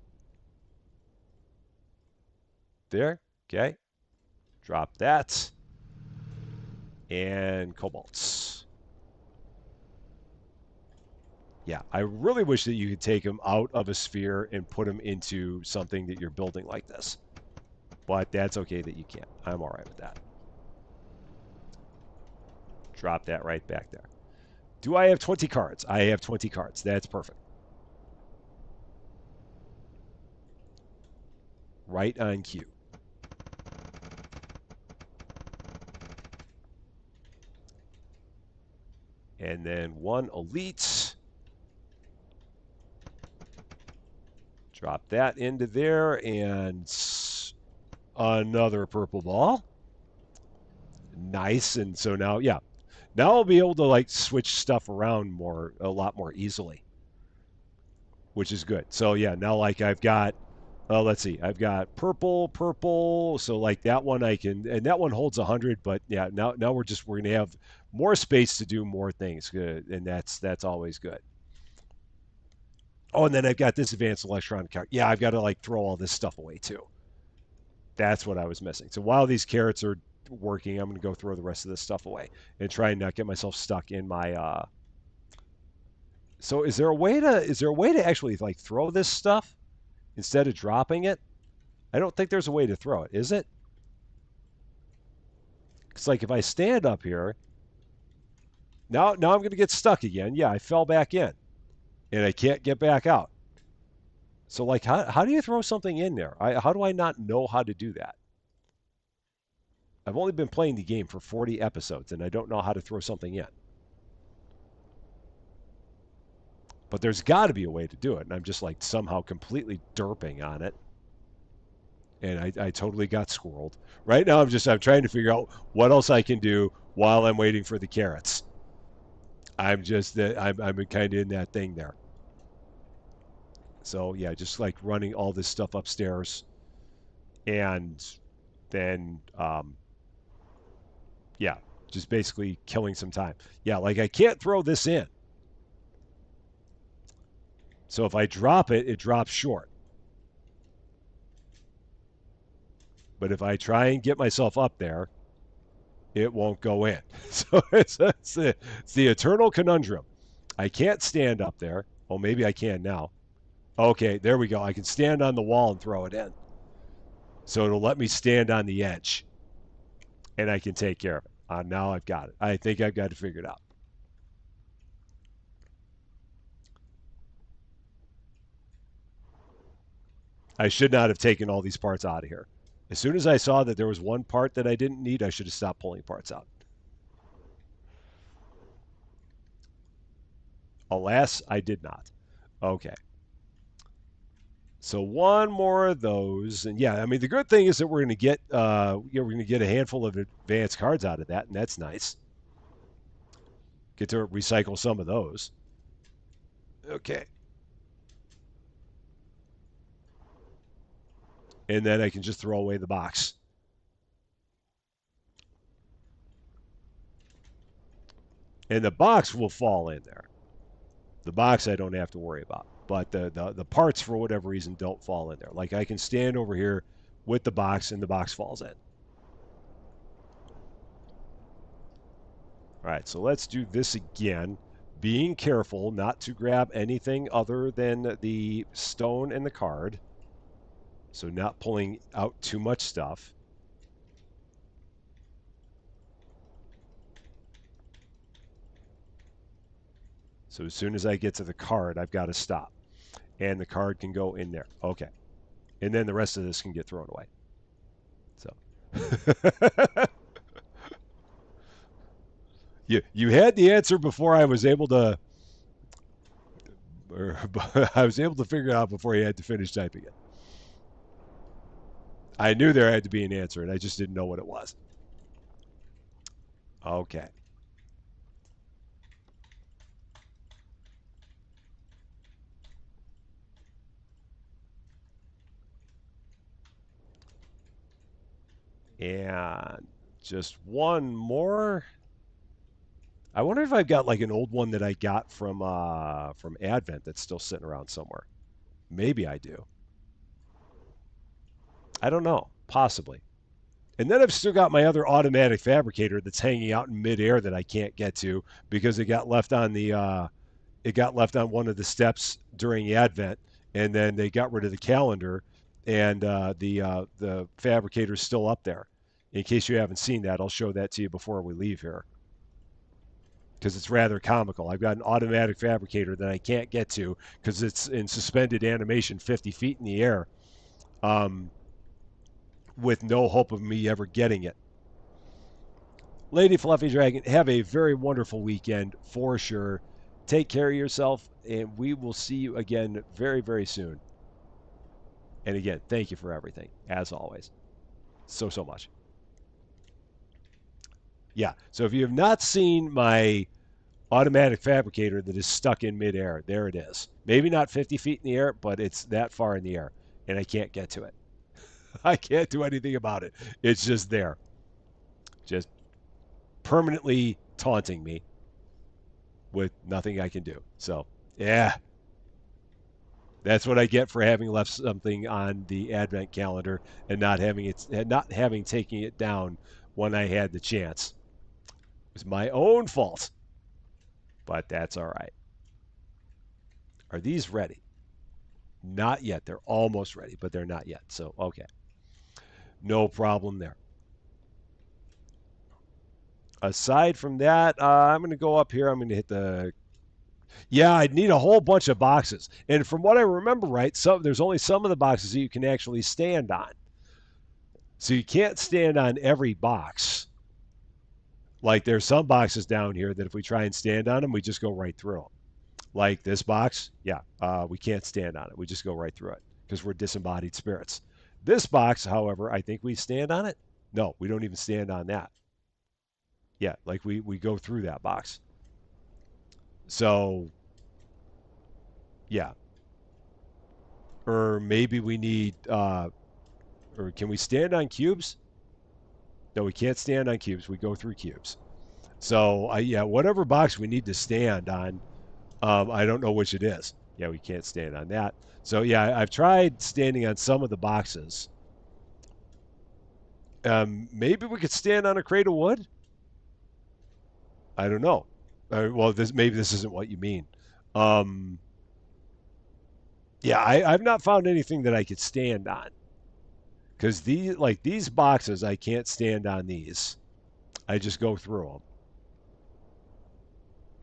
there. Okay. Drop that. And cobalts. Yeah, I really wish that you could take them out of a sphere and put them into something that you're building like this. But that's okay that you can't. I'm all right with that. Drop that right back there. Do I have 20 cards? I have 20 cards. That's perfect. Right on cue. And then one elite. Drop that into there and another purple ball. Nice. And so now, yeah, now I'll be able to like switch stuff around a lot more easily, which is good. So yeah, now like I've got, let's see, I've got purple. So like that one I can, and that one holds 100. But yeah, now we're gonna have more space to do more things. Good, and that's always good. Oh, and then I've got this advanced electronic card. Yeah, I've got to like throw all this stuff away too. That's what I was missing. So while these carrots are working, I'm going to go throw the rest of this stuff away and try and not get myself stuck in my. So is there a way to actually like throw this stuff instead of dropping it? I don't think there's a way to throw it. Is it? It's like if I stand up here, now I'm going to get stuck again. Yeah, I fell back in and I can't get back out. So like how do you throw something in there? How do I not know how to do that? I've only been playing the game for 40 episodes and I don't know how to throw something in. But there's got to be a way to do it. And I'm just like somehow completely derping on it. And I totally got squirreled. Right now, I'm trying to figure out what else I can do while I'm waiting for the carrots. I'm kind of in that thing there. So yeah, just like running all this stuff upstairs, and then yeah, just basically killing some time. Yeah, like I can't throw this in. So if I drop it, it drops short. But if I try and get myself up there, it won't go in. So it's the eternal conundrum. I can't stand up there. Oh, maybe I can now. Okay, there we go. I can stand on the wall and throw it in. So it'll let me stand on the edge and I can take care of it. Now I've got it. I think I've got it figured out. I should not have taken all these parts out of here. As soon as I saw that there was one part that I didn't need, I should have stopped pulling parts out. Alas, I did not. Okay. So one more of those, and yeah, I mean the good thing is that we're going to get a handful of advanced cards out of that, and that's nice. Get to recycle some of those. Okay, and then I can just throw away the box, and the box will fall in there. The box I don't have to worry about, but the parts for whatever reason don't fall in there. Like I can stand over here with the box, and the box falls in. All right, so let's do this again. Being careful not to grab anything other than the stone and the card. So not pulling out too much stuff. So as soon as I get to the card, I've got to stop. And the card can go in there. Okay. And then the rest of this can get thrown away. So you had the answer before I was able to or I was able to figure it out before you had to finish typing it. I knew there had to be an answer and I just didn't know what it was. Okay. And just one more. I wonder if I've got like an old one that I got from Advent that's still sitting around somewhere. Maybe I do. I don't know. Possibly. And then I've still got my other automatic fabricator that's hanging out in midair that I can't get to because it got left on one of the steps during Advent, and then they got rid of the calendar, and the fabricator's still up there. In case you haven't seen that, I'll show that to you before we leave here because it's rather comical. I've got an automatic fabricator that I can't get to because it's in suspended animation 50 feet in the air, um, with no hope of me ever getting it. Lady Fluffy Dragon, have a very wonderful weekend for sure. Take care of yourself, and we will see you again very, very soon. And again, thank you for everything, as always. So much. Yeah. So if you have not seen my automatic fabricator that is stuck in midair, there it is. Maybe not 50 feet in the air, but it's that far in the air, and I can't get to it. I can't do anything about it. It's just there, just permanently taunting me with nothing I can do. So, yeah. That's what I get for having left something on the advent calendar and not having taken it down when I had the chance. It was my own fault, but that's all right. Are these ready? Not yet. They're almost ready, but they're not yet. So, okay. No problem there. Aside from that, I'm going to go up here. I'm going to hit the. Yeah, I'd need a whole bunch of boxes. And from what I remember, right, there's only some of the boxes that you can actually stand on. So you can't stand on every box. Like there's some boxes down here that if we try and stand on them, we just go right through them. Like this box, yeah, we can't stand on it. We just go right through it because we're disembodied spirits. This box, however, I think we stand on it. No, we don't even stand on that. Yeah, like we go through that box. So yeah, or maybe we need, or can we stand on cubes? No, we can't stand on cubes. We go through cubes. So yeah, whatever box we need to stand on, I don't know which it is. Yeah, we can't stand on that. So yeah, I've tried standing on some of the boxes. Maybe we could stand on a crate of wood. I don't know. Well, maybe this isn't what you mean. Um, yeah, I've not found anything that I could stand on because these boxes, I can't stand on these. I just go through them.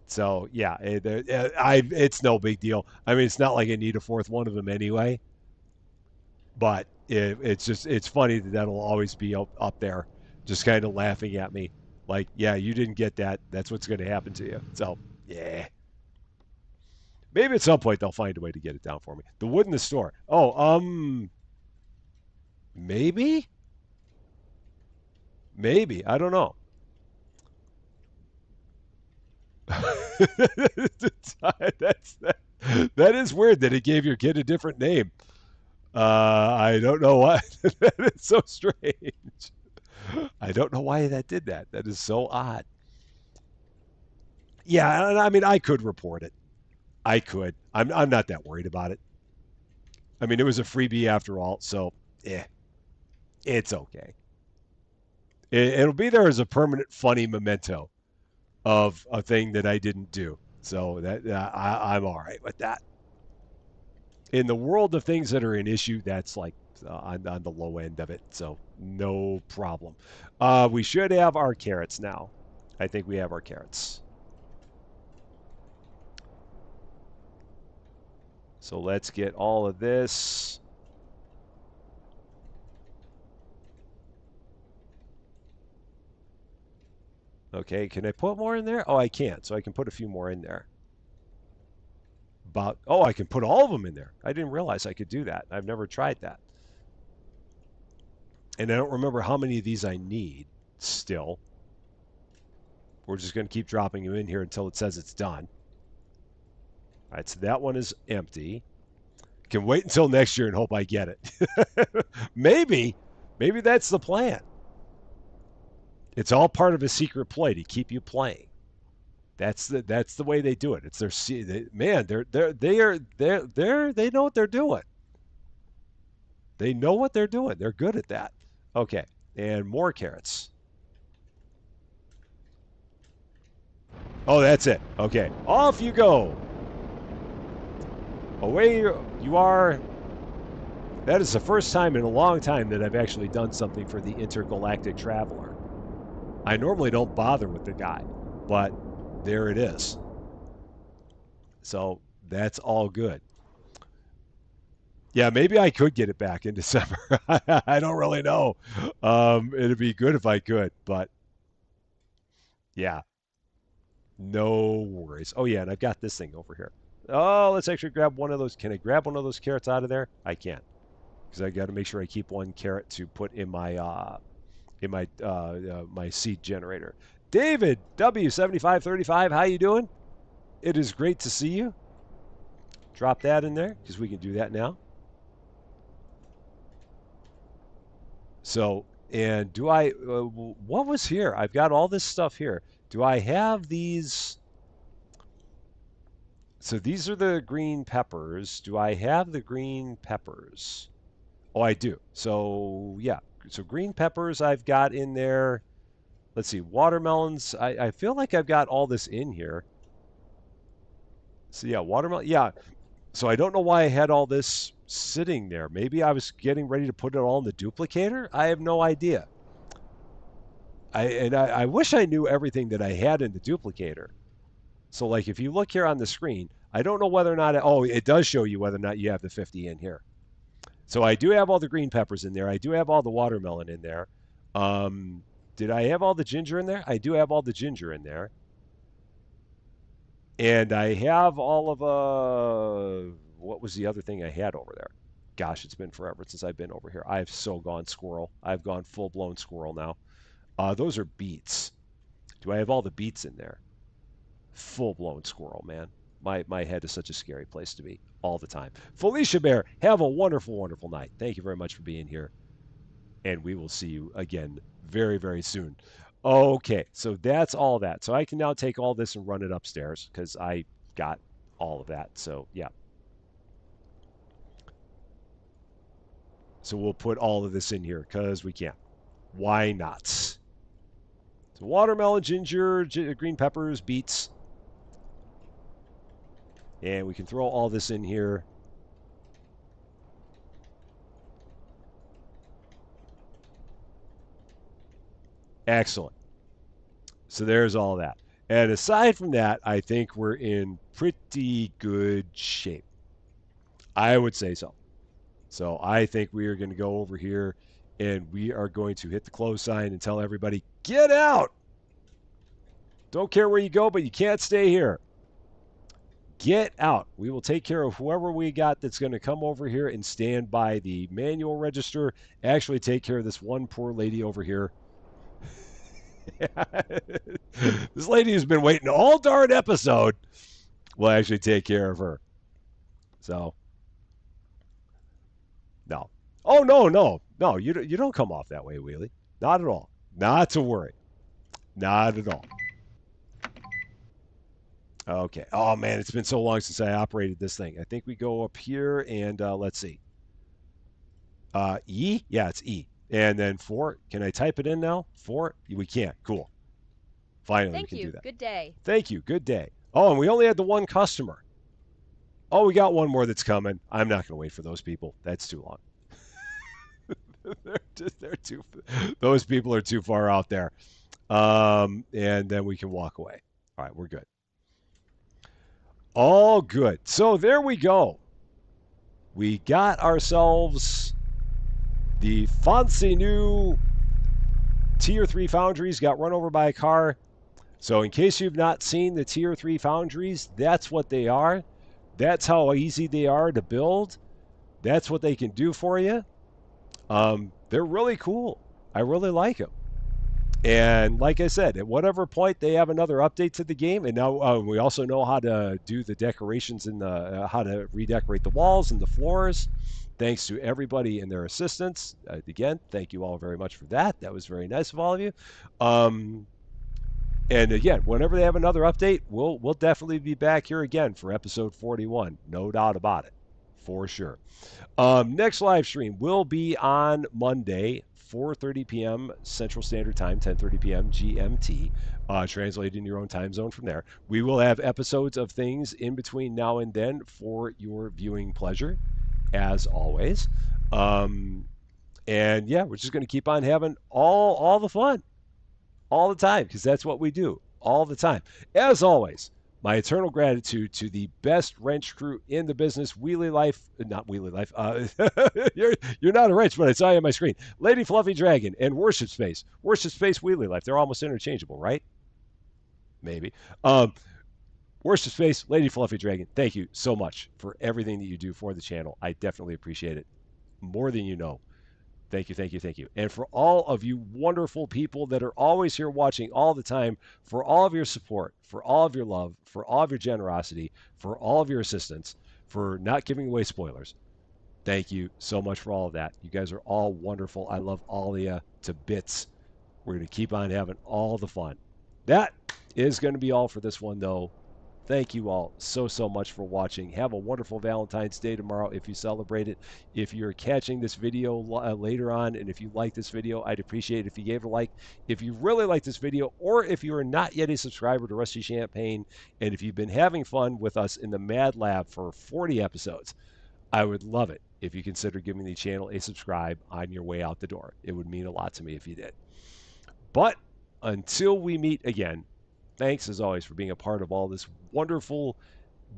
So yeah, it's no big deal. I mean, it's not like I need a fourth one of them anyway. But it's funny that that'll always be up there, just kind of laughing at me, like, yeah, you didn't get that. That's what's going to happen to you. So yeah, maybe at some point they'll find a way to get it down for me. The wood in the store. Oh, maybe, maybe I don't know. That's that is weird that it gave your kid a different name. I don't know why. That is so strange. I don't know why that did that. That is so odd. Yeah, I mean, I could report it. I could. I'm not that worried about it. I mean, it was a freebie after all, so yeah, it's okay. It'll be there as a permanent funny memento of a thing that I didn't do. So I'm all right with that. In the world of things that are an issue, that's like on the low end of it. So no problem. We should have our carrots now. I think we have our carrots. So let's get all of this. Okay, can I put more in there? Oh, I can. So I can put a few more in there. I can put all of them in there. I didn't realize I could do that. I've never tried that. And I don't remember how many of these I need still. We're just going to keep dropping them in here until it says it's done. All right, so that one is empty. Can wait until next year and hope I get it. Maybe. Maybe that's the plan. It's all part of a secret play to keep you playing. That's the way they do it. It's man. They know what they're doing. They know what they're doing. They're good at that. Okay, and more carrots. Oh, that's it. Okay, off you go. Away you are. That is the first time in a long time that I've actually done something for the intergalactic traveler. I normally don't bother with the guy, but there it is. So that's all good. Yeah, maybe I could get it back in December. I don't really know. It'd be good if I could, but yeah, no worries. Oh yeah, and I've got this thing over here. Oh, let's actually grab one of those. Can I grab one of those carrots out of there? I can't because I got to make sure I keep one carrot to put in my seed generator. David W7535, how you doing? It is great to see you. Drop that in there because we can do that now. So, and do I, what was here? I've got all this stuff here. Do I have these? So these are the green peppers. Do I have the green peppers? Oh, I do. So yeah. So green peppers I've got in there. Let's see. Watermelons. I feel like I've got all this in here. So yeah, watermelon. Yeah. So I don't know why I had all this sitting there. Maybe I was getting ready to put it all in the duplicator. I have no idea. I wish I knew everything that I had in the duplicator. So like if you look here on the screen, I don't know whether or not it does show you whether or not you have the 50 in here. So I do have all the green peppers in there. I do have all the watermelon in there. Um, did I have all the ginger in there? I do have all the ginger in there. And I have all of what was the other thing I had over there? Gosh, it's been forever since I've been over here. I've so gone squirrel. I've gone full blown squirrel now. Those are beets. Do I have all the beets in there? Full blown squirrel, man. My head is such a scary place to be all the time. Felicia Bear, have a wonderful, wonderful night. Thank you very much for being here. And we will see you again very, very soon. Okay, so that's all that. So I can now take all this and run it upstairs because I got all of that. So yeah. So we'll put all of this in here because we can. Why not? So watermelon, ginger, green peppers, beets. And we can throw all this in here. Excellent. So there's all that. And aside from that, I think we're in pretty good shape. I would say so. So I think we are going to go over here and we are going to hit the close sign and tell everybody, get out. Don't care where you go, but you can't stay here. Get out. We will take care of whoever we got that's going to come over here and stand by the manual register. Actually, take care of this one poor lady over here. This lady has been waiting all darn episode. We'll actually take care of her. So, no. Oh, no, no. No, you don't come off that way, Wheelie. Not at all. Not to worry. Not at all. Okay. Oh, man, it's been so long since I operated this thing. I think we go up here and let's see. E? Yeah, it's E. And then 4. Can I type it in now? 4? We can't. Cool. Finally, we can do that. Good day. Thank you. Good day. Oh, and we only had the one customer. Oh, we got one more that's coming. I'm not going to wait for those people. That's too long. they're too. Those people are too far out there. And then we can walk away. All right, we're good. All good. So there we go. We got ourselves the fancy new Tier 3 Foundries got run over by a car. So in case you've not seen the Tier 3 Foundries, that's what they are. That's how easy they are to build. That's what they can do for you. They're really cool. I really like them. And like I said, at whatever point they have another update to the game, and now we also know how to do the decorations and how to redecorate the walls and the floors. Thanks to everybody and their assistance. Again, thank you all very much for that. That was very nice of all of you. And again, whenever they have another update, we'll definitely be back here again for episode 41. No doubt about it, for sure. Next live stream will be on Monday, 4:30 p.m. Central Standard Time, 10:30 p.m. GMT. Translated in your own time zone from there. We will have episodes of things in between now and then for your viewing pleasure, as always. And yeah, we're just going to keep on having all the fun all the time because that's what we do all the time. As always, my eternal gratitude to the best wrench crew in the business, Wheelie Life, not Wheelie Life. You're not a wrench, but I saw you on my screen. Lady Fluffy Dragon and Worship Space. Worship Space, Wheelie Life. They're almost interchangeable, right? Maybe. Worship Space, Lady Fluffy Dragon, thank you so much for everything that you do for the channel. I definitely appreciate it more than you know. Thank you, thank you, thank you. And for all of you wonderful people that are always here watching all the time, for all of your support, for all of your love, for all of your generosity, for all of your assistance, for not giving away spoilers. Thank you so much for all of that. You guys are all wonderful. I love all of you to bits. We're going to keep on having all the fun. That is going to be all for this one, though. Thank you all so much for watching. Have a wonderful Valentine's Day tomorrow if you celebrate it. If you're catching this video later on, and if you like this video, I'd appreciate it if you gave it a like. If you really like this video, or if you are not yet a subscriber to Rusty Champagne, and if you've been having fun with us in the Mad Lab for 40 episodes, I would love it if you consider giving the channel a subscribe on your way out the door. It would mean a lot to me if you did. But until we meet again, thanks as always for being a part of all this wonderful,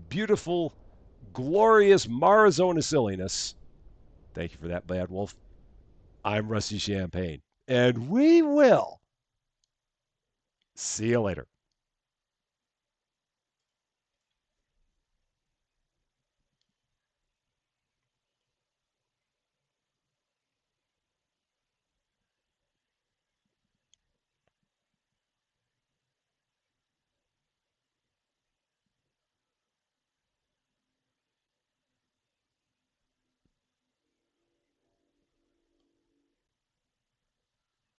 beautiful, glorious Marazona silliness. Thank you for that, Bad Wolf. I'm Rusty Champagne, and we will see you later.